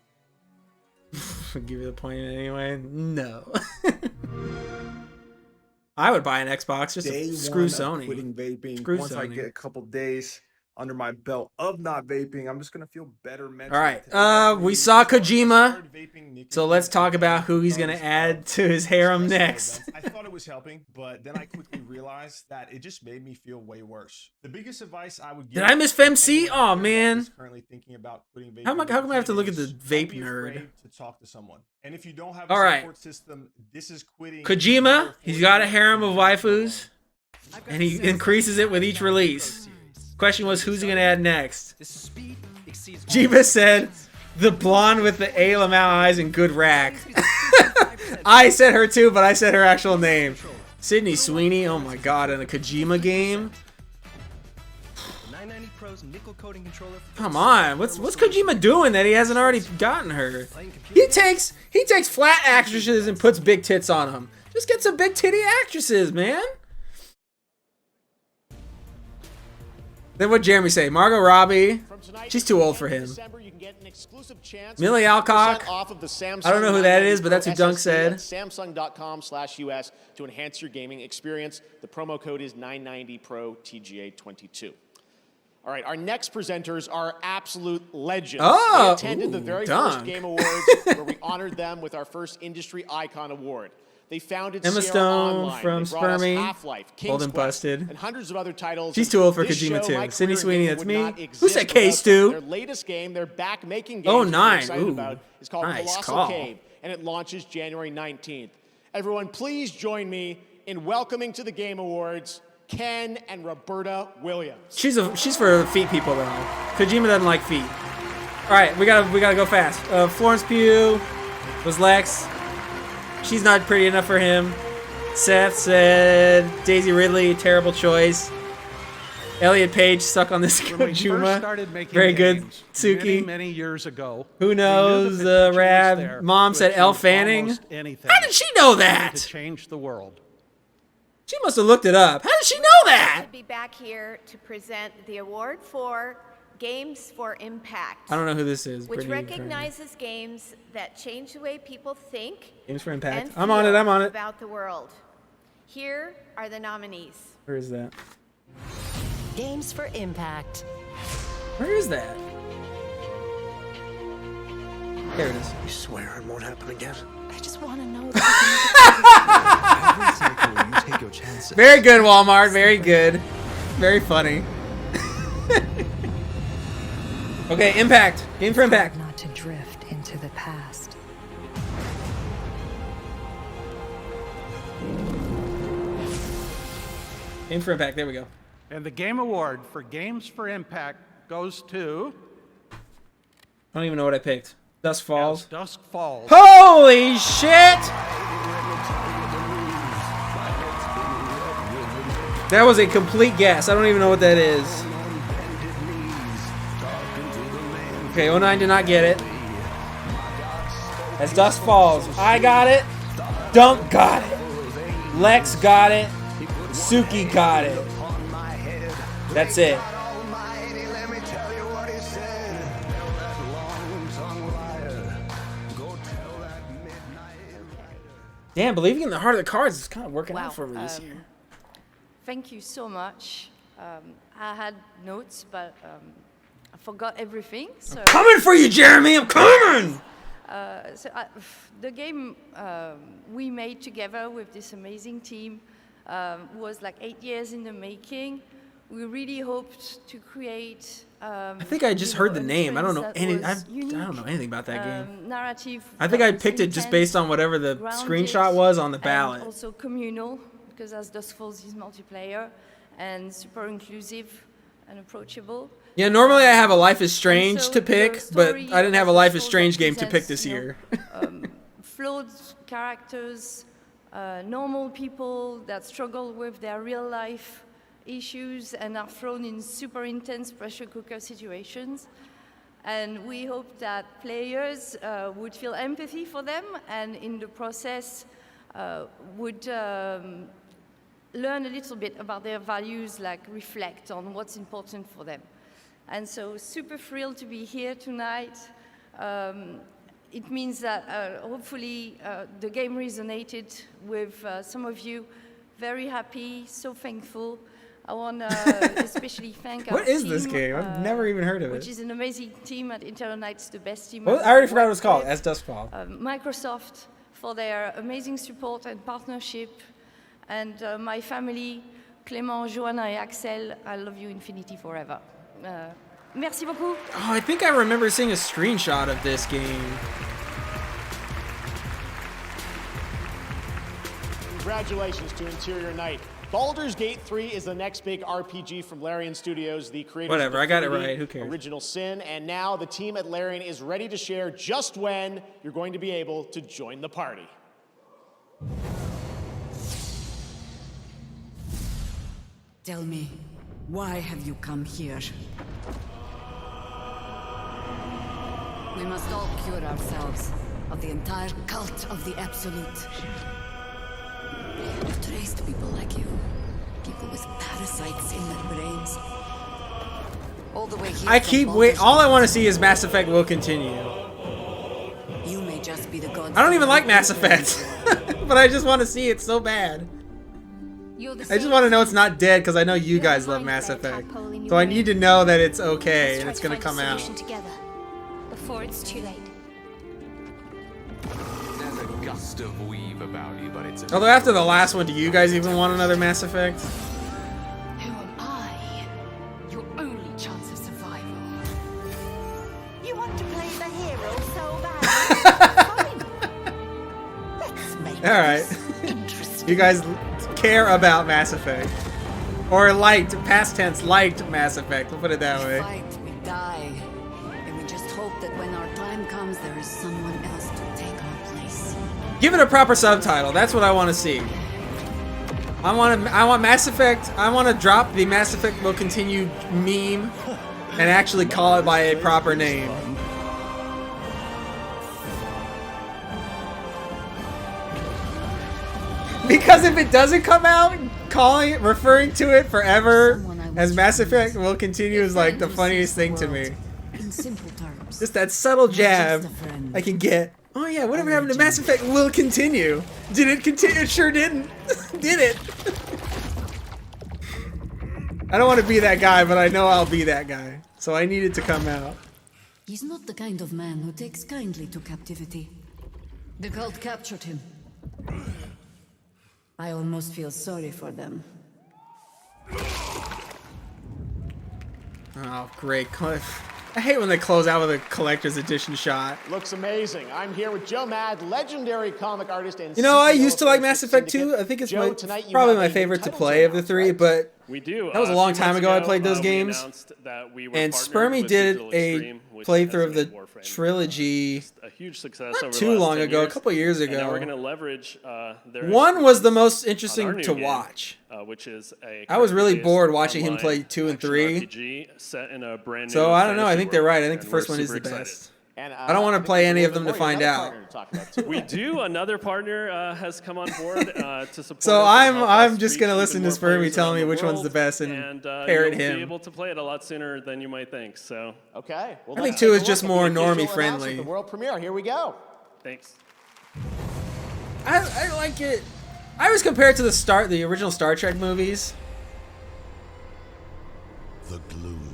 Give you the point anyway? No. I would buy an Xbox just to screw Sony. Quitting vaping. Screw Once I Sony. get a couple days under my belt of not vaping, I'm just gonna feel better mentally. All right. We saw Kojima, so let's talk about who he's gonna add to his harem next. I thought it was helping, but then I quickly realized that it just made me feel way worse. The biggest advice I would give. Did I miss FemC? Oh man. Currently thinking about quitting vaping. How come I have to look at the vape nerd? To talk to someone, and if you don't have a All right. support system, this is quitting. Kojima, he's got a harem of waifus, and he increases it with each release. Question was, who's he gonna add next? Jeebus said, the blonde with the Lamau eyes and good rack. I said her too, but I said her actual name. Sydney Sweeney, oh my god, in a Kojima game? Come on, what's Kojima doing that he hasn't already gotten her? He takes flat actresses and puts big tits on them. Just get some big titty actresses, man. Then what Jeremy say? Margot Robbie. She's too old for him. Millie Alcock. I don't know who that is, but that's who Dunk said. Samsung.com/US to enhance your gaming experience. The promo code is 990PRO TGA22. All right, our next presenters are absolute legends. Oh, they attended the very first Dunk. Game Awards, where we honored them with our first Industry Icon Award. They founded Emma Sierra Stone Online. from They brought us Spermie, Half-Life, King's Old and Quest, Busted. and hundreds of other titles. She's too old for This Kojima show, my too. Sydney career in Sweeney, gaming that's would me. not Who exist said Case without them. too? Their latest game, they're back making games. Oh, which we're 9. excited Ooh. about. It's called Nice Colossal call. Cave, and it launches January 19th. Everyone, please join me in welcoming to the Game Awards Ken and Roberta Williams. She's for feet people though. Kojima doesn't like feet. All right, we gotta go fast. Florence Pugh was Lex. She's not pretty enough for him. Seth said Daisy Ridley, terrible choice. Elliot Page stuck on this When we first Kojima. started making Very good. games, Suki. many years ago. Who we knew knows? the potential was Rab. there Mom to said Elle achieve Fanning. almost anything. How did she know that? To change the world. She must have looked it up. How did she know that? To be back here to present the award for Games for Impact. I don't know who this is. Which Brittany recognizes games that change the way people think Games for Impact. and I'm on it. I'm on it. about the world. Here are the nominees. Where is that? Games for Impact. Where is that? There it is. You swear it won't happen again? I just want to know You take your chances. Very good, Walmart. Very good. Very funny. Okay, Impact. Game for Impact. Not to drift into the past. Game for Impact. There we go. And the Game Award for Games for Impact goes to I don't even know what I picked. Dusk Falls. Dusk Falls. Holy shit! That was a complete guess. I don't even know what that is. Okay, 09 did not get it. That's Dusk Falls. I got it. Dunk got it. Lex got it. Suki got it. That's it. Damn, believing in the heart of the cards is kind of working out for me this year. Thank you so much. I had notes, but I forgot everything. So Coming for you, Jeremy. I'm coming. The game we made together with this amazing team was like 8 years in the making. We really hoped to create. I think I just heard the name. I don't know any. I don't know anything about that game. Narrative. I think I picked it just based on whatever the screenshot was on the ballot. And also communal, because as Dusk Falls is multiplayer and super inclusive and approachable. Yeah, normally I have a Life is Strange so to pick, the but story I didn't have a of Life Dusk is Strange Falls game to pick represents, this year. Flawed characters, normal people that struggle with their real life issues and are thrown in super intense pressure cooker situations. And we hope that players would feel empathy for them and in the process would learn a little bit about their values, like reflect on what's important for them. And so super thrilled to be here tonight. It means that hopefully the game resonated with some of you. Very happy, so thankful. I want to especially thank our What is team, this game? I've never even heard of which it. is an amazing team at Internights, the best team. Well, I've I already forgot what worked it's called. with. As Dusk Falls. Microsoft for their amazing support and partnership, and my family, Clément, Joanna, and Axel. I love you, infinity forever. Merci beaucoup. Oh, I think I remember seeing a screenshot of this game. Congratulations to Interior Night. Baldur's Gate 3 is the next big RPG from Larian Studios, the creators Whatever, of I got it Divinity, right, who cares? Original Sin, and now the team at Larian is ready to share just when you're going to be able to join the party. Tell me, why have you come here? We must all cure ourselves of the entire cult of the Absolute. I've traced people like you. People with parasites in their brains. All the way here I from keep Baldur's all I Gate. want to see is Mass Effect will continue. You may just be the god. I don't even like Mass Effect, but I just want to see it so bad. I just want to know it's not dead because I know you guys love Mass Effect. So I need to know that it's okay and it's going to come out. Together before it's too late. There's a gust of weave about you, but it's Although after the last one, do you guys even want another Mass Effect? Who am I? Your only chance of survival. You want to play the hero so bad? Fine. Let's make Alright. You guys care about Mass Effect. Or liked, past tense, liked Mass Effect. We'll put it that way. We fight, we die. And we just hope that when our time comes, there is someone else to take our place. Give it a proper subtitle. That's what I want to see. I want Mass Effect. I want to drop the Mass Effect will continue meme and actually call it by a proper name. Because if it doesn't come out, referring to it forever as Mass Effect will continue is like the funniest thing to me. In simple terms. Just that subtle jab I can get. Oh yeah, whatever happened to Mass Effect will continue. Did it continue? It sure didn't. Did it? I don't want to be that guy, but I know I'll be that guy. So I need it to come out. He's not the kind of man who takes kindly to captivity. The cult captured him. I almost feel sorry for them. Oh, great. I hate when they close out with a collector's edition shot. Looks amazing. I'm here with Joe Mad, legendary comic artist and You know, I CEO used to of like Mass Effect Syndicate. 2. I think it's Joe, tonight you probably have my a favorite to title play of the change, three, right? but We do. that was a long time ago I played those we games. announced that we were And partnered Spermy with did Digital a Extreme, which playthrough of has the made Warframe trilogy a huge success not over too the last long 10 ago, a years. couple years And now ago. we're going to leverage their One was the expertise most on our interesting new to game, watch. which is a I was really character-based bored watching him online play 2 and action 3. RPG set in a brand new So I don't know. I fantasy think they're world, right. I think the and first we're one is the super excited. best. And, I don't want to play any of them to find out. We do. Another partner has come on board to support. So us and help I'm us just reach gonna even listen to more Spermy players tell around me the which one's world, the best and you'll parrot him. be able to play it a lot sooner than you might think. So Okay. Well, I think let's 2 take is a just look at more the official normie friendly. announcement, The world premiere. Here we go. Thanks. I like it. I always compare it to the original Star Trek movies. The gloom.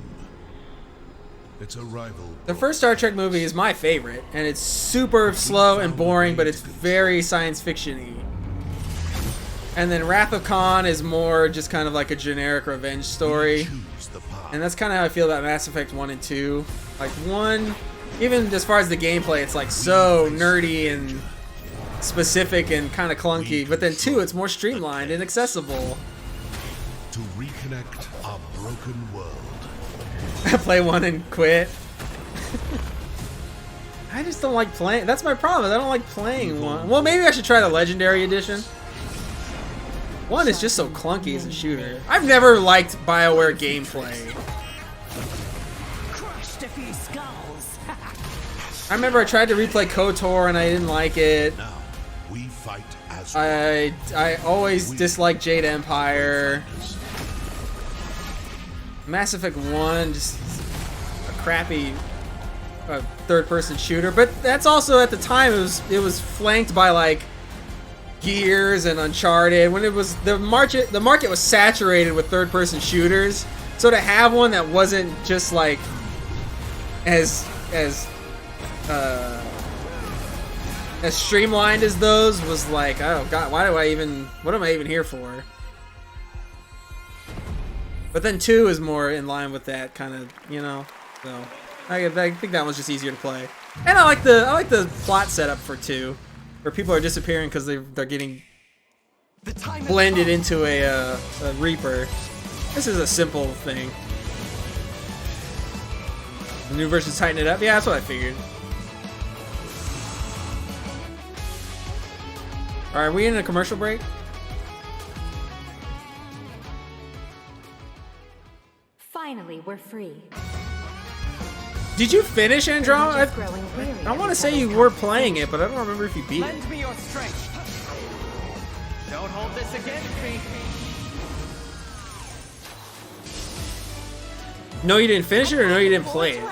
Its arrival. The first Star Trek movie is my favorite, and it's super slow and boring, but it's very science fiction-y. And then Wrath of Khan is more just kind of like a generic revenge story. And that's kind of how I feel about Mass Effect 1 and 2. Like 1, even as far as the gameplay, it's like so nerdy and specific and kind of clunky. But then 2, it's more streamlined and accessible. To reconnect our broken world. Play 1 and quit. I just don't like playing. That's my problem. I don't like playing 1. Well, maybe I should try the Legendary Edition. 1 is just so clunky as a shooter. I've never liked BioWare gameplay. Crushed a few skulls. I remember I tried to replay KOTOR and I didn't like it. We fight as I always disliked Jade Empire. Mass Effect 1, just a crappy third-person shooter, but that's also at the time it was flanked by like Gears and Uncharted. When it was the market was saturated with third-person shooters, so to have one that wasn't just like as streamlined as those was like, oh god, what am I even here for? But then 2 is more in line with that kind of, you know. So I think that one's just easier to play. And I like the plot setup for 2, where people are disappearing because they're getting blended into a Reaper. This is a simple thing. The new version's tighten it up. Yeah, that's what I figured. All right, are we in a commercial break? Finally, we're free. Did you finish Andromeda? I want to say you were playing it, but I don't remember if you beat it. Lend me your strength. Don't hold this against me. No, you didn't finish it, or no, you didn't play it?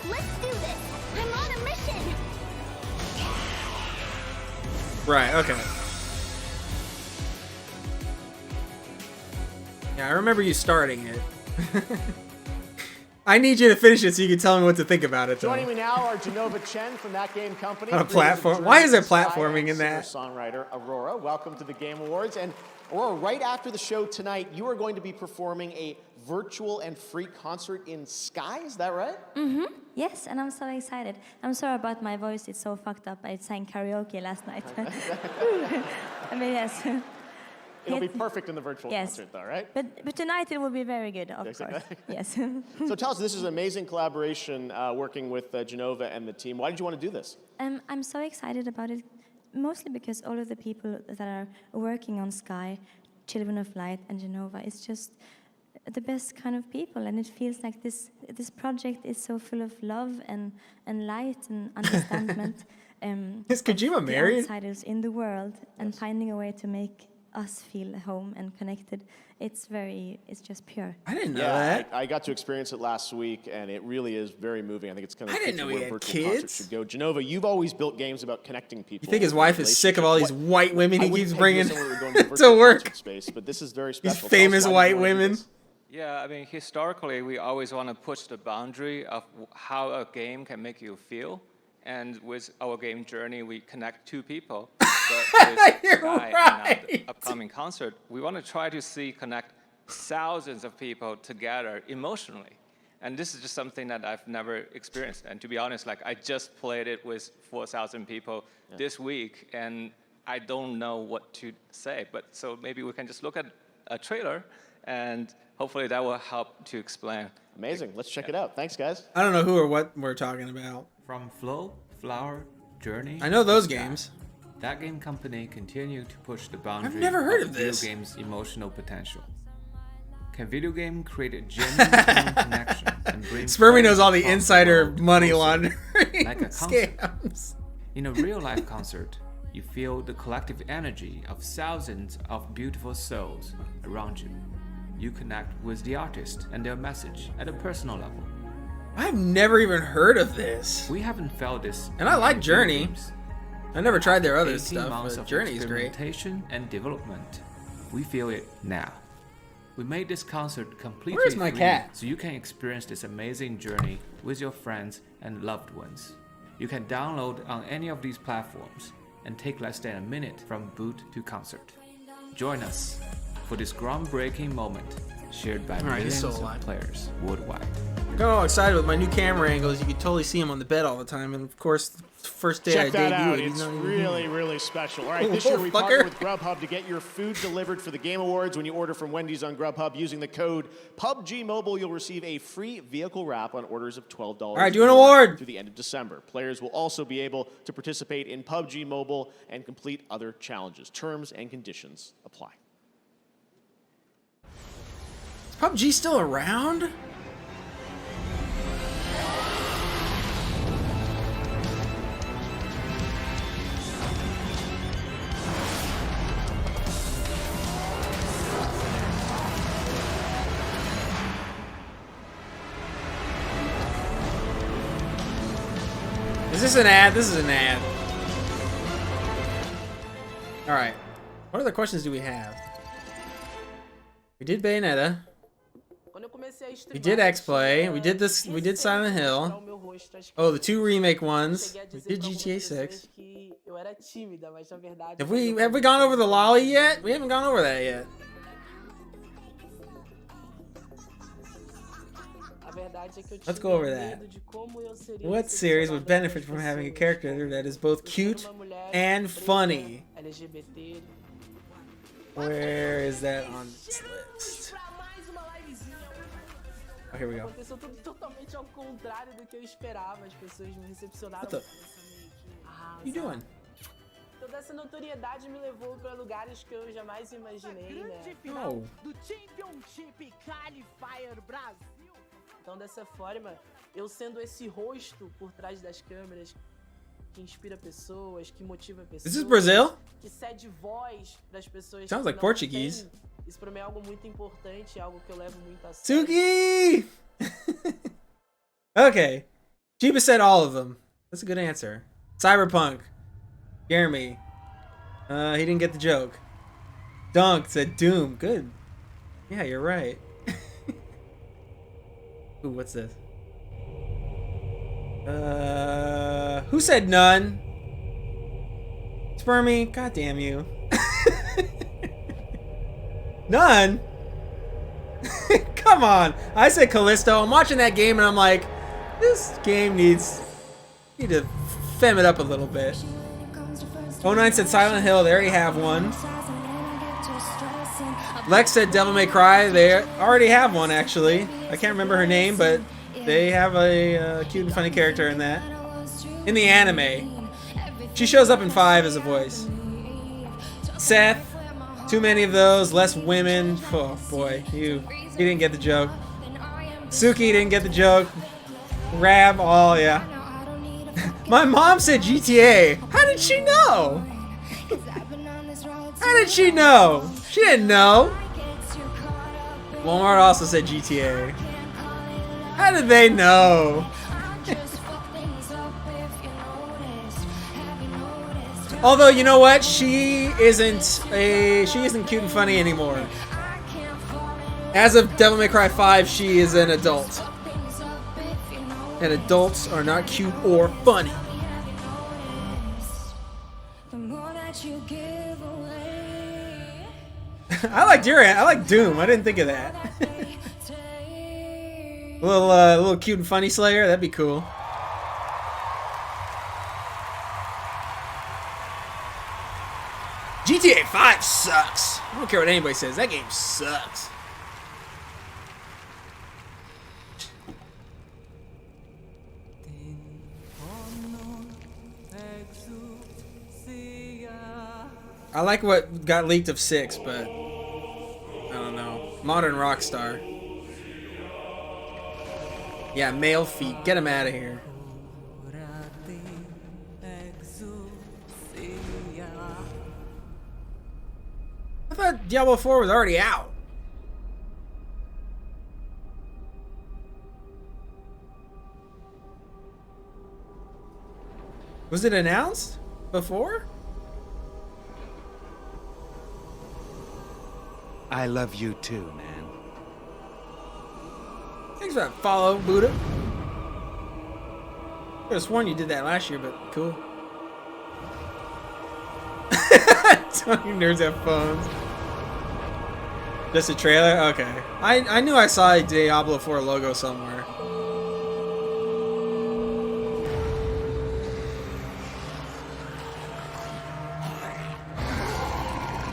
Let's do this. I'm on a mission. Right, okay. Yeah, I remember you starting it. I need you to finish it so you can tell me what to think about it, though. Joining me now are Genova Chen from That Game Company. On a platform. Why is there platforming in that? Singer-songwriter Aurora, welcome to the Game Awards. And Aurora, right after the show tonight, you are going to be performing a virtual and free concert in Sky. Is that right? Mm-hmm. Yes, and I'm so excited. I'm sorry about my voice. It's so fucked up. I sang karaoke last night. I mean, yes. It'll be perfect in the virtual concert, though, right? But tonight it will be very good, of course. Yes. So tell us, this is an amazing collaboration working with Genova and the team. Why did you want to do this? I'm so excited about it, mostly because all of the people that are working on Sky, Children of Light and Genova, is just the best kind of people, and it feels like this project is so full of love and light and understanding. Is Kojima married? Outsiders in the world and finding a way to make us feel home and connected. It's just pure. I didn't know that. I got to experience it last week, and it really is very moving. I think it's kind of I didn't know he where had virtual kids. concerts should go. Genova, you've always built games about connecting people. You think his wife is sick of all these white women he keeps bringing to to work? Space, but this is very special. These famous white women. Yeah, I mean, historically, we always want to push the boundary of how a game can make you feel. And with our game Journey, we connect two people. But with Sky and the upcoming concert, we want to try to connect thousands of people together emotionally. And this is just something that I've never experienced. And to be honest, like I just played it with 4,000 people this week, and I don't know what to say. But so maybe we can just look at a trailer, and hopefully that will help to explain. Amazing. Let's check it out. Thanks, guys. I don't know who or what we're talking about. From Flow, Flower, Journey. I know those games. That Game Company continue to push the boundary. I've never heard of this. Video games' emotional potential. Can video game create a genuine human connection and bring Spermy knows all the insider money laundering like a scams. In a real-life concert, you feel the collective energy of thousands of beautiful souls around you. You connect with the artist and their message at a personal level. I've never even heard of this. We haven't felt this. And I like Journey. I never tried their other 18 stuff, months but of Journey's great. experimentation and development. We feel it now. We made this concert completely Where's my free cat? so you can experience this amazing journey with your friends and loved ones. You can download on any of these platforms and take less than a minute from boot to concert. Join us for this groundbreaking moment shared by millions of players worldwide. I got all excited with my new camera angles. You could totally see him on the bed all the time. And of course, the first day Check I that out. debuted, It's really, really special. All right, this year we partnered with Grubhub to get your food delivered for the Game Awards. When you order from Wendy's on Grubhub using the code PUBG Mobile, you'll receive a free vehicle wrap on orders of $12. All right, do an award through the end of December. Players will also be able to participate in PUBG Mobile and complete other challenges. Terms and conditions apply. Is PUBG still around? Is this an ad? This is an ad. Alright. What other questions do we have? We did Bayonetta. We did X-Play. We did this. We did Silent Hill. Oh, the 2 remake ones. We did GTA 6. Have we gone over the lolly yet? We haven't gone over that yet. Let's go over that. What series would benefit from having a character that is both cute and funny? Where is that on this list? Oh, here we go. Aconteceu tudo totalmente ao contrário do que eu esperava. As pessoas me recepcionaram What you doing? Toda essa notoriedade me levou para lugares que eu jamais imaginei, né? Final do Championship Qualifier Brasil. Então, dessa forma, eu sendo esse rosto por trás das câmeras que inspira pessoas, que motiva pessoas. Is this Brazil? Que cede voz para as pessoas. Sounds like que não Portuguese. têm. Isso para mim é algo muito importante, algo que eu levo muito a sério. Suki! Okay. Jeeba said all of them. That's a good answer. Cyberpunk. Jeremy. He didn't get the joke. Dunk said Doom. Good. Yeah, you're right. Ooh, what's this? Who said none? Spermy, god damn you. None? Come on. I said Callisto. I'm watching that game and I'm like, this game needs to fem it up a little bit. 09 said Silent Hill. They already have one. Lex said Devil May Cry. They already have one, actually. I can't remember her name, but they have a cute and funny character in that. In the anime. She shows up in 5 as a voice. Seth. Too many of those. Less women. Oh, boy. You didn't get the joke. Suki didn't get the joke. Rab. Oh, yeah. My mom said GTA. How did she know? How did she know? She didn't know. Walmart also said GTA. How did they know? Although, you know what? She isn't cute and funny anymore. As of Devil May Cry 5, she is an adult. And adults are not cute or funny. I like Durant. I like Doom. I didn't think of that. little cute and funny Slayer. That'd be cool. GTA 5 sucks. I don't care what anybody says. That game sucks. I like what got leaked of 6, but I don't know. Modern Rockstar. Yeah, male feet. Get him out of here. I thought Diablo 4 was already out. Was it announced before? I love you too, man. Thanks for that follow, Buddha. I could have sworn you did that last year, but cool. Talking nerds have phones. Just a trailer? Okay. I knew I saw a Diablo 4 logo somewhere.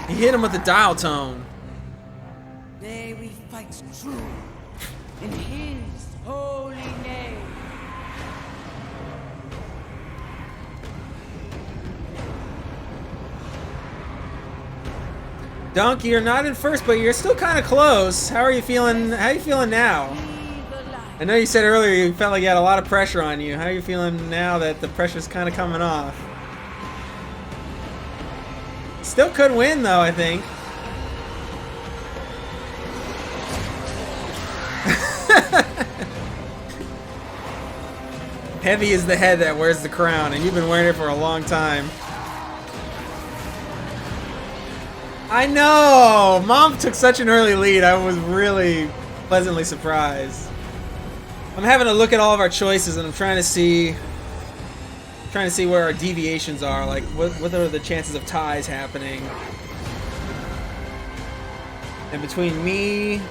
He hit him with the dial tone. Today we fight true in his holy name. Dunk, you're not in first, but you're still kind of close. How are you feeling? How are you feeling now? I know you said earlier you felt like you had a lot of pressure on you. How are you feeling now that the pressure's kind of coming off? Still could win, though, I think. Heavy is the head that wears the crown, and you've been wearing it for a long time. I know! Mom took such an early lead, I was really pleasantly surprised. I'm having a look at all of our choices, and I'm trying to see where our deviations are, like what are the chances of ties happening. And between me...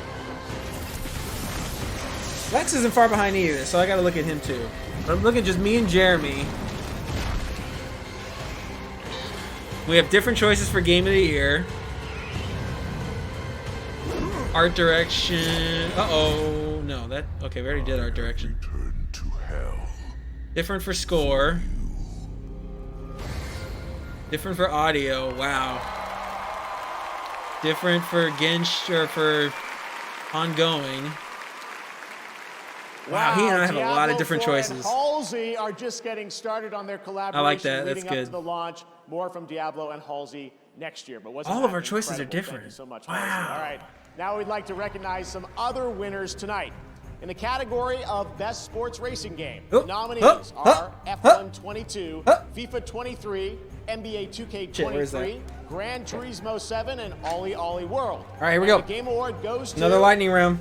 Lex isn't far behind either, so I gotta look at him too. But I'm looking at just me and Jeremy. We have different choices for Game of the Year. Art direction. Uh-oh. No, that... Okay, we already did art direction. Return to hell. Different for score. Different for audio. Wow. Different for Gensh, or for ongoing. Wow, he and I have a lot of different choices. Halsey are just getting started on their collaboration. I like that. That's leading up good. to the launch. More from Diablo and Halsey next year. But wasn't all that of our choices are incredible? different. Thank you so much, Wow. Halsey. All right, now we'd like to recognize some other winners tonight. In the category of Best Sports Racing Game, Oh, the nominees are F1 22, FIFA 23, NBA 2K Shit, where's 23, Gran Turismo 7, and Ollie Ollie World. All right, here we And go. The Game Award goes to Another lightning round.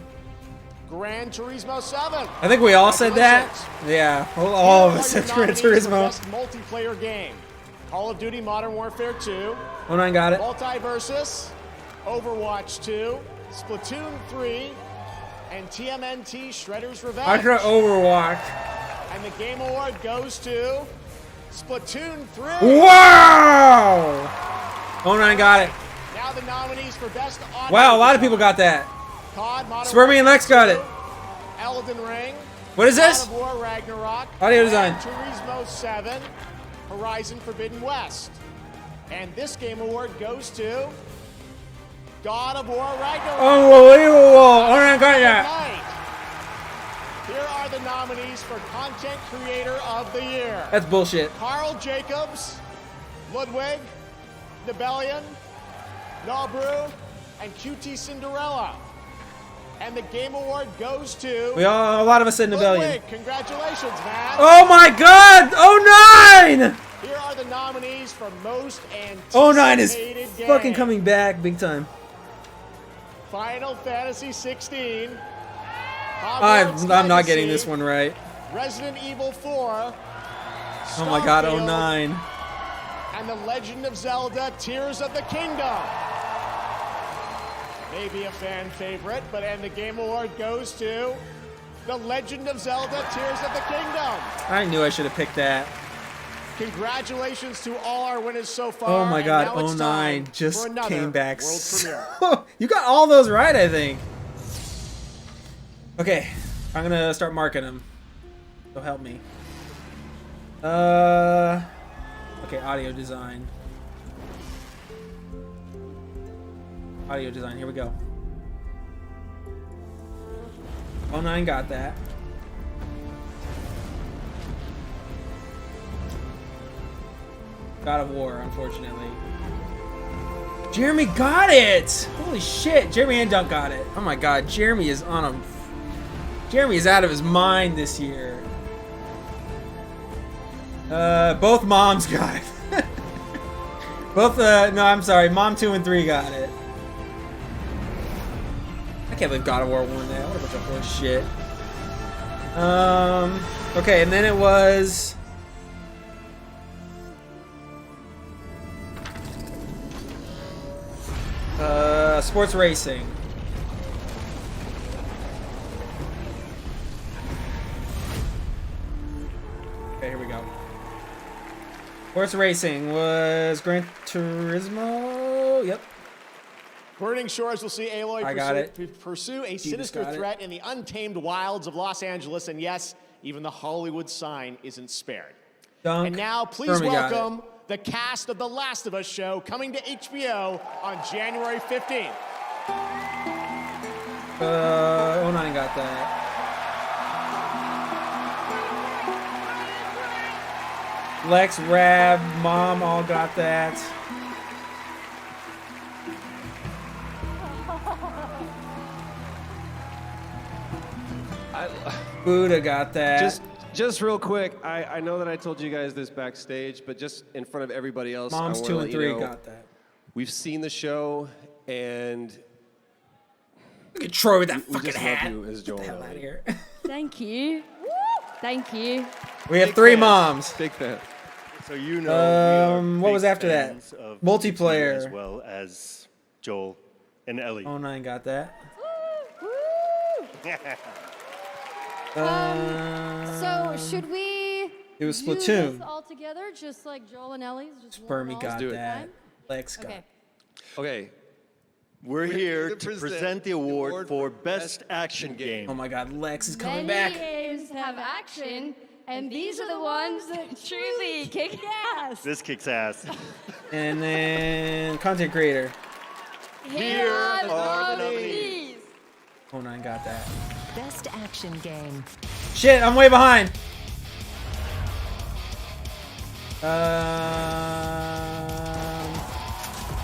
Gran Turismo 7. I think we all said that. Yeah, all of us said Gran Turismo. Best multiplayer game: Call of Duty Modern Warfare 2, 09 got it. Multiversus, Overwatch 2, Splatoon 3, and TMNT Shredder's Revenge. I could Overwatch. And the Game Award goes to Splatoon 3. Wow! 09 got it. Now the nominees for Best Audio Wow, a lot of people got that. COD Modern Swermy and Lex got it. Elden Ring. What is this? God of War Ragnarok. Audio design. Gran Turismo 7. Horizon Forbidden West. And this Game Award goes to God of War Ragnarok. Unbelievable! 09 got that. Here are the nominees for Content Creator of the Year. That's bullshit. Carl Jacobs, Ludwig, Nebelian, Nobru, and QT Cinderella. And the Game Award goes to A lot of us said Nebelian. Ludwig. Congratulations, man. Oh my God! 09! Here are the nominees for most anticipated 09 is game. fucking coming back big time. Final Fantasy 16. I'm not getting this one right. Resident Evil 4. Oh my God, Starfield, 09. And The Legend of Zelda: Tears of the Kingdom. Maybe a fan favorite, and the Game Award goes to The Legend of Zelda: Tears of the Kingdom. I knew I should have picked that. Congratulations to all our winners so far. Oh my and God, now it's 09 time for just another came back. World premiere. You got all those right, I think. Okay, I'm gonna start marking them. So help me. Okay, audio design. Audio design, here we go. 09 got that. God of War, unfortunately. Jeremy got it! Holy shit, Jeremy and Dunk got it. Oh my God, Jeremy is on a... Jeremy is out of his mind this year. Both moms got it. Both, no, I'm sorry, Mom 2 and 3 got it. I can't believe God of War won that. What a bunch of horse shit. Okay, and then it was... sports racing. Okay, here we go. Sports racing was Gran Turismo. Yep. Burning Shores will see Aloy pursue a sinister got it. threat in the untamed wilds of Los Angeles, and yes, even the Hollywood sign isn't spared. Dunk. And now, please Fermi got welcome the cast of The Last of Us show coming to HBO on January 15th. 09 got that. Lex, Rab, Mom all got that. Buddha got that. Just real quick, I know that I told you guys this backstage, but just in front of everybody else, Moms I wanna 2 let and you 3 know, got that. We've seen the show, and look at Troy with that we fucking just hat. love you as Joel. Get the hell out of here. Thank you. Thank you. We have 3 moms. Big fan. So you know, we are what was big after that? fans of Multiplayer. as well as Joel and Ellie. 09 got that. So should we It was do Splatoon. this all together, just like Joel and Ellie's? Just Spermy one got all that. time? Lex got Okay. Okay. We're here to present the award for Best Action Game. Oh my God, Lex is coming Many back. games have action, and these are the ones that truly kick ass. This kicks ass. And then content creator. Here are the nominees. 09 got that. Best action game. Shit, I'm way behind.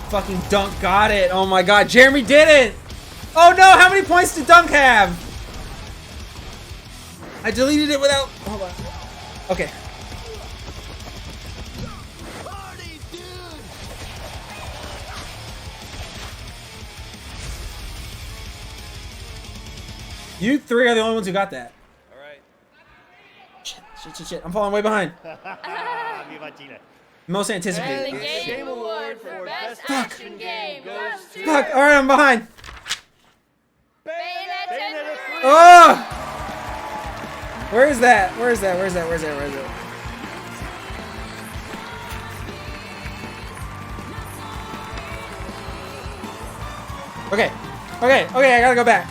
Fucking Dunk got it. Oh my God, Jeremy did it. Oh no, how many points did Dunk have? I deleted it without. Hold on. Okay. You three are the only ones who got that. All right. Shit. I'm falling way behind. Viva Chile. Most anticipated. And the Game Award for Best Action Game goes to... Fuck. All right, I'm behind. Bayonetta 3. Oh! Where is that? Where is that? Okay. I gotta go back.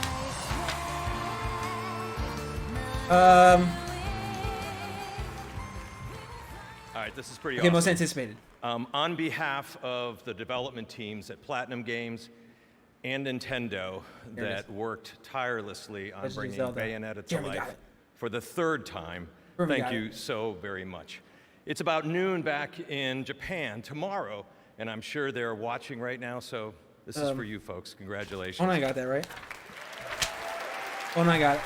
All right, this is pretty Okay, awesome. most anticipated. On behalf of the development teams at Platinum Games and Nintendo that worked tirelessly on Legend of bringing Zelda. Bayonetta to Jeremy got life it. for the third time, Jeremy thank got you so very much. It's about noon back in Japan tomorrow, and I'm sure they're watching right now, so this is for you folks. Congratulations. Oh, no, I got that right. Oh, no, I got it.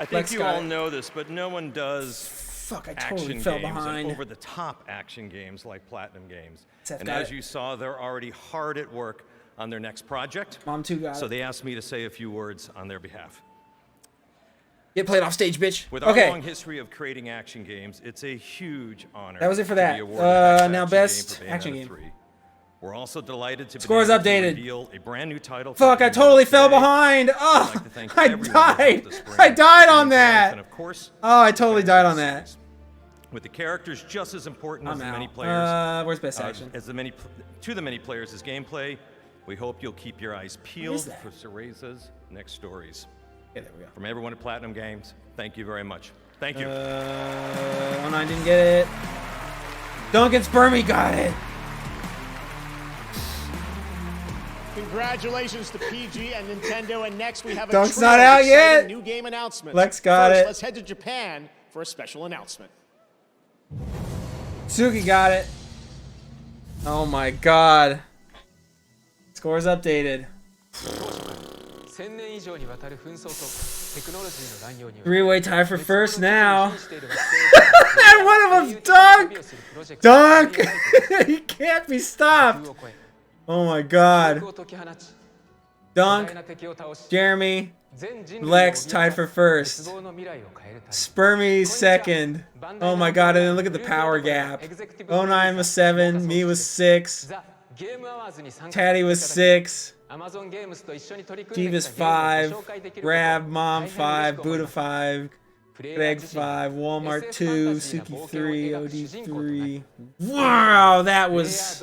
I think Lex you got all it. know this, but no one does Fuck, I totally action fell games behind. and over-the-top action games like Platinum Games. Seth And got as it. you saw, they're already hard at work on their next project. Mom too got So it. they asked me to say a few words on their behalf. Get played off stage, bitch. With our Okay. long history of creating action games, it's a huge honor. That was it for to that. be awarded Now best action game game. for Bayonetta 3. We're also delighted to be Scores able to updated. reveal a brand new title. Fuck, I totally fell behind. Oh, I died. I died on that. And of course, Oh, I totally died on that. with the characters just as important as I'm the many out. players. Where's best action? As the many players as gameplay, we hope you'll keep your eyes peeled for Cereza's next stories. Yeah, there we go. From everyone at Platinum Games, thank you very much. Thank you. Oh, no, I didn't get it. Duncan Spermy got it. Congratulations to PG and Nintendo, and next we have a Dunk's trio not of out exciting yet. new game announcements. Lex got First, it. let's head to Japan for a special announcement. Suki got it. Oh my god. Scores updated. 1000年以上にわたる紛争とテクノロジーの乱用により Three-way tie for first now. And one of them's Dunk! Dunk! He can't be stopped! Oh my god. Dunk, Jeremy, Lex tied for first. Spermy second. Oh my god, and then look at the power gap. 09 was 7, me was 6. Taddy was 6. Steve is 5. Rab, Mom 5. Buddha 5. Greg 5. Walmart 2. Suki 3. OD 3. Wow, that was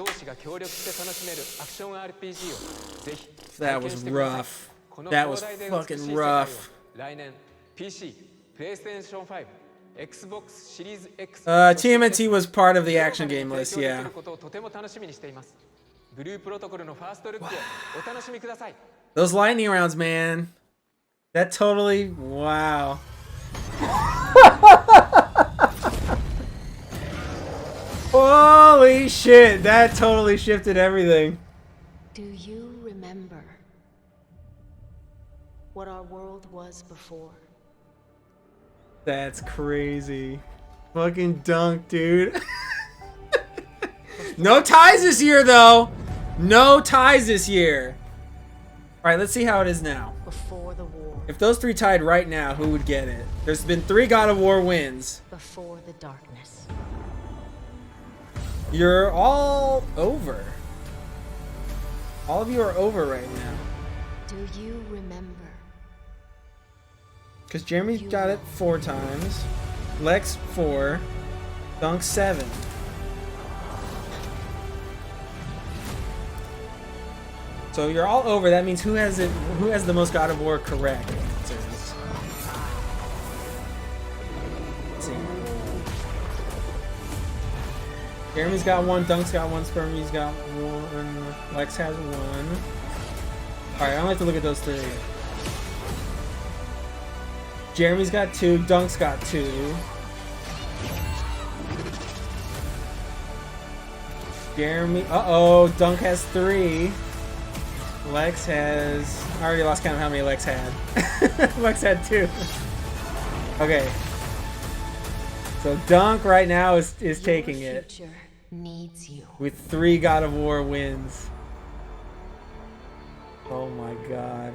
rough. That was fucking rough. TMNT was part of the action game list, yeah. Those lightning rounds, man. That totally, wow. Holy shit, that totally shifted everything. Do you remember what our world was before? That's crazy. Fucking Dunk, dude. No ties this year, though. No ties this year. All right, let's see how it is now. Before the war. If those three tied right now, who would get it? There's been 3 God of War wins. Before the darkness. You're all over. All of you are over right now. Do you remember? Because Jeremy got it 4 times. Lex 4. Dunk 7. So you're all over. That means who has it? Who has the most God of War correct answers? Let's see. Jeremy's got 1. Dunk's got 1. Spermy's got 1. Lex has 1. All right, I don't have to look at those 3. Jeremy's got 2. Dunk's got 2. Jeremy. Uh-oh. Dunk has 3. Lex has... I already lost count of how many Lex had. Lex had 2. Okay. So Dunk right now is taking it. Needs you. With 3 God of War wins. Oh my god.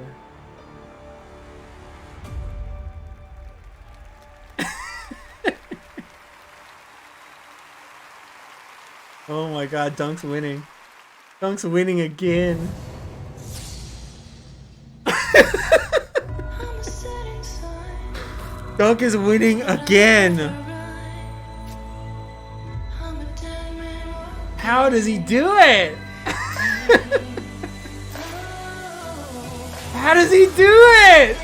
Oh my god, Dunk's winning. Dunk's winning again. Dunk is winning again. How does he do it? How does he do it?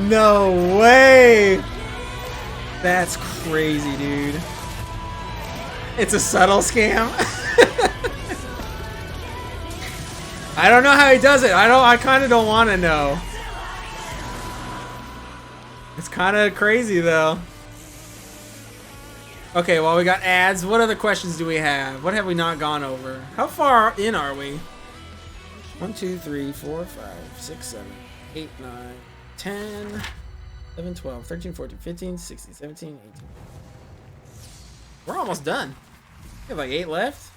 No way. That's crazy, dude. It's a subtle scam. I don't know how he does it. I kind of don't want to know. It's kind of crazy though. Okay, well we got ads. What other questions do we have? What have we not gone over? How far in are we? 1, 2, 3, 4, 5, 6, 7, 8, 9, 10, 11, 12, 13, 14, 15, 16, 17, 18. We're almost done. We have like 8 left.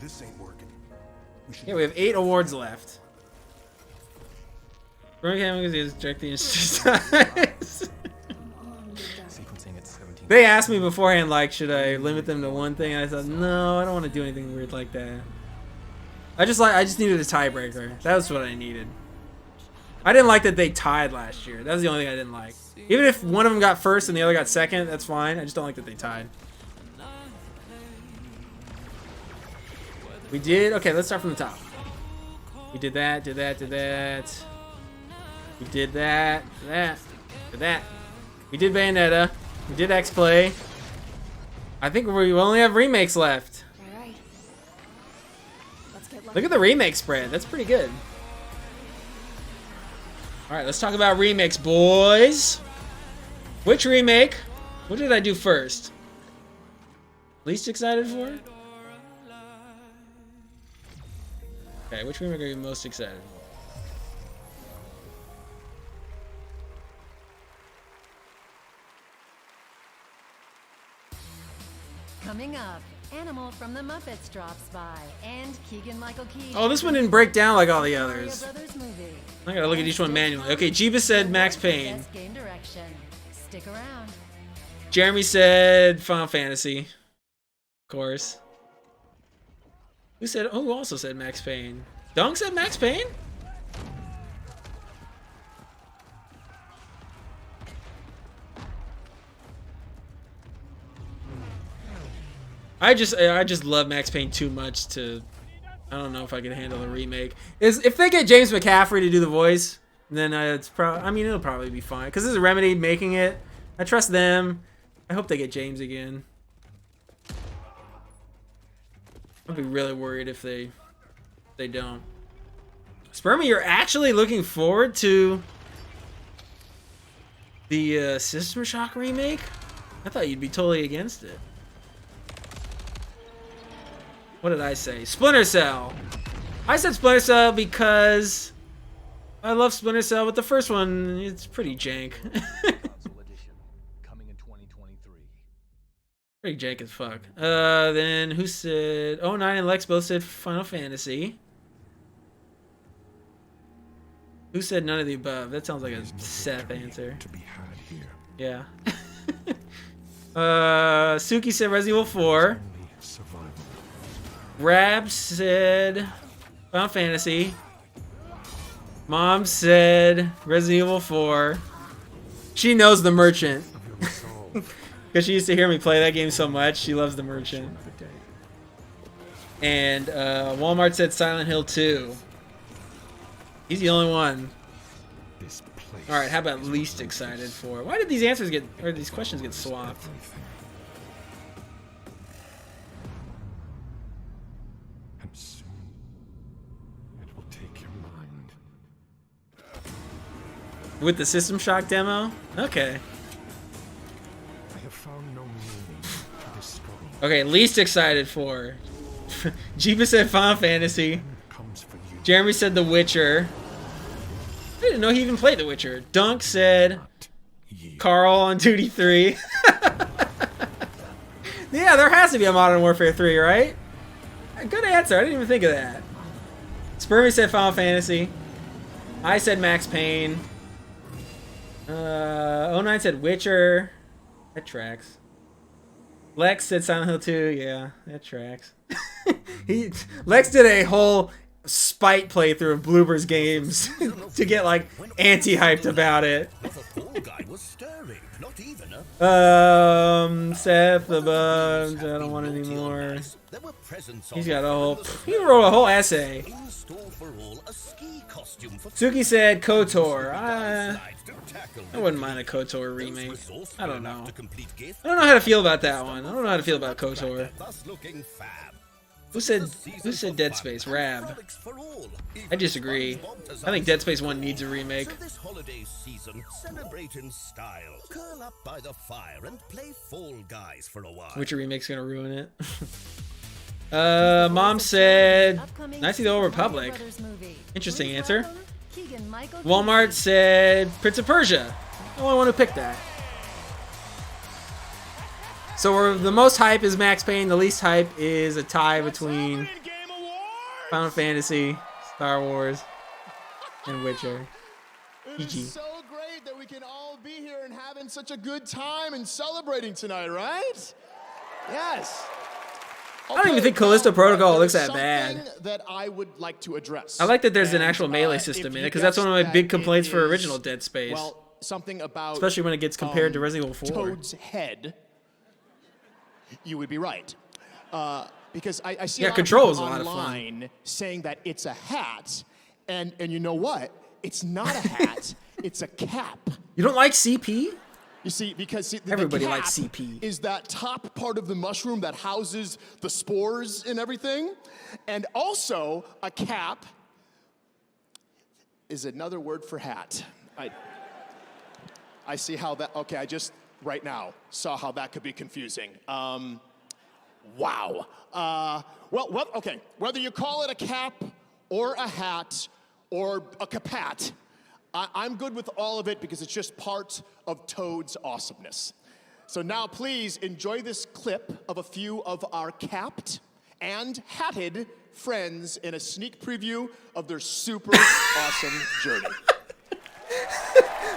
This ain't working. Yeah, we have 8 awards left. They asked me beforehand, like, should I limit them to one thing? And I said, no, I don't want to do anything weird like that. I just needed a tiebreaker. That was what I needed. I didn't like that they tied last year. That was the only thing I didn't like. Even if one of them got first and the other got second, that's fine. I just don't like that they tied. We did. Okay, let's start from the top. We did that, did that, did that. We did that, did that, did that. We did Bayonetta. We did X-Play. I think we only have remakes left. Alright. Let's get Look at the remake spread. That's pretty good. Alright, let's talk about remakes, boys. Which remake? What did I do first? Least excited for? Okay, which remake are you most excited for? Coming up, Animal from the Muppets drops by, and Keegan-Michael Key. Oh, this one didn't break down like all the others. Brothers movie. I gotta look at each one manually. Okay, Jeebus said Max Payne. Best game direction. Stick around. Jeremy said Final Fantasy. Of course. Who also said Max Payne? Dunk said Max Payne? I just love Max Payne too much to... I don't know if I could handle a remake. If they get James McCaffrey to do the voice, then it's probably... I mean, it'll probably be fine. Because this is Remedy making it. I trust them. I hope they get James again. I'd be really worried if they don't. Spermy, you're actually looking forward to the System Shock remake? I thought you'd be totally against it. What did I say? Splinter Cell. I said Splinter Cell because I love Splinter Cell, but the first one, it's pretty jank. Pretty jank as fuck. Then who said... 09 and Lex both said Final Fantasy. Who said none of the above? That sounds like a Seth answer. To be had here. Yeah. Suki said Resident Evil 4. Rab said Final Fantasy. Mom said Resident Evil 4. She knows The Merchant. Because she used to hear me play that game so much. She loves The Merchant. And Walmart said Silent Hill 2. He's the only one. Alright, how about least excited for? Why did these answers get, or these questions get swapped? With the System Shock demo? Okay. I have found no meaning to this struggle. Okay, least excited for. Jeeba said Final Fantasy. Jeremy said The Witcher. I didn't know he even played The Witcher. Dunk said Carl on Duty 3. Yeah, there has to be a Modern Warfare 3, right? Good answer. I didn't even think of that. Spermy said Final Fantasy. I said Max Payne. 09 said Witcher. That tracks. Lex said Silent Hill 2. Yeah, that tracks. Lex did a whole spite playthrough of Bloober's games to get like anti-hyped about it. Seth the Bugs, I don't want any more. He's got a whole. He wrote a whole essay. Suki said KOTOR. I wouldn't mind a KOTOR remake. I don't know. I don't know how to feel about that one. I don't know how to feel about KOTOR. Who said Dead Space? Rab. I disagree. I think Dead Space 1 needs a remake. This holiday season, celebrate in style. Curl up by the fire and play Fall Guys for a while. Witcher remake's gonna ruin it. Mom said Knights of the Old Republic. Interesting answer. Walmart said Prince of Persia. The only one who picked that. So the most hype is Max Payne. The least hype is a tie between Final Fantasy, Star Wars, and Witcher. It is so great that we can all be here and having such a good time and celebrating tonight, right? Yes. I don't even think Callisto Protocol looks that bad. That I would like to address. I like that there's an actual melee system in it, because that's one of my big complaints for original Dead Space. Well, something about especially when it gets compared to Resident Evil 4. Toad's head. You would be right. Because I see Control is a lot lot of fun. Online saying that it's a hat, and you know what? It's not a hat. It's a cap. You don't like CP? You see, because everybody the cap likes CP. Is that top part of the mushroom that houses the spores and everything, and also a cap is another word for hat. I see how that. Okay, I just right now saw how that could be confusing. Wow. Well, okay. Whether you call it a cap or a hat or a capat, I'm good with all of it because it's just part of Toad's awesomeness. So now please enjoy this clip of a few of our capped and hatted friends in a sneak preview of their super awesome journey.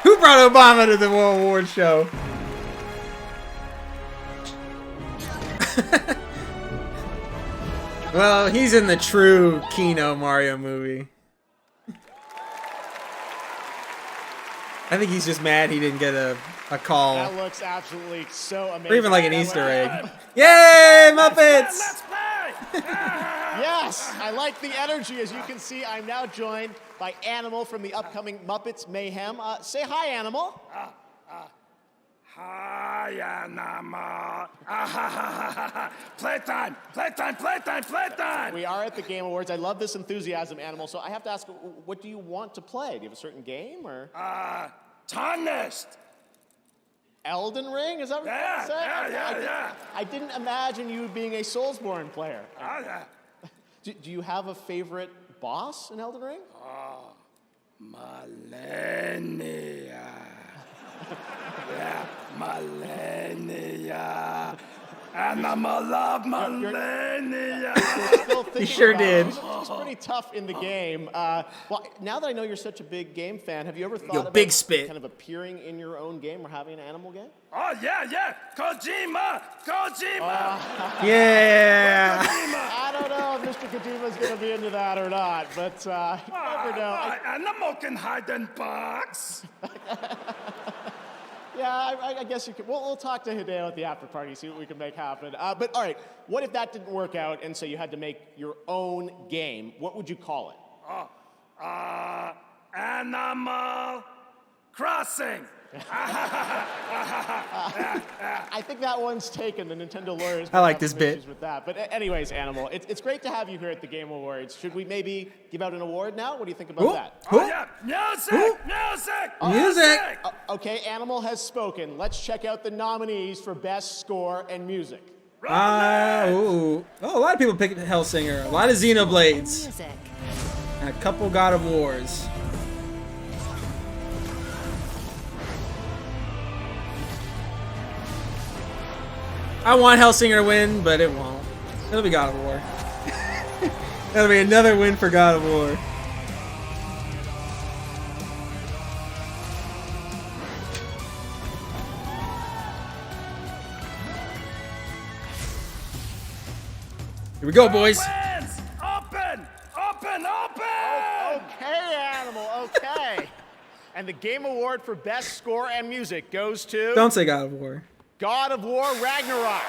Who brought Obama to the World Award show? Well, he's in the true Kino Mario movie. I think he's just mad he didn't get a call. That looks absolutely so amazing. Or even like an Easter egg. Yay, Muppets! Yes, I like the energy. As you can see, I'm now joined by Animal from the upcoming Muppets Mayhem. Say hi, Animal. Hi, Animal. Playtime, playtime, playtime, playtime. We are at the Game Awards. I love this enthusiasm, Animal. So I have to ask, what do you want to play? Do you have a certain game or? Tarnished. Elden Ring? Is that what you're going to say? Yeah. I didn't imagine you being a Soulsborne player. Yeah. Do you have a favorite boss in Elden Ring? Millennia. Yeah, millennia. Animal love millennia. He sure did. He's pretty tough in the game. Well, now that I know you're such a big game fan, have you ever thought about big spit. kind of appearing in your own game or having an animal game? Oh, yeah. Kojima. Yeah. I don't know if Mr. Kojima's going to be into that or not, but you never know. Animal can hide in box. Yeah, I guess you could. We'll talk to Hideo at the after party, see what we can make happen. But all right, what if that didn't work out and so you had to make your own game? What would you call it? Animal Crossing! I think that one's taken. The Nintendo lawyers. I like have this some bit. issues with that. But anyways, Animal, it's great to have you here at the Game Awards. Should we maybe give out an award now? What do you think about that? Oh, yeah. Music! Music! Music! Okay, Animal has spoken. Let's check out the nominees for Best Score and Music. Oh, a lot of people picked Hellsinger. A lot of Xenoblades. Music. And a couple God of Wars. I want Hellsinger to win, but it won't. It'll be God of War. That'll be another win for God of War. Here we go, boys. Wins! Open! Open! Open! Okay, Animal, okay. And the Game Award for Best Score and Music goes to... Don't say God of War. God of War Ragnarok.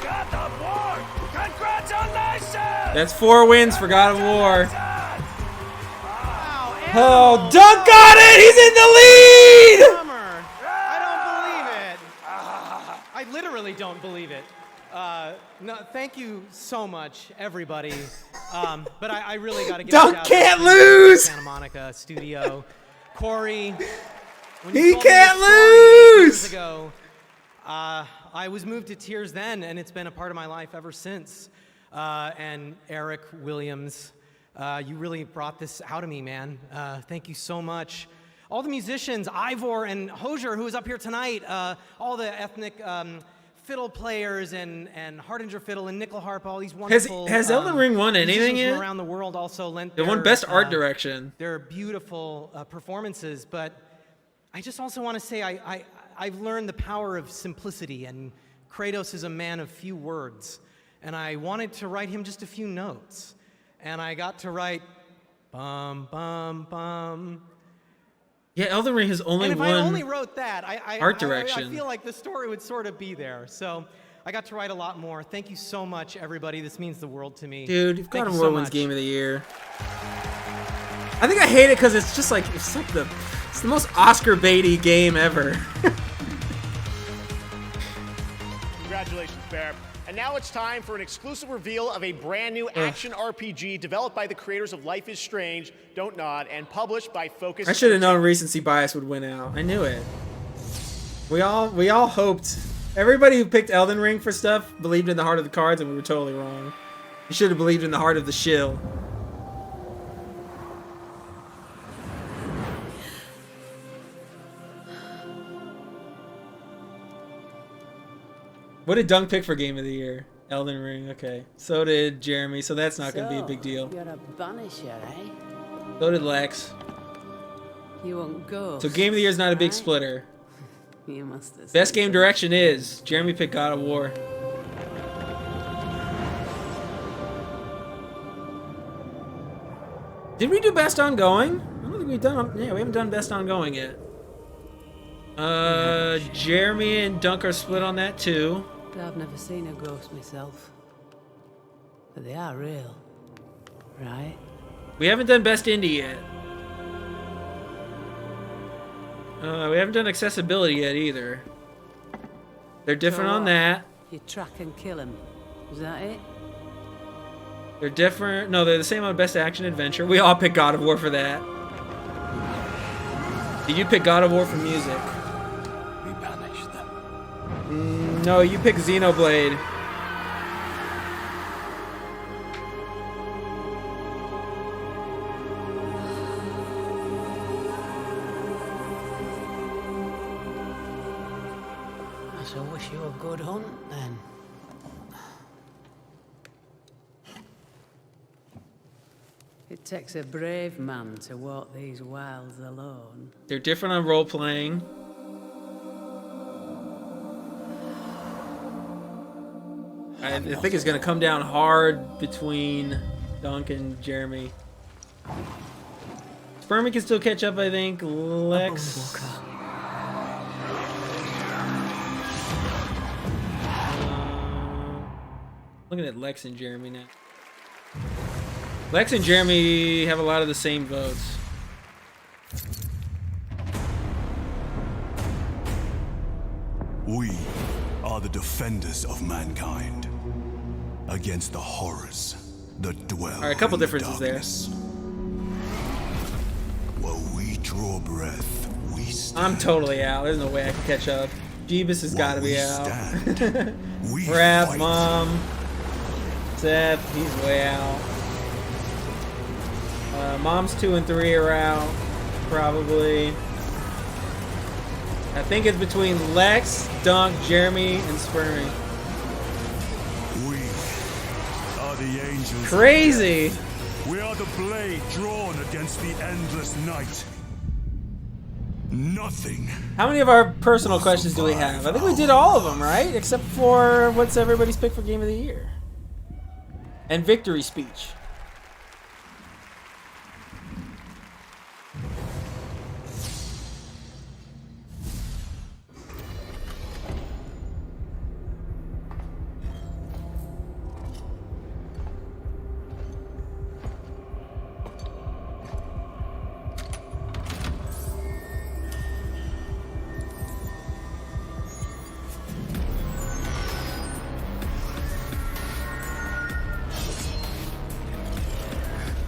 God of War! Congratulations! That's 4 wins for God of War. Oh, Dunk got it! He's in the lead! I don't believe it. I literally don't believe it. No, thank you so much, everybody. But I really got to give a Dunk shout can't out to lose! Santa Monica studio. Corey. When He you told me can't this story 8 years lose! ago, I was moved to tears then, and it's been a part of my life ever since. And Eric Williams, you really brought this out of me, man. Thank you so much. All the musicians, Ivor and Hosier, who is up here tonight, all the ethnic fiddle players and Hardinger fiddle and nickel harp, all these wonderful. Has Elden Ring won anything musicians yet? from around the world also lent. It won their, Best Art Direction. Their beautiful performances, but I just also want to say I've learned the power of simplicity, and Kratos is a man of few words, and I wanted to write him just a few notes, and I got to write bum bum bum. Yeah, Elden Ring has only And if won I only wrote that, Art I Direction. feel like the story would sort of be there. So I got to write a lot more. Thank you so much, everybody. This means the world to me. Dude, if Thank God of you War so wins much. Game of the Year. I think I hate it because it's just like it's the most Oscar baity game ever. Congratulations, Bear. And now it's time for an exclusive reveal of a brand new action RPG developed by the creators of Life is Strange, Don't Nod, and published by Focus. I should have known recency bias would win out. I knew it. We all hoped. Everybody who picked Elden Ring for stuff believed in the heart of the cards, and we were totally wrong. You should have believed in the heart of the shill. What did Dunk pick for Game of the Year? Elden Ring, okay. So did Jeremy, so that's not going to be a big deal. You're a banisher, eh? So did Lex. You won't go. So Game of the Year is not a big splitter. You must have Best game direction is Jeremy picked God of War. Did we do best ongoing? I don't think we've done. Yeah, we haven't done best ongoing yet. Jeremy and Dunk are split on that too. I've never seen a ghost myself. But they are real. Right? We haven't done best indie yet. We haven't done accessibility yet either. They're different So on what? that. You track and kill him. Is that it? They're different. No, they're the same on best action adventure. We all picked God of War for that. Did you pick God of War for music? We banish them. No, you picked Xenoblade. I shall wish you a good hunt then. It takes a brave man to walk these wilds alone. They're different on role playing. I think it's gonna come down hard between Dunk and Jeremy. Spermy can still catch up, I think. Lex. Looking at Lex and Jeremy now. Lex and Jeremy have a lot of the same votes. We are the defenders of mankind against the horrors that dwell. All right, a couple in the differences there. darkness. While we draw breath, we stand. I'm totally out. There's no way I can catch up. Jeebus has got to be out. Raph, fight. Mom, Seth, he's way out. Mom's 2 and 3 are out, probably. I think it's between Lex, Dunk, Jeremy, and Spermy. We are the angels. Crazy. We are the blade drawn against the endless night. Nothing. How many of our personal questions do we have? I think we did all of them, right? Except for what's everybody's pick for Game of the Year? And Victory Speech.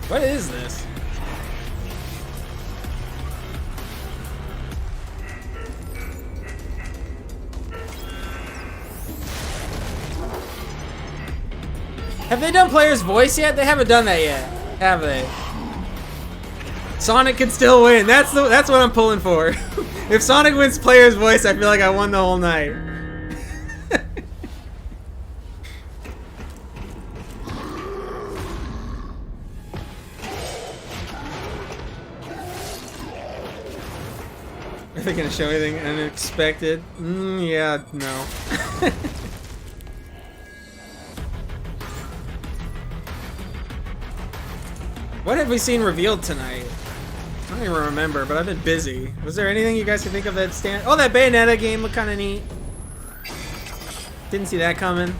What is this? Have they done player's voice yet? They haven't done that yet, have they? Sonic can still win. That's what I'm pulling for. If Sonic wins player's voice, I feel like I won the whole night. Are they gonna show anything unexpected? Yeah, no. What have we seen revealed tonight? I don't even remember, but I've been busy. Was there anything you guys can think of that stand? Oh, that Bayonetta game looked kind of neat. Didn't see that coming.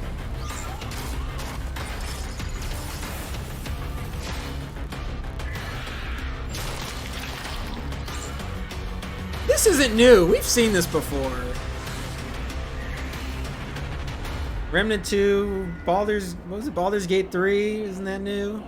This isn't new. We've seen this before. Remnant 2, Baldur's, what was it? Baldur's Gate 3, isn't that new?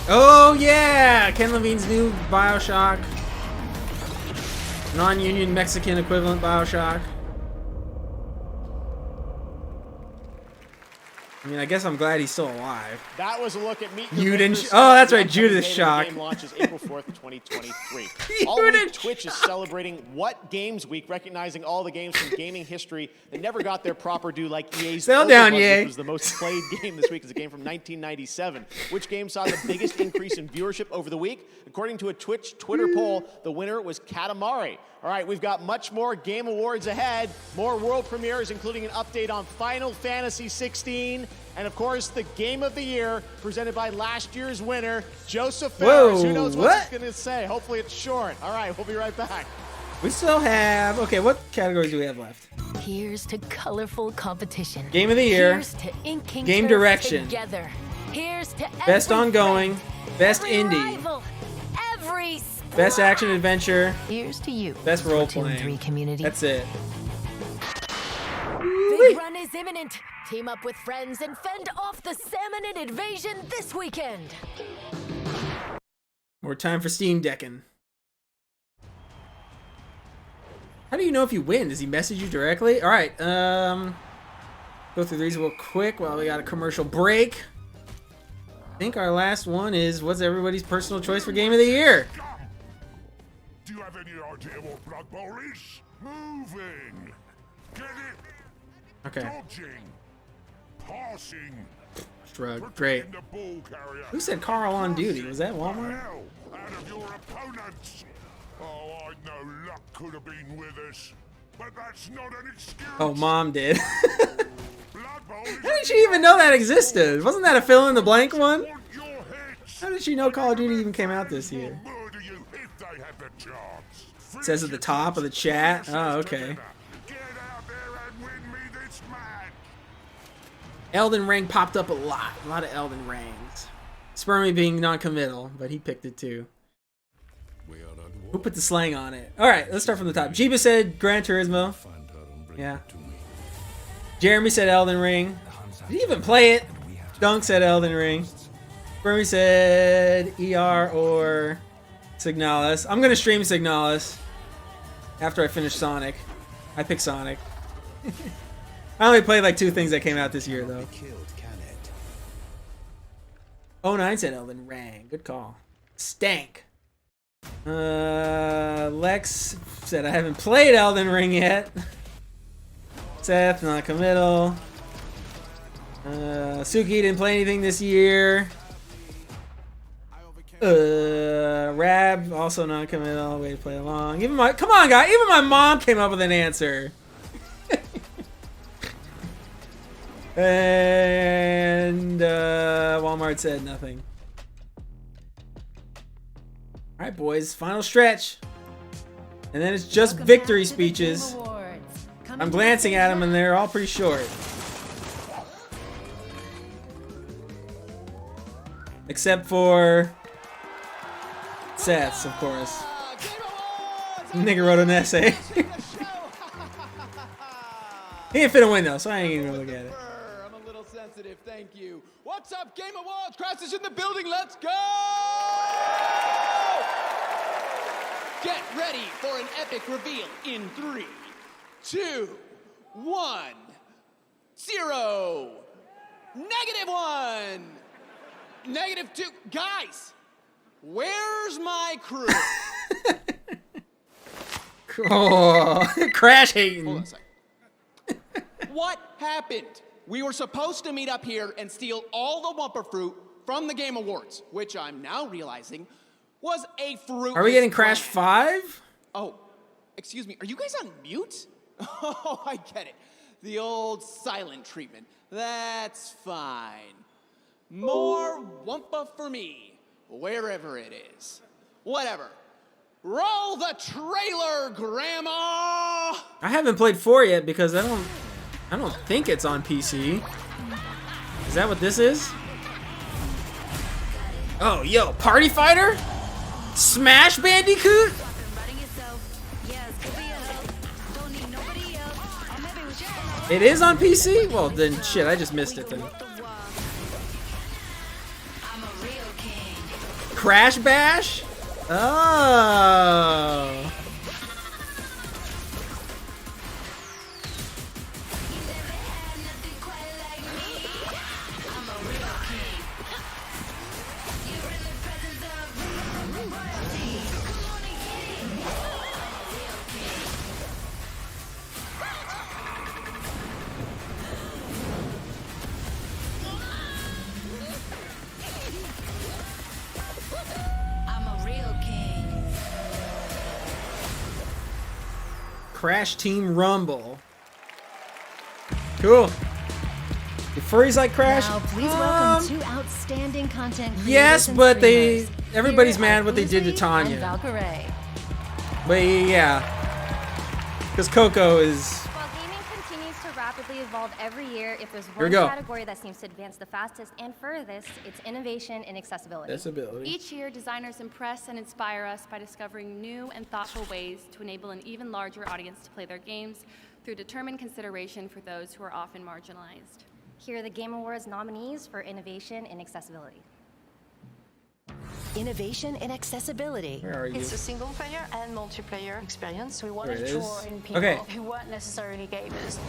Oh yeah! Ken Levine's new BioShock. Non-union Mexican equivalent BioShock. I mean, I guess I'm glad he's still alive. That was a look at Meet You Your didn't. Maker Oh, that's Stuff. right. Judas The Shock. game launches April 4th, 2023. All week, Twitch is celebrating What Games Week, recognizing all the games from gaming history that never got their proper due, like EA's Settle down, Overwatch, EA. which was the most played game this week. Is a game from 1997. Which game saw the biggest increase in viewership over the week? According to a Twitch Twitter poll, the winner was Katamari. All right, we've got much more Game Awards ahead, more world premieres, including an update on Final Fantasy 16, and of course, the Game of the Year, presented by last year's winner, Joseph Ferris. Who knows what he's going to say? Hopefully it's short. All right, we'll be right back. We still have... Okay, what categories do we have left? Here's to colorful competition. Game of the Year. Here's to inking Game turf Direction. Together. Here's to Best every Ongoing. friend, Best every Indie. rival, every Best Action Adventure. Here's to you. Best Splatoon Role-Playing. 3 community. That's it. Big run is imminent. Team up with friends and fend off the Salmonid invasion this weekend. More time for Steam Decking. How do you know if you win? Does he message you directly? All right. Go through these real quick while we got a commercial break. I think our last one is what's everybody's personal choice for Game of the Year? Do you have any idea what Blood Bowl is? Moving. Get it? Okay. Dodging. Passing. Shrug. Great. The ball carrier. Who said Carl on duty? Was that Walmart? Hell out of your opponents. Oh, I know luck could have been with us. But that's not an excuse. Oh, Mom did. How did she even know that existed? Wasn't that a fill in the blank one? How did she know Call of Duty even came out this year? It says at the top of the chat. Oh, okay. Elden Ring popped up a lot of Elden Rings. Spermy being non-committal, but he picked it too. Who put the slang on it? All right, let's start from the top. Jeeba said Gran Turismo. Yeah. Jeremy said Elden Ring. Did he even play it? Dunk said Elden Ring. Spermy said ER or Signalis. I'm gonna stream Signalis after I finish Sonic. I pick Sonic. I only played like 2 things that came out this year though. 09 said Elden Ring. Good call. Stank. Lex said I haven't played Elden Ring yet. Seth, not committal. Suki didn't play anything this year. Rab, also not committal. Way to play along. Even my, come on, guy. Even my mom came up with an answer. And Walmart said nothing. All right, boys. Final stretch. And then it's just victory speeches. I'm glancing at them, and they're all pretty short. Except for Seth's, of course. Nigga wrote an essay. He ain't finna win, though, so I ain't even gonna look at it. I'm a little sensitive, thank you. What's up, Game Awards? Crash is in the building, let's go! Get ready for an epic reveal in 3, 2, 1, 0. -1. -2. Guys, where's my crew? Oh, Crash hating. Hold on a second. What happened? We were supposed to meet up here and steal all the Wumpa fruit from the Game Awards, which I'm now realizing was a fruit. Are we getting Crash 5? Oh, excuse me. Are you guys on mute? Oh, I get it. The old silent treatment. That's fine. More Wumpa for me, wherever it is. Whatever. Roll the trailer, Grandma! I haven't played 4 yet because I don't think it's on PC. Is that what this is? Oh, yo, Party Fighter? Smash Bandicoot? It is on PC? Well, then shit, I just missed it then. Crash Bash? Oh. Crash Team Rumble. Cool. The furries like Crash? Now, please welcome 2 outstanding content creators. Yes, and but streamers. everybody's Here mad are what they did to Uzri Tanya. and Valkyrie. But yeah. Because Coco is... While gaming continues to rapidly evolve every year, if there's Here we one go. category that seems to advance the fastest and furthest, it's innovation and accessibility. Accessibility. Each year, designers impress and inspire us by discovering new and thoughtful ways to enable an even larger audience to play their games through determined consideration for those who are often marginalized. Here are the Game Awards nominees for innovation and accessibility. Innovation and accessibility. Where are you? It's a single player and multiplayer experience. We want There to it draw is. in people Okay. who weren't necessarily gamers.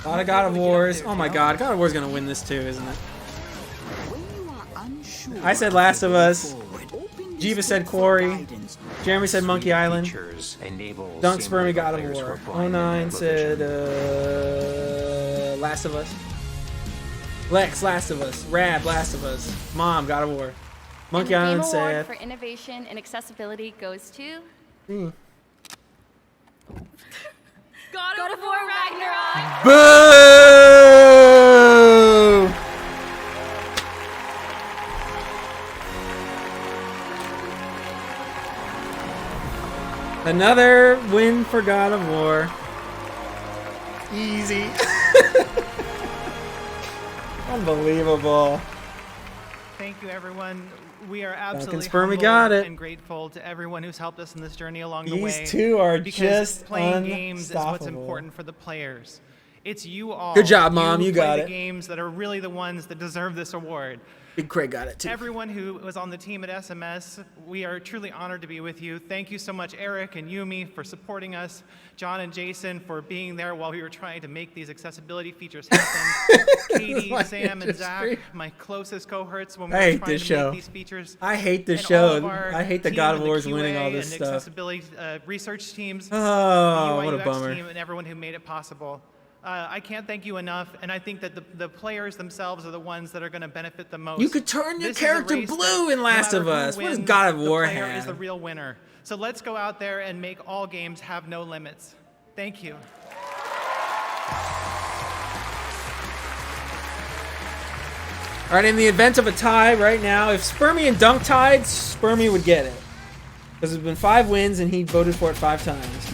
A lot of God of Wars. Oh my god, God of War's gonna win this too, isn't it? I said Last of Us. Jiva said Quarry. Jeremy said Monkey Island. Dunk Spermy God of War. 09 said Last of Us. Lex Last of Us. Rab Last of Us. Mom God of War. Monkey And the Island Game Award said. for innovation and accessibility goes to God of War Ragnarok. Boo! Another win for God of War. Easy. Unbelievable. Thank you, everyone. We are absolutely Spermy got humbled it. and grateful to everyone who's helped us in this journey along the way. These two are because just playing games is what's unstoppable. important for the players. It's you all. Good job, Mom. who You play got the it. games that are really the ones that deserve this award. Big Craig got it too. Everyone who was on the team at SMS, we are truly honored to be with you. Thank you so much, Eric and Yumi, for supporting us. John and Jason for being there while we were trying to make these accessibility features happen. Katie, My Sam, and Zach, industry. my closest cohorts when we I were hate trying this to show. make these features. I hate this And all show. of our I hate the team God of and the War's winning QA all this and stuff. accessibility research teams, Oh, the what a UI/UX bummer. team, and everyone who made it possible. I can't thank you enough, and I think that the players themselves are the ones that are going to benefit the most. You could turn your This is a character race blue that in no Last matter of who Us. What does wins, God of War the player is the have? real winner. So let's go out there and make all games have no limits. Thank you. All right, in the event of a tie right now, if Spermy and Dunk tied, Spermy would get it. Because there's been 5 wins and he voted for it 5 times.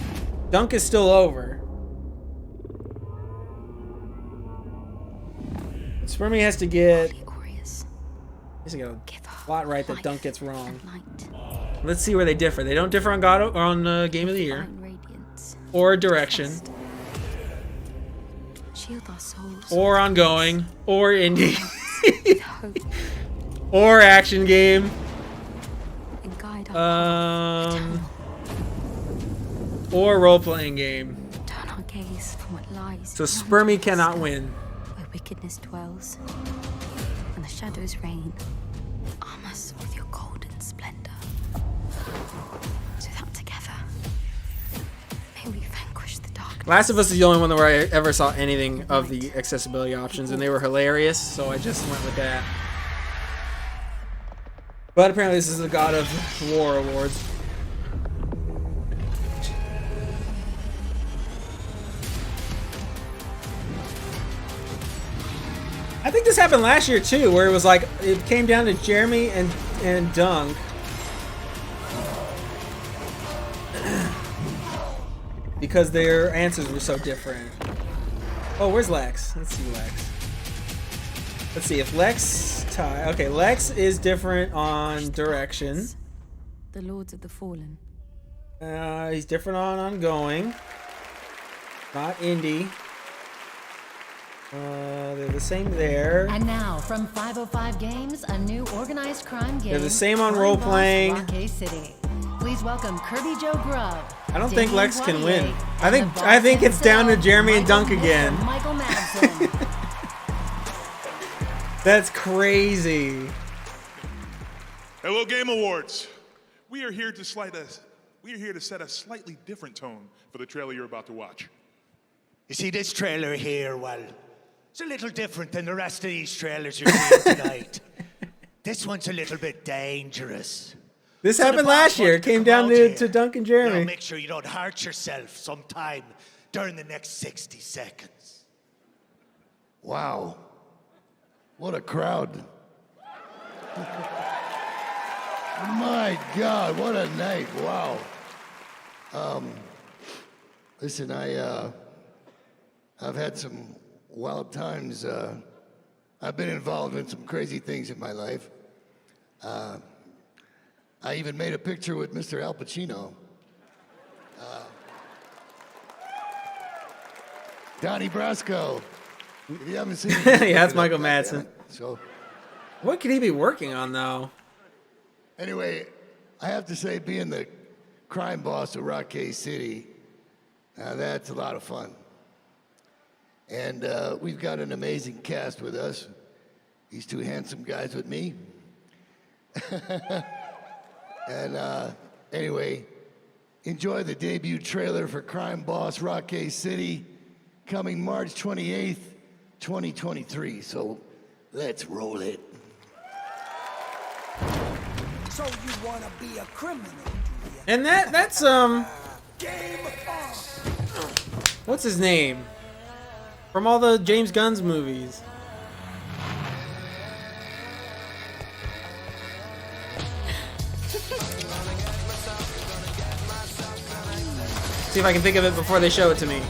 Dunk is still over. Spermy has to get... He has to get a lot right that Dunk gets wrong. Let's see where they differ. They don't differ on Game of the Year. Or Direction. Shield our souls. Or Ongoing. Or Indie. Or Action Game. And guide our Or Role-Playing Game. turn our gaze from what lies. So beyond Spermy us, cannot win. Where wickedness dwells, and the shadows reign. Arm us with your golden splendor, so that together may we vanquish the dark. Last of Us is the only one where I ever saw anything of the accessibility options, and they were hilarious, so I just went with that. But apparently this is the God of War Awards. I think this happened last year too, where it was like, it came down to Jeremy and Dunk. Because their answers were so different. Oh, where's Lex? Let's see Lex. Let's see if Lex tie. Okay, Lex is different on Direction. The Lords of the Fallen. He's different on Ongoing. Not Indie. They're the same there. And now, from 505 Games, a new organized crime game. They're the same on Crime role Boss playing. Rocky City. Please welcome Kirby Joe Grubb. I don't think Damian Lex can win. Poitier, I and the think boss it's down to himself, Jeremy and Dunk Michael again. Michael Madsen. That's crazy. Hello, Game Awards. We are here to set a slightly different tone for the trailer you're about to watch. You see, this trailer here, well, it's a little different than the rest of these trailers you're seeing tonight. This one's a little bit dangerous. This So the happened boss last year. wanted It to came come down out to, here. to Dunk and You know, Jeremy. make sure you don't hurt yourself sometime during the next 60 seconds. Wow. What a crowd. My God, what a night. Wow. Listen, I've had some wild times. I've been involved in some crazy things in my life. I even made a picture with Mr. Al Pacino. Donnie Brasco. If you haven't seen him, Yeah, that's look it Michael up, Madsen. So, What could he be working on though? anyway, I have to say, being the crime boss of Rocky City, that's a lot of fun. And we've got an amazing cast with us. These two handsome guys with me. And anyway, enjoy the debut trailer for Crime Boss Rocky City, coming March 28th, 2023. So let's roll it. So you want to be a criminal? And that's What's his name? From all the James Gunn's movies. See if I can think of it before they show it to me.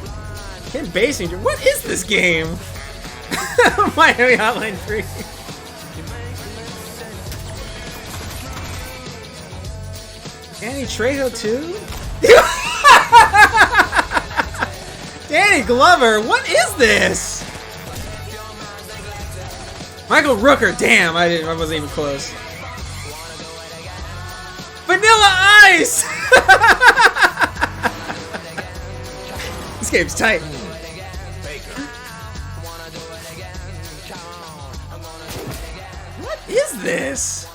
Kim Basinger. What is this game? Miami Hotline 3. Danny Trejo too? Danny Glover, what is this? Michael Rooker, damn, I wasn't even close. Vanilla Ice! This game's tight. What is this?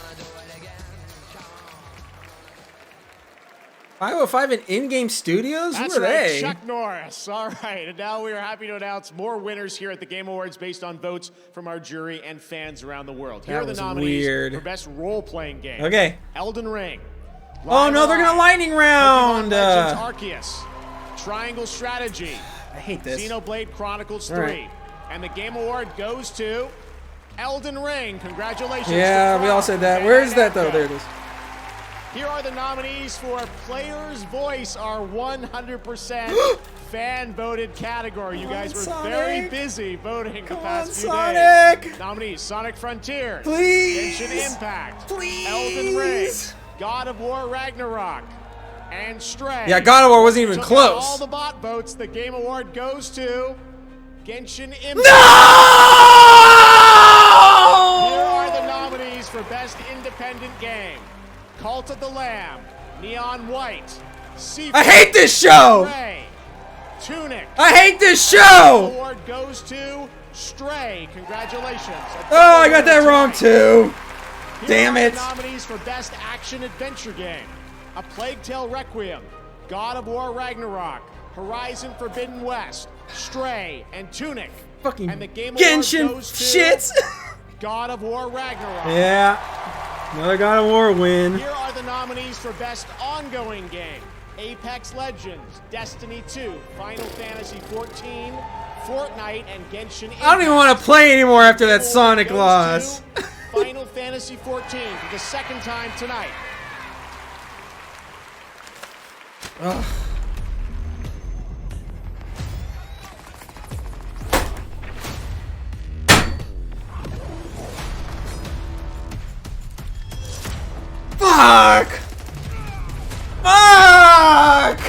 505 in In-Game Studios? That's Who are right, they? Chuck Norris. All right, and now we are happy to announce more winners here at the Game Awards based on votes from our jury and fans around the world. Here That are the was nominees weird. for Best Role-Playing Game. Okay. Elden Ring. Oh no, they're gonna lightning round! Legends Arceus. Triangle Strategy. I hate this. Xenoblade Chronicles 3. All right. And the Game Award goes to Elden Ring. Congratulations. Yeah, to we all Proud said that. and Where is that though? Anka. There it is. Here are the nominees for Player's Voice, our 100% fan-voted category. You guys were very busy voting the past few days. Nominees: Sonic Frontiers, Please. Genshin Impact, Please. Elden Ring, God of War Ragnarok, and Stray. Yeah, God of War wasn't even Took out close. all the bot votes. The Game Award goes to Genshin Impact. No! Here are the nominees for Best Independent Game: Cult of the Lamb, Neon White, Seafood, I hate this show! Stray, Tunic. I hate this The show! award goes to Stray. Congratulations. Oh, I got that wrong too. Damn Here are it. the nominees for Best Action Adventure Game: A Plague Tale Requiem, God of War Ragnarok, Horizon Forbidden West, Stray, and Tunic. Fucking and the Game Genshin Award goes to shits. God of War Ragnarok. Yeah. Another God of War win. Here are the nominees for Best Ongoing Game: Apex Legends, Destiny 2, Final Fantasy 14, Fortnite, and Genshin Impact. I don't even want to play anymore after that Award Sonic goes loss. to Final Fantasy 14 for the second time tonight. Ugh. Fuck! Fuck!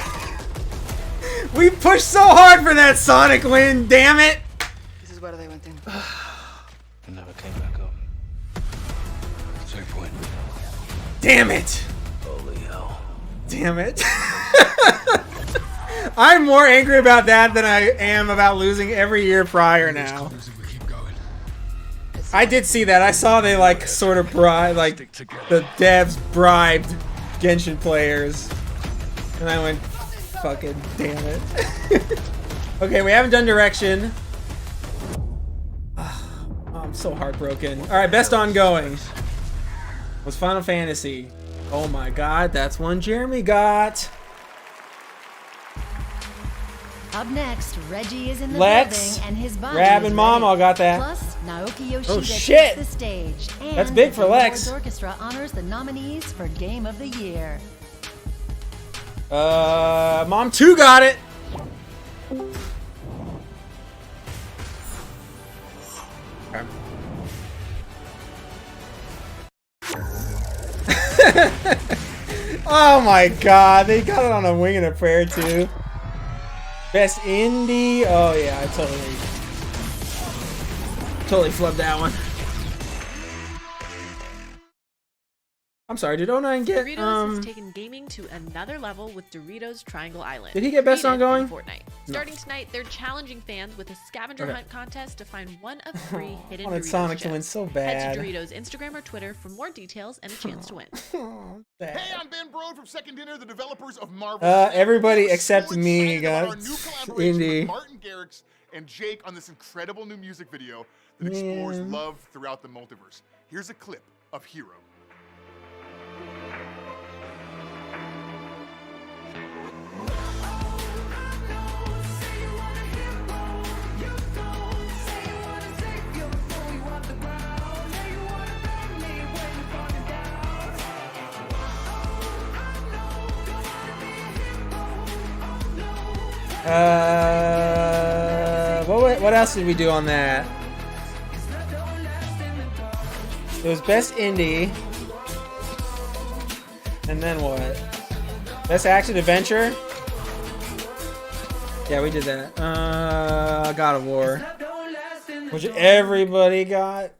We pushed so hard for that Sonic win, damn it! This is where they went in. And never came back up. 3 point. Damn it! Holy hell. Damn it. I'm more angry about that than I am about losing every year prior now. I did see that. I saw they like sort of bribed, like the devs bribed Genshin players. And I went, fucking damn it. Okay, we haven't done direction. Oh, I'm so heartbroken. Alright, best ongoing was Final Fantasy. Oh my god, that's one Jeremy got. Up next, Reggie is in the Lex, building and his body Rab is and Mom ready. all got that. Plus, Naoki Yoshida Oh, takes shit. the stage. And That's big the for Game Lex. Awards Orchestra honors the nominees for Game of the Year. Mom 2 got it. Oh my god, they got it on a wing and a prayer too. Best indie. Oh yeah, I totally flubbed that one. I'm sorry, did 09 get Doritos has taken gaming to another level with Doritos Triangle Island. Did he get best Created ongoing? in Fortnite. No. Starting tonight, they're challenging fans with a scavenger Okay. hunt contest to find one of 3 hidden wanted Doritos Sonic to gems. win so Head bad. to Doritos Instagram or Twitter for more details and a chance to win. Hey, I'm Ben Brode from Second Dinner, the developers of Marvel. Everybody except me got Our new collaboration indie. with Martin Garrix and Jake on this incredible new music video that explores Man. love throughout the multiverse. Here's a clip of Hero. What else did we do on that? It was best indie. And then what? Best action adventure? Yeah, we did that. God of War. Which everybody got.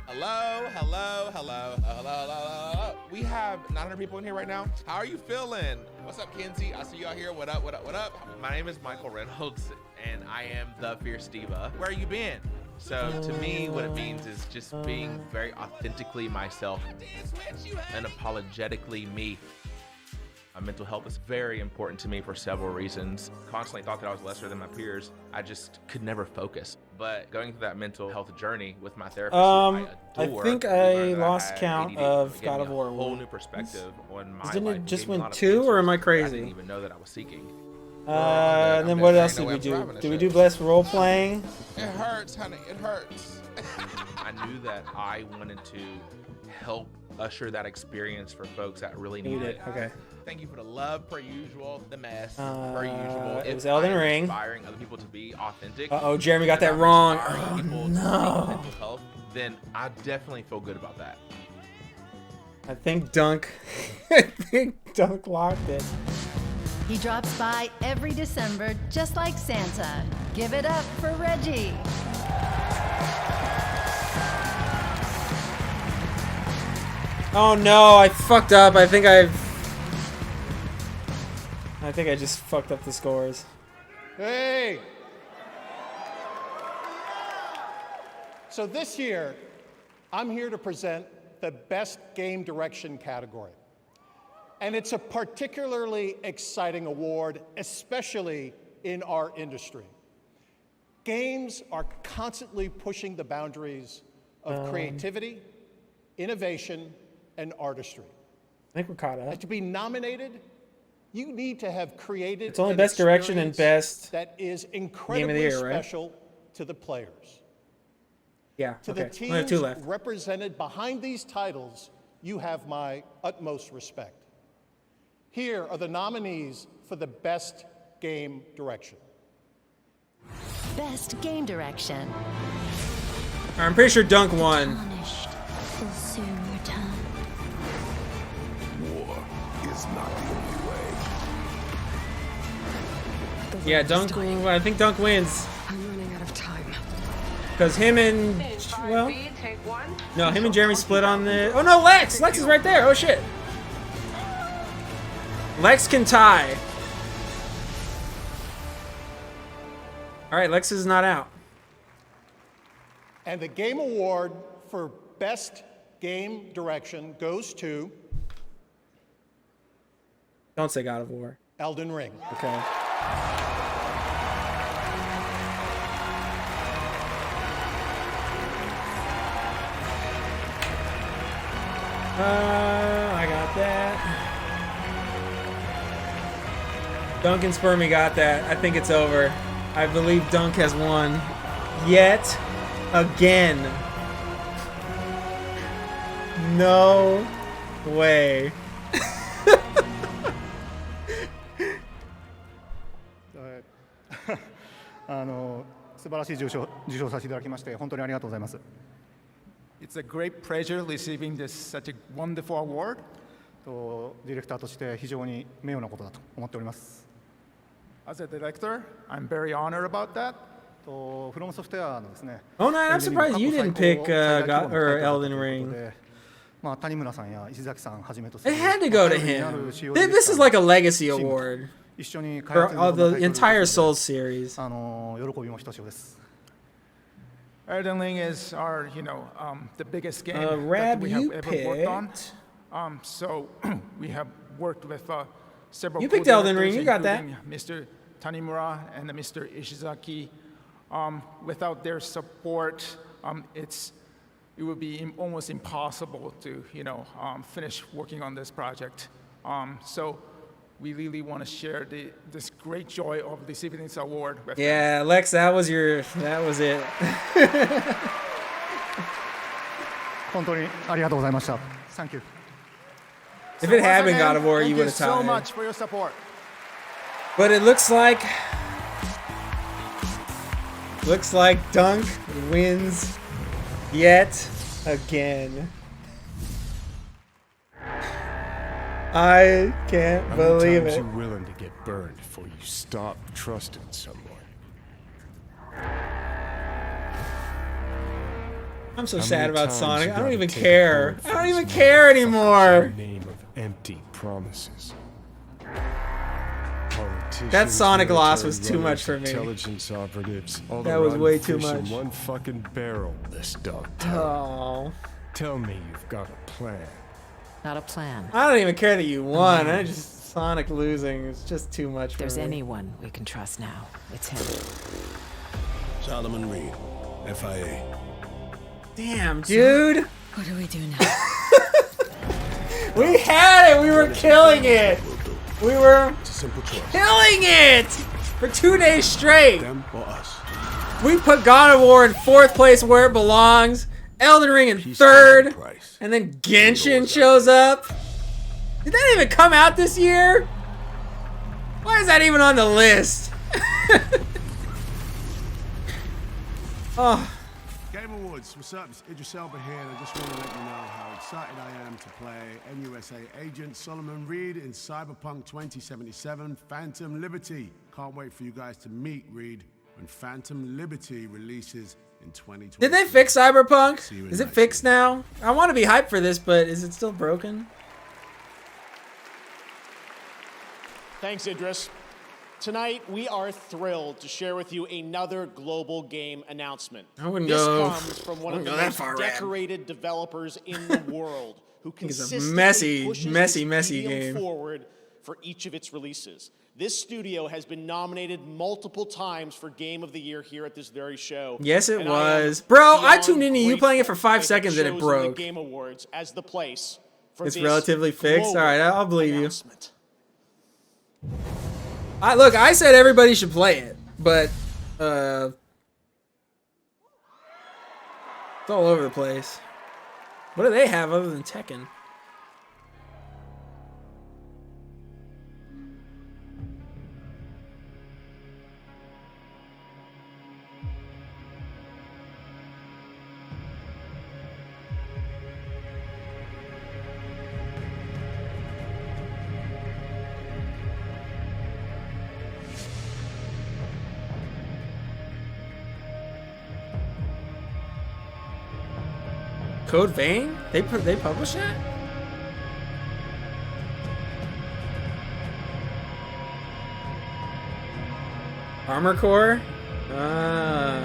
Hello. We have 900 people in here right now. How are you feeling? What's up, Kenzie? I see you out here. What up? My name is Michael Reynolds, and I am the Fierce Diva. Where you been? So to me, what it means is just being very authentically myself, unapologetically me. My mental health is very important to me for several reasons. Constantly thought that I was lesser than my peers. I just could never focus. But going through that mental health journey with my therapist, I think I lost count of God of War. A whole new perspective on my Didn't life. it just win 2, or am I crazy? I didn't even know that I was seeking. And then what else did we do? Did we do best role playing? It hurts, honey. It hurts. I knew that I wanted to help usher that experience for folks that really need it. Okay. Thank you for the love, per usual. The mess, per usual. It was Elden Ring. Inspiring other people to be authentic. Uh-oh, Jeremy got that wrong. Oh, no. Mental health, then I definitely feel good about that. I think Dunk locked it. He drops by every December just like Santa. Give it up for Reggie. Oh no, I fucked up. I think I just fucked up the scores. Hey! So this year, I'm here to present the Best Game Direction category. And it's a particularly exciting award, especially in our industry. Games are constantly pushing the boundaries of creativity, innovation, and artistry. I think we're caught up. And to be nominated, you need to have created It's only an best direction and experience best that is game of the incredibly year, right? special to the players. Yeah, To okay. the We have teams 2 left. represented behind these titles, you have my utmost respect. Here are the nominees for the Best Game Direction. Best Game Direction. I'm pretty sure Dunk won. Will soon return. War is not the only way. Yeah, Dunk. I think Dunk wins. I'm running out of time. Because him and him and Jeremy split on the. Oh no, Lex! Lex is right there. Oh shit. Lex can tie. All right, Lex is not out. And the Game Award for Best Game Direction goes to Don't say God of War. Elden Ring. Okay. I got that. Dunk and Spermy got that. I think it's over. I believe Dunk has won. Yet again. No way. 素晴らしい受賞させていただきまして本当にありがとうございます。It's a great pleasure receiving this such a wonderful award. ディレクターとして非常に名誉なことだと思っております。As a director, I'm very honored about that. フロムソフトウェアのですね。Oh no, I'm surprised you didn't pick Elden Ring. まあ谷村さんや石崎さんはじめとす It る。 had to go to him. This is like a legacy award 一緒に開 for 発 all the entire Souls series. 喜びもひとしおです。Elden Ring is our, the biggest game that Rab, we you have ever worked on. picked. So we have worked with several. You picked Elden Ring. You got that. Mr. Tanimura and Mr. Ishizaki. Without their support, it would be almost impossible to, finish working on this project. So we really want to share this great joy of receiving this award with Yeah, Lex, that was it. 本当にありがとうございました。Thank you. If it had once been God again, of War, thank you would have tied. so much for your support. But it looks like Dunk wins yet again. I can't believe it. How many times you willing to get burned before you stop trusting someone? I'm so How sad many about times Sonic. you I don't gotta even take a care. bullet I for don't these even care anymore. in the name of empty promises. That Sonic loss was too much for me. Intelligence operatives, all That the was rotten way too fish in much. one fucking barrel. This dark tower. Oh. Tell me you've got a plan. Not a plan. I don't even care that you won. I just Sonic losing is just too much for There's me. anyone we can trust now. It's him. Solomon Reed, FIA. Damn, dude. What do we do now? We had it. We were killing it. We were It's a simple choice. killing it for 2 days straight. Them or us. We put God of War in 4th place where it belongs. Elden Ring in 3rd. And then Genshin shows up. Did that even come out this year? Why is that even on the list? Oh. Game Awards, what's up? It's Idris Elba here, and I just want to let you know how excited I am to play NUSA agent Solomon Reed in Cyberpunk 2077 Phantom Liberty. Can't wait for you guys to meet Reed when Phantom Liberty releases in 2020. Did they fix Cyberpunk? Is it fixed now? I want to be hyped for this, but is it still broken? Thanks, Idris. Tonight, we are thrilled to share with you another global game announcement. I wouldn't this go. comes from one I of the wouldn't go that most far, Rad. decorated developers in the world, who It's a consistently pushes messy its medium game. forward for each of its releases. This studio has been nominated multiple times for Game of the Year here at this very show. Yes, it and I am was. Bro, I beyond tuned into you playing it for 5 grateful seconds and it chosen broke. The Game Awards as the place for It's this relatively fixed. All global right, I'll believe you. announcement. Look, I said everybody should play it, but it's all over the place. What do they have other than Tekken? Code Vein? They publish that? Armor Core? Ah.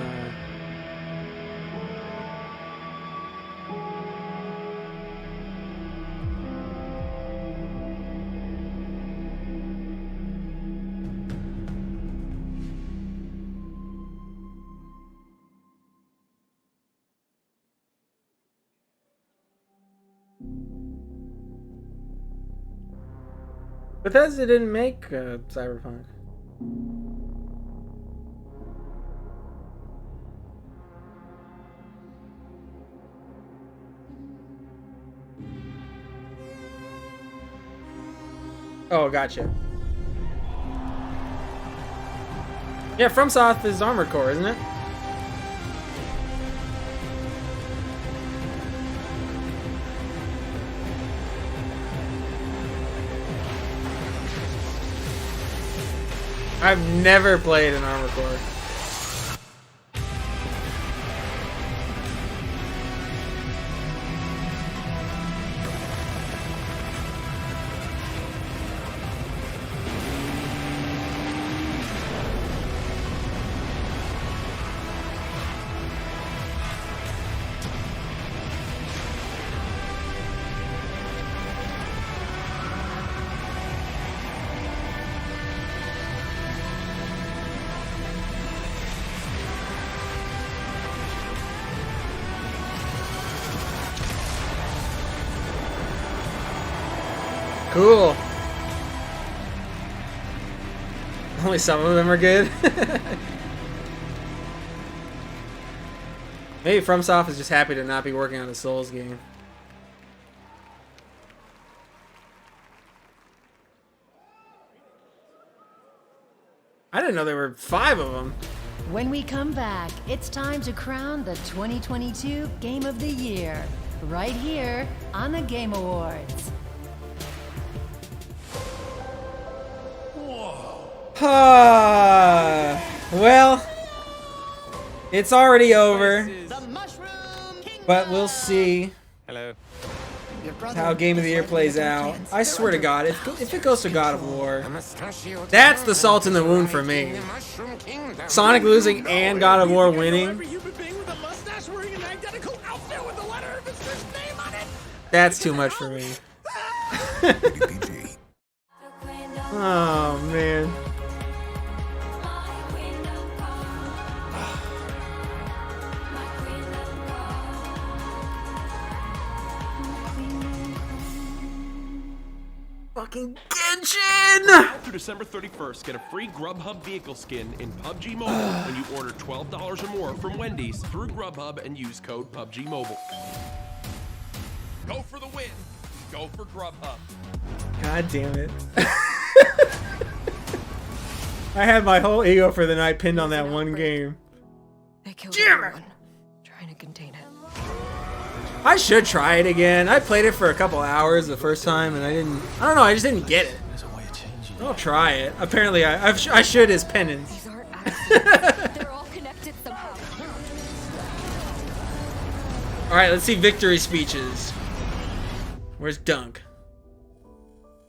Bethesda didn't make Cyberpunk. Oh, gotcha. Yeah, FromSoft is Armored Core, isn't it? I've never played an Armored Core. Cool. Only some of them are good. Maybe FromSoft is just happy to not be working on a Souls game. I didn't know there were 5 of them. When we come back, it's time to crown the 2022 Game of the Year, right here on the Game Awards. Well, it's already over, but we'll see how Game of the Year plays out. I swear to God, if it goes to God of War, that's the salt in the wound for me. Sonic losing and God of War winning. That's too much for me. Oh, man. Fucking Genshin! Through December 31st, get a free Grubhub vehicle skin in PUBG Mobile when you order $12 or more from Wendy's through Grubhub and use code PUBG Mobile. Go for the win. Go for Grubhub. God damn it. I had my whole ego for the night pinned on that one game. They killed everyone, trying to contain it. I should try it again. I played it for a couple hours the first time and I don't know, I just didn't get it. I'll try it. Apparently I should as penance. They're all connected somehow. Alright, let's see victory speeches. Where's Dunk?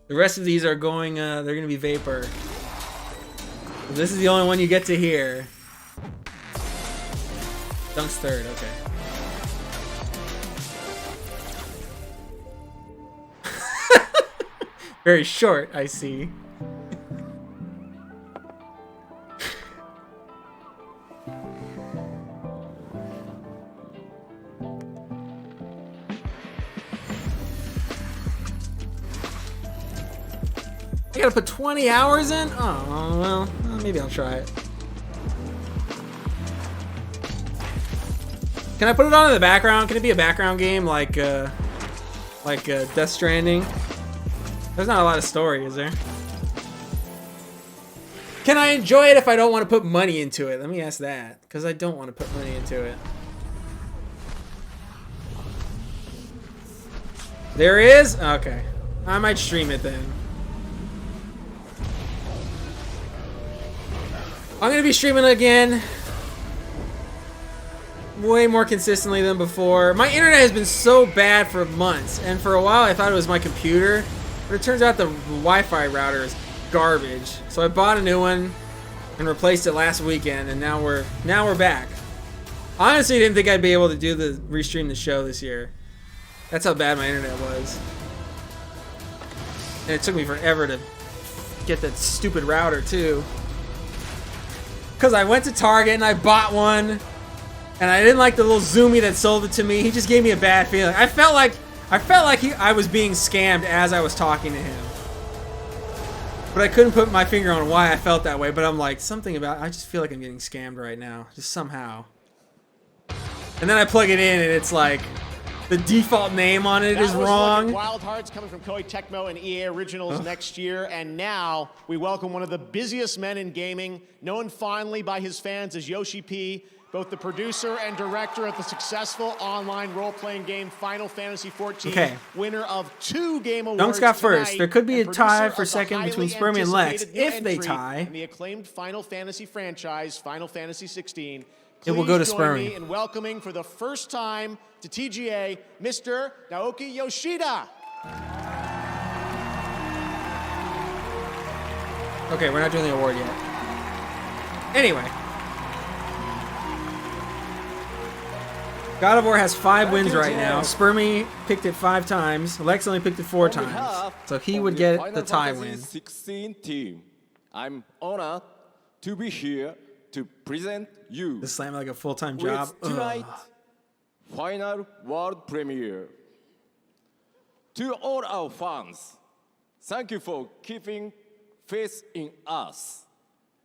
The rest of these are going, they're gonna be Vapor. This is the only one you get to hear. Dunk's third, okay. Very short, I see. I gotta put 20 hours in? Oh, well, maybe I'll try it. Can I put it on in the background? Can it be a background game like Death Stranding? There's not a lot of story, is there? Can I enjoy it if I don't want to put money into it? Let me ask that, because I don't want to put money into it. There is? Okay. I might stream it then. I'm going to be streaming again. Way more consistently than before. My internet has been so bad for months, and for a while I thought it was my computer. But it turns out the Wi-Fi router is garbage. So I bought a new one and replaced it last weekend, and now we're back. I honestly didn't think I'd be able to do the restream the show this year. That's how bad my internet was. And it took me forever to get that stupid router too. Cause I went to Target and I bought one, and I didn't like the little Zoomy that sold it to me. He just gave me a bad feeling. I felt like I was being scammed as I was talking to him. But I couldn't put my finger on why I felt that way. But I'm like, something about, I just feel like I'm getting scammed right now. Just somehow. And then I plug it in and it's like, the default name on it is wrong. Wild Hearts coming from Koei Tecmo and EA Originals next year. And now we welcome one of the busiest men in gaming, known fondly by his fans as Yoshi P, both the producer and director of the successful online role-playing game Final Fantasy XIV, Okay. winner of 2 Game Awards Dunk's got tonight, first. There could be a and tie producer for of the second between highly Spermy and Lex. anticipated new If they entry tie, in the acclaimed Final Fantasy franchise, Final Fantasy XVI. it will go to Please join me Spermy. in welcoming for the first time to TGA, Mr. Naoki Yoshida. Okay, we're not doing the award yet. Anyway. God of War has 5 wins right now. Spermy picked it 5 times. Lex only picked it 4 times. So he would get the tie win. 16 team. I'm honored to be here to present you. This slam like a full-time job. With tonight, final world premiere. To all our fans, thank you for keeping faith in us.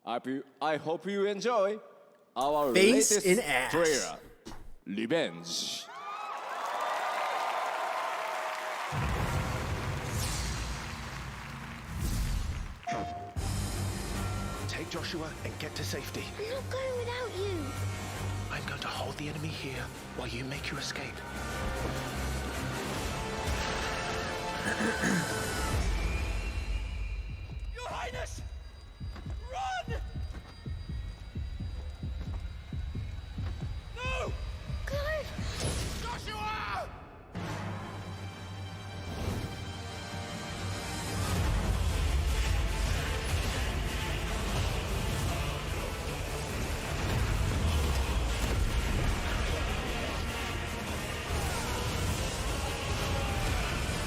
I hope you enjoy our Face latest in ass. trailer, Revenge. Take Get Joshua and get to safety. I'm not going without you. I'm going to hold the enemy here while you make your escape. Your Highness! Run! No! Clive! Joshua!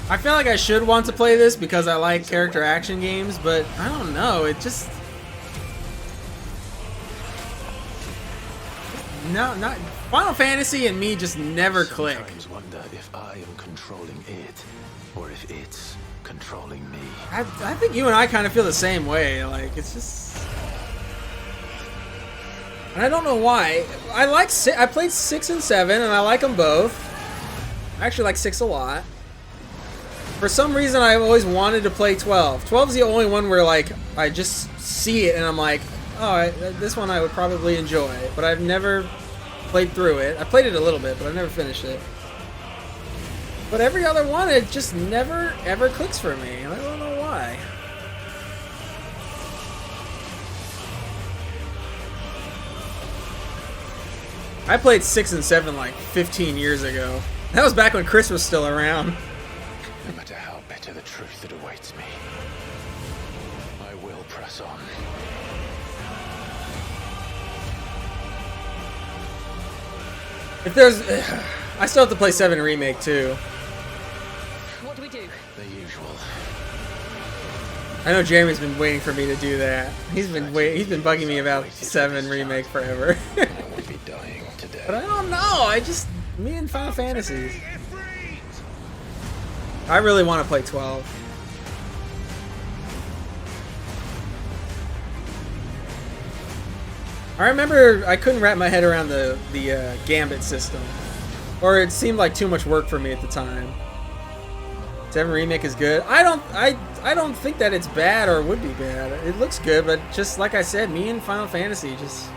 I feel like I should want to play this because I like character action games, but I don't know, it just... No, not... Final Fantasy and me just never click. Sometimes wonder if I am controlling it, or if it's controlling me. I think you and I kind of feel the same way, like, it's just... And I don't know why. I played 6 and 7, and I like them both. I actually like 6 a lot. For some reason, I've always wanted to play 12. 12's the only one where, like, I just see it and I'm like, oh, this one I would probably enjoy. But I've never played through it. I played it a little bit, but I've never finished it. But every other one, it just never, ever clicks for me. I don't know why. I played 6 and 7 like 15 years ago. That was back when Chris was still around. No matter how bitter the truth that awaits me, I will press on. If there's... I still have to play 7 Remake too. What do we do? The usual. I know Jeremy's been waiting for me to do that. He's been bugging me about 7 Remake forever. I will be dying today. But I don't know, me and Final Fantasies. I really want to play 12. I remember I couldn't wrap my head around the Gambit system. Or it seemed like too much work for me at the time. 7 Remake is good. I don't think that it's bad or would be bad. It looks good, but just like I said, me and Final Fantasy just...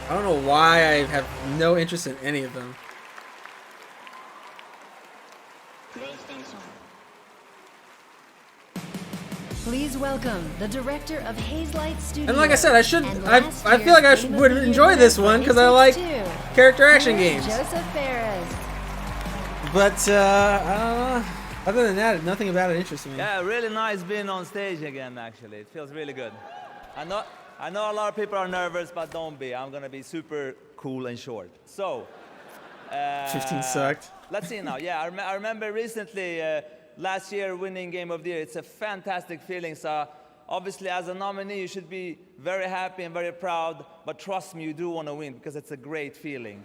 I don't know why I have no interest in any of them. Please welcome the director of Hazelight Studios. And like I said, I feel like I would enjoy this one because I like character action games. Joseph Ferris. But I don't know. Other than that, nothing about it interests me. Yeah, really nice being on stage again. Actually, it feels really good. I know a lot of people are nervous, but don't be. I'm gonna be super cool and short. So. 15 sucked. Let's see now. Yeah, I remember recently. Last year winning Game of the Year, it's a fantastic feeling. So obviously as a nominee, you should be very happy and very proud, but trust me, you do want to win because it's a great feeling.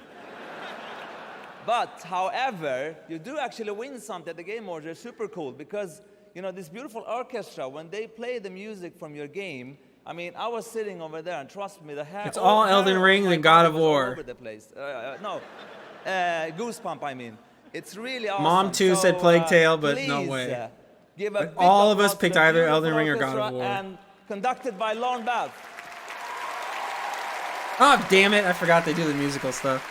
But however, you do actually win something at the Game Awards. They're super cool because, you know, this beautiful orchestra, when they play the music from your game, I mean, I was sitting over there and trust me, the hair... It's all Elden Ring and God of War. All over the place. Goosebump, I mean. It's really awesome. Mom too said Plague Tale, but no way. But all of us picked either Elden Ring or God of War. And conducted by Lorne Balfe. Oh, damn it. I forgot they do the musical stuff.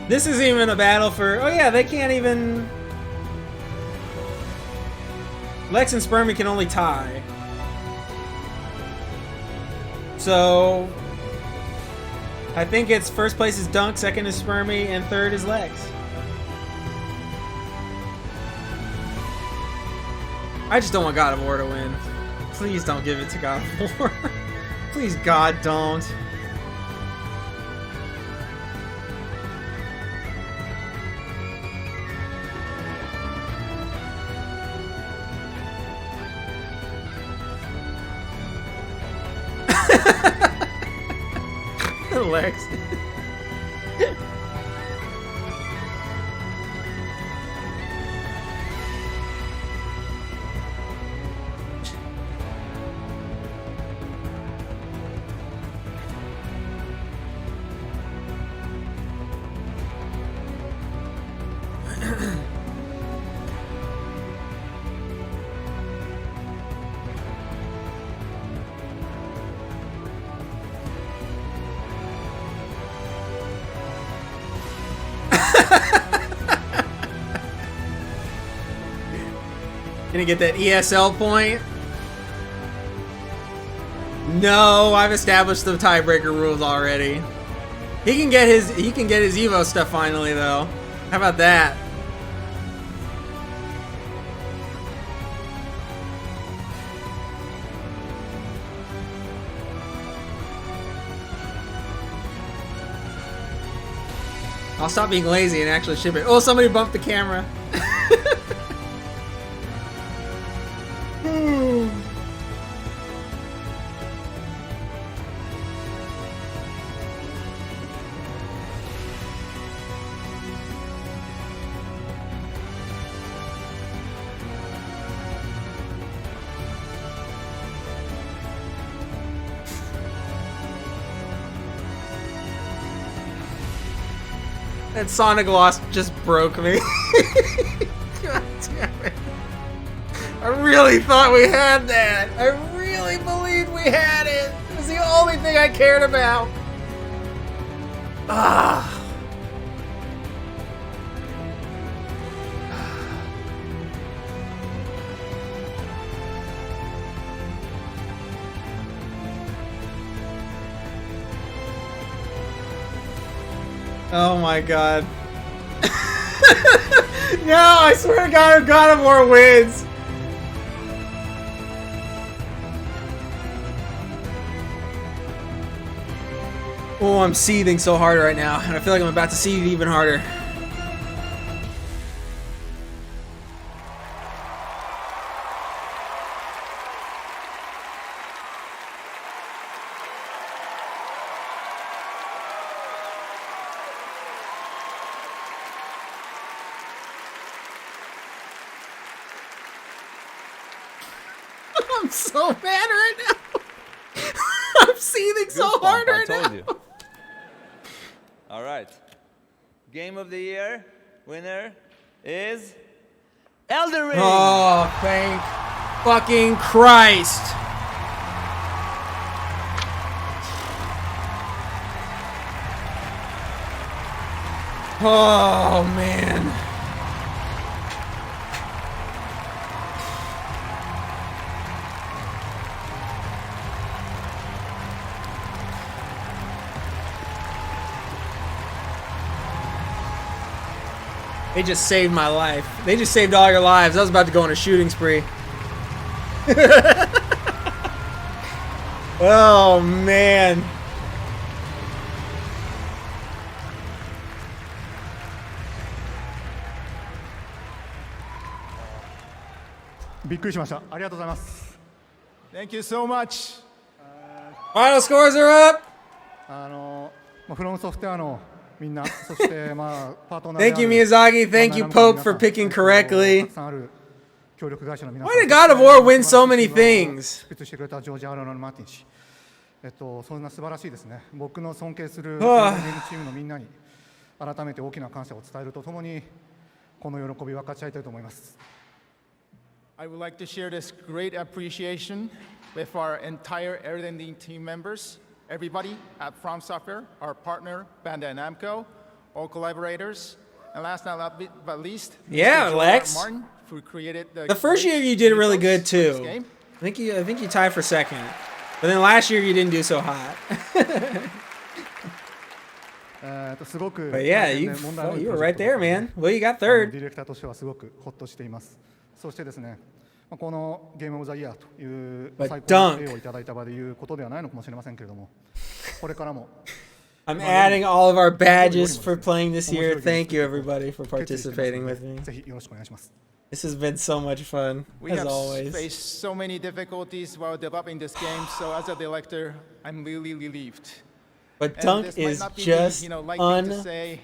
This isn't even a battle for... Oh yeah, they can't even... Lex and Spermy can only tie. So... I think it's first place is Dunk, second is Spermy, and third is Lex. I just don't want God of War to win. Please don't give it to God of War. Please, God, don't. Lex. Gonna get that ESL point. No, I've established the tiebreaker rules already. He can get his Evo stuff finally though. How about that? I'll stop being lazy and actually ship it. Oh, somebody bumped the camera. That Sonic loss just broke me. God damn it. I really thought we had that. I really believed we had it. It was the only thing I cared about. Ah. Oh my god. No, I swear to god, God of War wins. Oh, I'm seething so hard right now, and I feel like I'm about to seethe even harder. I'm so mad right now. I'm seething so hard right now. You. All right. Game of the year winner is Elden Ring. Oh, thank fucking Christ. Oh, man. They just saved my life. They just saved all your lives. I was about to go on a shooting spree. Oh, man. Thank you so much. Final scores are up. Thank you, Miyazaki. Thank you, Poke, for picking correctly. Why did God of War win so many things? そんな素晴らしいですね。僕の尊敬するチームのみんなに改めて大きな感謝を伝えるとともにこの喜びを分かち合いたいと思います。I would like to share this great appreciation with our entire Elden Ring team members, everybody at From Software, our partner Bandai Namco, all collaborators, and last but not least, yeah, Lex. Martin, who created the first year you did really good too. I think you tied for second. But then last year you didn't do so hot. But yeah, you were right there, man. Well, you got third. ディレクターとしてはすごくホッとしています。そしてですね、このゲームオブザイヤーという最高の栄誉をいただいた場でいうことではないのかもしれませんけれども、これからも I'm adding all of our badges for playing this year. Thank you everybody for participating with me. ぜひよろしくお願いします。This has been so much fun, we as have always. Faced so many difficulties while developing this game, so as a director, I'm really relieved. But Dunk is just unfucking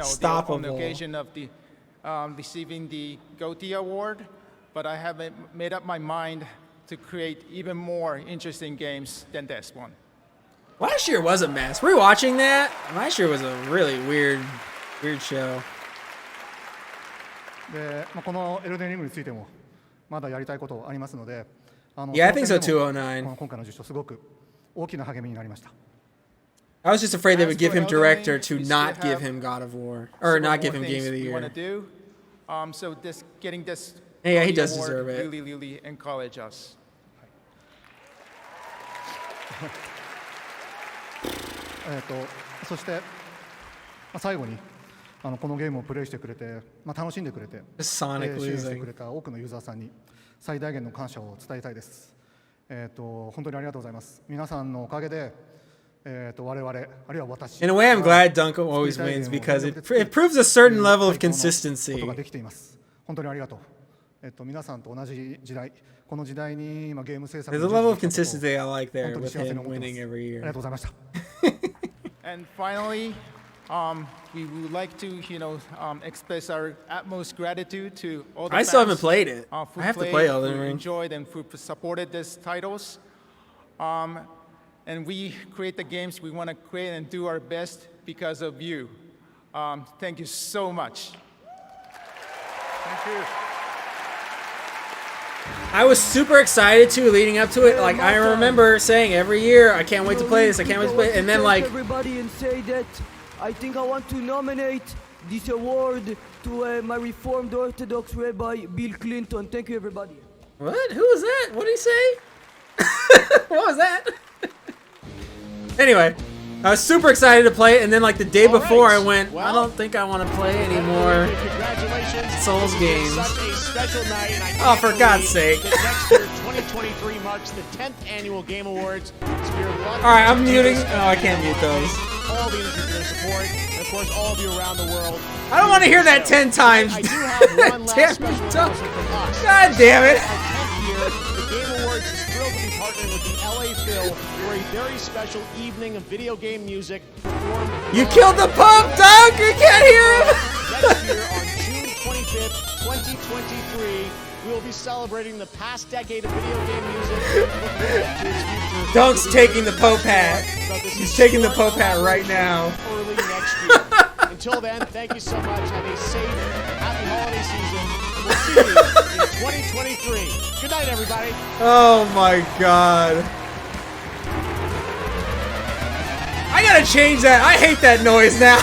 stoppable. On the occasion of the receiving the GOTY award, but I have made up my mind to create even more interesting games than this one. Last year was a mess. Rewatching that, last year was a really weird show. で、このエルデンリングについてもまだやりたいことありますので、Yeah, I think so. 209. 今回の受賞すごく大きな励みになりました。I was just afraid they would give him director to not give him God of War or not give him Game of the Year. So getting this Yeah, he the does award deserve it. really encourage us. そして、最後にこのゲームをプレイしてくれて、楽しんでくれて、Sonic 支援して losing. くれた多くのユーザーさんに最大限の感謝を伝えたいです。本当にありがとうございます。皆さんのおかげで、我々あるいは私 In a way, I'm glad Dunk always wins because it proves a certain level of consistency. ことができています。本当にありがとう。皆さんと同じ時代、この時代に今ゲーム制作 There's a level of consistency I like there with him winning every year. ありがとうございました。And finally, we would like to, express our utmost gratitude to all the I fans, still haven't played it. who I have to played, play Elden who Ring. enjoyed and who supported these titles. And we create the games we want to create and do our best because of you. Thank you so much. Thank you. I was super excited too leading up to it. Like I remember saying every year, I can't wait to play this, I can't wait to play it. And then like everybody and say that I think I want to nominate this award to my Reformed Orthodox Rabbi Bill Clinton. Thank you, everybody. What? Who was that? What did he say? What was that? Anyway, I was super excited to play it, and then like the day before I went, I don't think I want to play any more Souls games. Such a special night, and I Oh, can't for God's believe sake. that next year, 2023 marks the 10th annual Game Awards. So we're lucky Alright, I'm to do muting. this Oh, I can't mute those. All the industry for their support, and of course, all of you around the world. I don't want to hear that 10 times. I do have one last Damn, special don't- announcement from us. God damn it. Our 10th year, the Game Awards is thrilled to be partnering with the LA Phil for a very special evening of video game music performed. You killed the Pope, Dunk! You can't hear him! Next year on June 25th, 2023, we will be celebrating the past decade of video game music. Look forward to its future. Dunk's taking the Pope hat. About this He's taking the historic Pope hat right now. Early next year. Until then, thank you so much. Have a safe, happy holiday season. We'll see you in 2023. Good night, everybody. Oh my god. I gotta change that. I hate that noise now.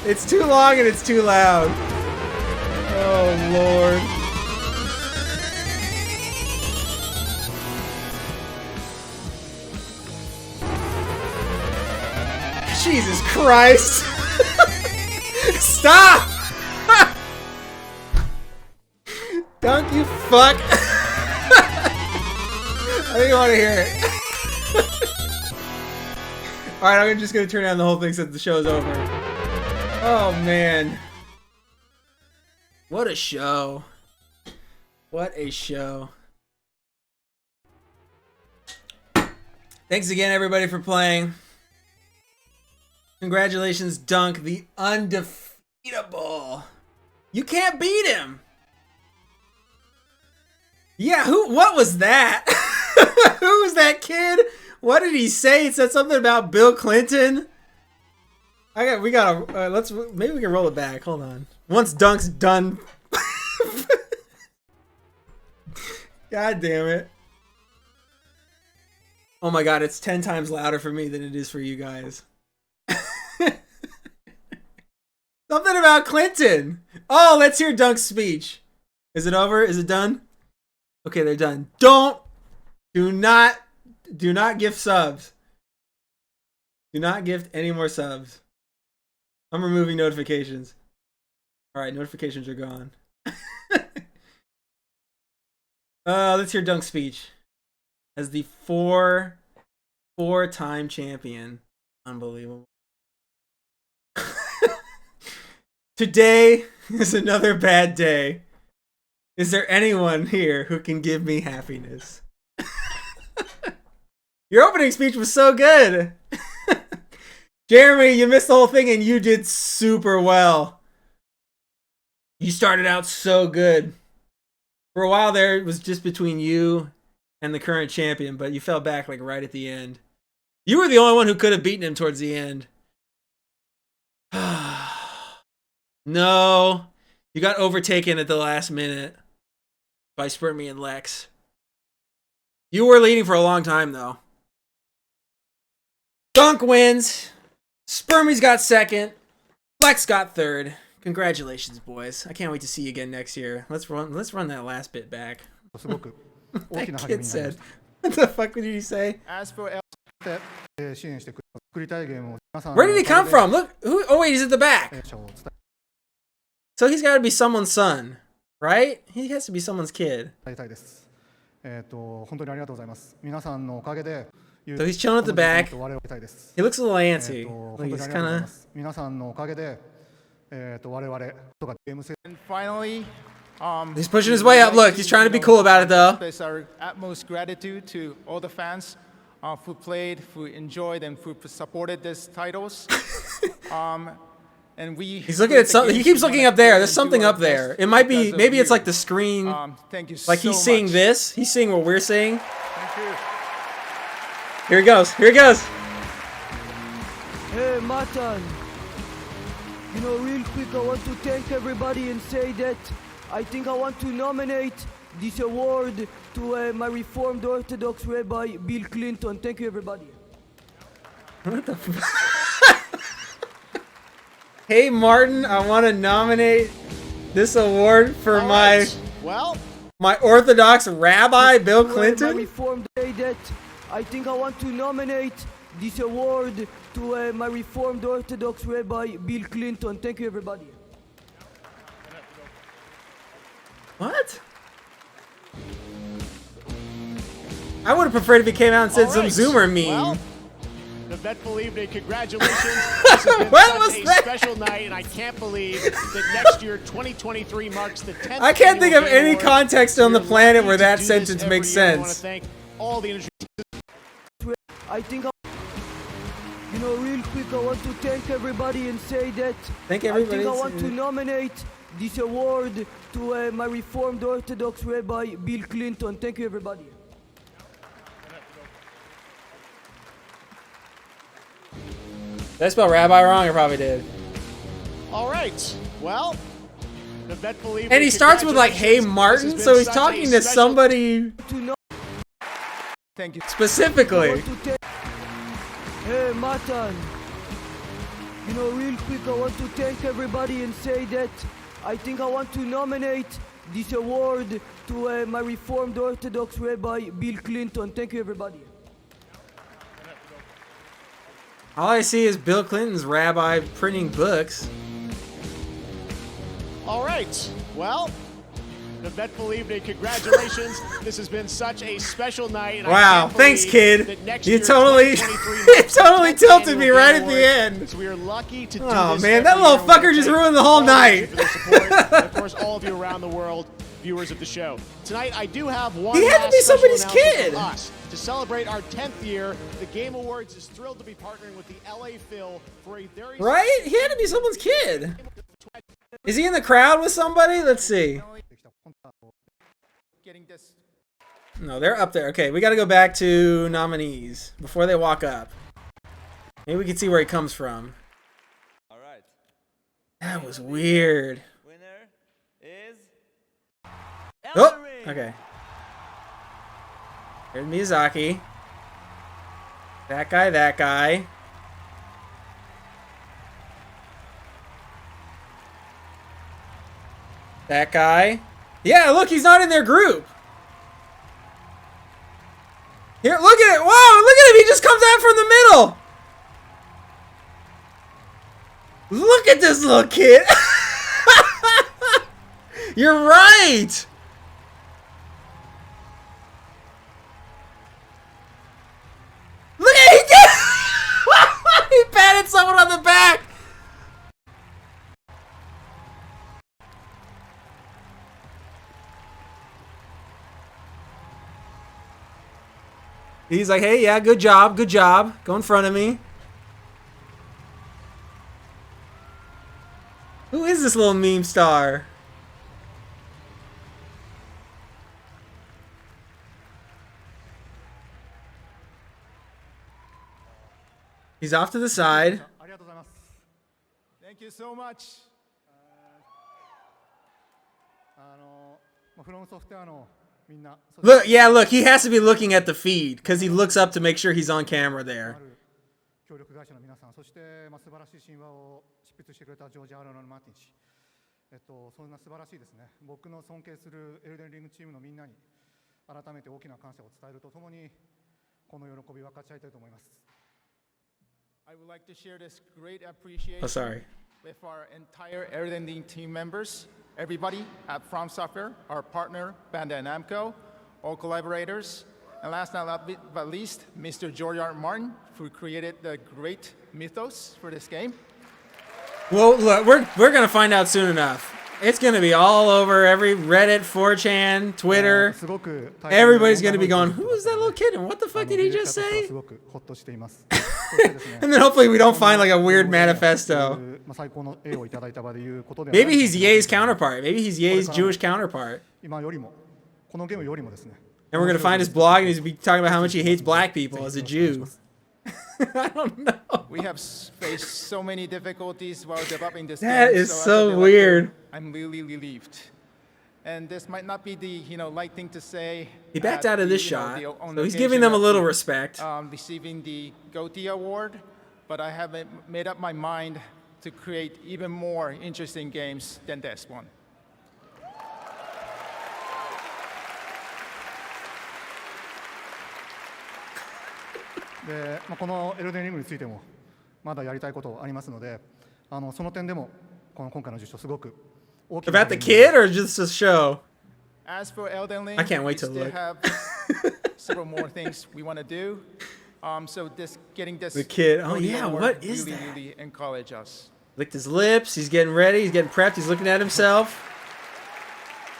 It's too long and it's too loud. Oh lord. Jesus Christ. Stop! Dunk, you fuck. I don't even want to hear it. Alright, I'm just gonna turn down the whole thing since the show's over. Oh man. What a show. What a show. Thanks again, everybody, for playing. Congratulations, Dunk, the undefeatable. You can't beat him. Yeah, what was that? Who was that kid? What did he say? He said something about Bill Clinton. Maybe we can roll it back. Hold on. Once Dunk's done. God damn it. Oh my god, it's 10 times louder for me than it is for you guys. Something about Clinton. Oh, let's hear Dunk's speech. Is it over? Is it done? Okay, they're done. Do not gift subs. Do not gift any more subs. I'm removing notifications. Alright, notifications are gone. Let's hear Dunk's speech. As the four-time champion. Unbelievable. Today is another bad day. Is there anyone here who can give me happiness? Your opening speech was so good. Jeremy, you missed the whole thing and you did super well. You started out so good. For a while there, it was just between you and the current champion, but you fell back like right at the end. You were the only one who could have beaten him towards the end. No, you got overtaken at the last minute by Spermy and Lex. You were leading for a long time, though. Dunk wins. Spermy's got second. Lex got third. Congratulations, boys. I can't wait to see you again next year. Let's run that last bit back. That kid said. What the fuck did he say? As for Where did he come from? Look, oh wait, he's at the back. So he's got to be someone's son, right? He has to be someone's kid. So he's chilling at the back. He looks a little antsy. Like he's kind and finally, he's pushing his way up. Look, he's trying to be cool about it though. Express our utmost gratitude to all the fans who played, who enjoyed, and who supported these titles. And he's looking at something. He keeps looking up there. There's something up there. It might be. Maybe it's like the screen. Thank you like so he's seeing much. this. He's seeing what we're seeing. Thank you. Here he goes. Here he goes. Hey, Matan. You know, real quick, I want to thank everybody and say that I think I want to nominate this award to my Reformed Orthodox Rabbi, Bill Clinton. Thank you, everybody. What the fuck? Hey, Martin, I want to nominate this award for my Orthodox Rabbi, Bill Clinton. My Reformed say that I think I want to nominate this award to my Reformed Orthodox Rabbi, Bill Clinton. Thank you, everybody. What? I would have preferred if he came out and said some Zoomer meme. Well, the vet believed it. Congratulations. This has been such a special night, and I can't believe that next year, 2023, marks the 10th. I can't think of annual Game any Awards. context on the We're planet lucky where to that do this sentence every makes year. I want to sense. thank all the industry. I think, you know, real quick, I want to thank everybody and say that Thank I everybody. think I want to nominate this award to my Reformed Orthodox Rabbi, Bill Clinton. Thank you, everybody. Did I spell rabbi wrong? I probably did. All right. Well, the vet believed And it. he starts with like, "Hey, Congratulations. Martin," This has so been he's such talking a to special- somebody Thank you. specifically. Hey, Matan. You know, real quick, I want to thank everybody and say that I think I want to nominate this award to my Reformed Orthodox Rabbi, Bill Clinton. Thank you, everybody. All I see is Bill Clinton's rabbi printing books. All right. Well, the vet believed it. Congratulations. This has been such a special night. And I Wow, can't thanks, believe kid. that next You year, totally, 2023 you marks the totally 10th tilted me annual right Game at the Awards. end. So we are lucky to do Oh this man, that every little year. We wanna fucker just thank ruined the whole all of you night. for their support, and of course, all of you around the world, viewers of the show. Tonight, I do have one He had to last be special somebody's announcement kid. from us. To celebrate our 10th year, the Game Awards is thrilled to be partnering with the LA Phil for a very Right? He had to be someone's kid. Is he in the crowd with somebody? Let's see. Getting this. No, they're up there. Okay, we got to go back to nominees before they walk up. Maybe we can see where he comes from. All right. That was weird. Winner is Oh, okay. Here's Miyazaki. That guy, that guy. That guy. Yeah, look, he's not in their group. Here, look at it. Whoa, look at him. He just comes out from the middle. Look at this little kid. You're right. Look at he did. He patted someone on the back. He's like, hey, yeah, good job, good job. Go in front of me. Who is this little meme star? He's off to the side. Thank you so much. Look, yeah, look, he has to be looking at the feed because he looks up to make sure he's on camera there. 協力会社の皆さん、そして素晴らしい神話を執筆してくれたジョージ・アーロン・マーティン氏、そんな素晴らしいですね。僕の尊敬するエルデンリングチームのみんなに改めて大きな感謝を伝えるとともに、この喜びを分かち合いたいと思います。I would like to share this great appreciation Oh, sorry. with our entire Elden Ring team members, everybody at From Software, our partner Bandai Namco, all collaborators, and last but least, Mr. George R. Martin, who created the great mythos for this game. Well, look, we're gonna find out soon enough. It's gonna be all over every Reddit, 4chan, Twitter. Everybody's gonna be going, "Who is that little kid? And what the fuck did he just say?" And then hopefully we don't find like a weird manifesto. Maybe he's Ye's counterpart. Maybe he's Ye's Jewish counterpart. And we're gonna find his blog, and he's gonna be talking about how much he hates black people as a Jew. I don't know. We have faced so many difficulties while developing this That game. is as a so developer, weird. I'm really relieved. And this might not be the light thing to say. He backed at out of the, this you know, shot, the- on so he's occasion giving them a of little the, respect. Receiving the GOTY award, but I haven't made up my mind to create even more interesting games than this one. でこのエルデンリングについてもまだやりたいことありますので、その点でも今回の受賞すごく大きな About the kid or just the show? As for Elden Ring, I can't wait we to still look. have several more things we want to do. So getting this The kid. Oh, GOTY yeah, award what is really, that? really encourage us. Licked his lips. He's getting ready. He's getting prepped. He's looking at himself.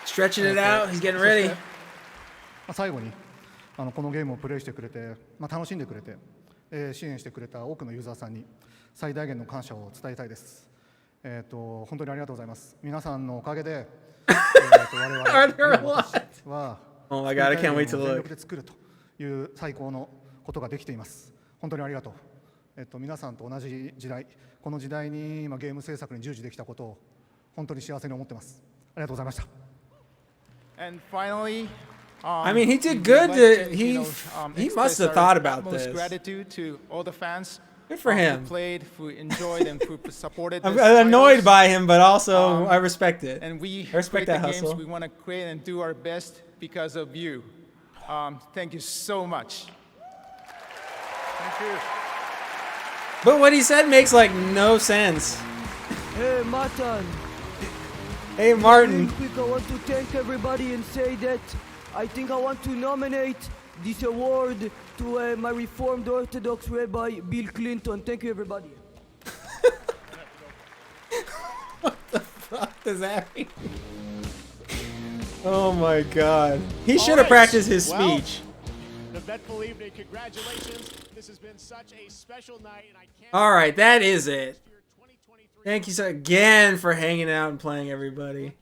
Stretching it out. He's getting ready. 最後にこのゲームをプレイしてくれて、楽しんでくれて、支援してくれた多くのユーザーさんに最大限の感謝を伝えたいです。本当にありがとうございます。皆さんのおかげで、我々 Are there a lot? は Oh my god, I can't wait to 全 look. 力で作るという最高のことができています。本当にありがとう。皆さんと同じ時代、この時代に今ゲーム制作に従事できたことを本当に幸せに思ってます。ありがとうございました。And finally, I mean, he did we'd good. like to, He express must have our thought about utmost this. gratitude to all the fans Good for him. who played, who enjoyed, and who supported. I'm this annoyed titles. by him, but also I respect it. And we I respect create that the games hustle. we want to create and do our best because of you. Thank you so much. Thank you. But what he said makes like no sense. Hey, Martin. Hey, Martin. Real quick, I want to thank everybody and say that I think I want to nominate this award to my Reformed Orthodox Rabbi Bill Clinton. Thank you, everybody. What the fuck does that mean? Oh my god. He should have right. practiced his Well, speech. The eventful evening. Congratulations. This has been such a special night, and I can't. All right, that is it. Thank you so again for hanging out and playing, everybody.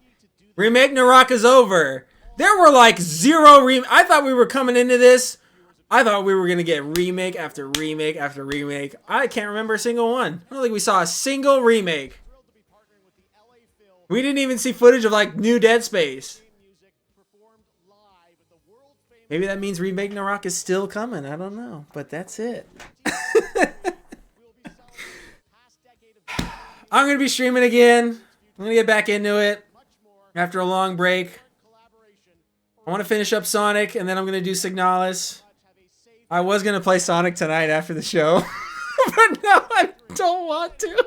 Remakenarok is over. There were like zero I thought we were coming into this. I thought we were gonna get remake after remake after remake. I can't remember a single one. I don't think we saw a single remake. We didn't even see footage of like new Dead Space. Maybe that means Remakenarok is still coming. I don't know, but that's it. I'm going to be streaming again. I'm going to get back into it after a long break. I want to finish up Sonic, and then I'm going to do Signalis. I was going to play Sonic tonight after the show, but now I don't want to.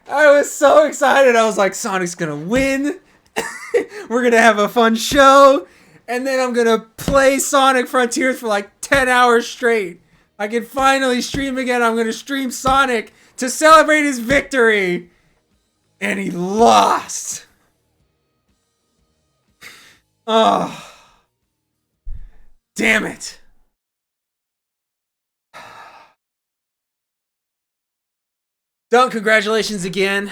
I was so excited. I was like, Sonic's going to win. We're going to have a fun show. And then I'm going to play Sonic Frontiers for like 10 hours straight. I can finally stream again. I'm going to stream Sonic to celebrate his victory. And he lost. Oh. Damn it. Dunk, congratulations again.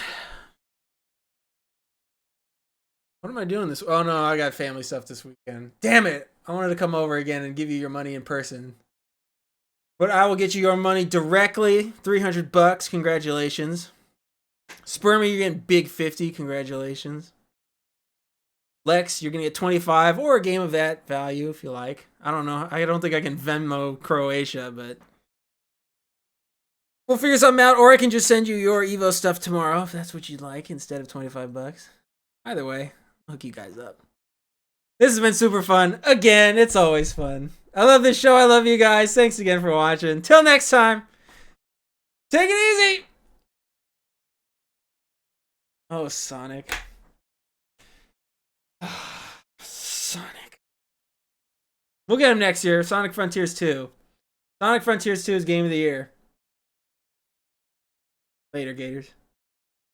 What am I doing this? Oh no, I got family stuff this weekend. Damn it. I wanted to come over again and give you your money in person. But I will get you your money directly. $300. Congratulations. Spermy, you're getting big 50. Congratulations. Lex, you're going to get 25 or a game of that value if you like. I don't know. I don't think I can Venmo Croatia, but We'll figure something out, or I can just send you your Evo stuff tomorrow if that's what you'd like instead of $25. Either way, I'll hook you guys up. This has been super fun. Again, it's always fun. I love this show. I love you guys. Thanks again for watching. Till next time, take it easy. Oh, Sonic. Sonic. We'll get him next year. Sonic Frontiers 2. Sonic Frontiers 2 is Game of the Year. Later, Gators.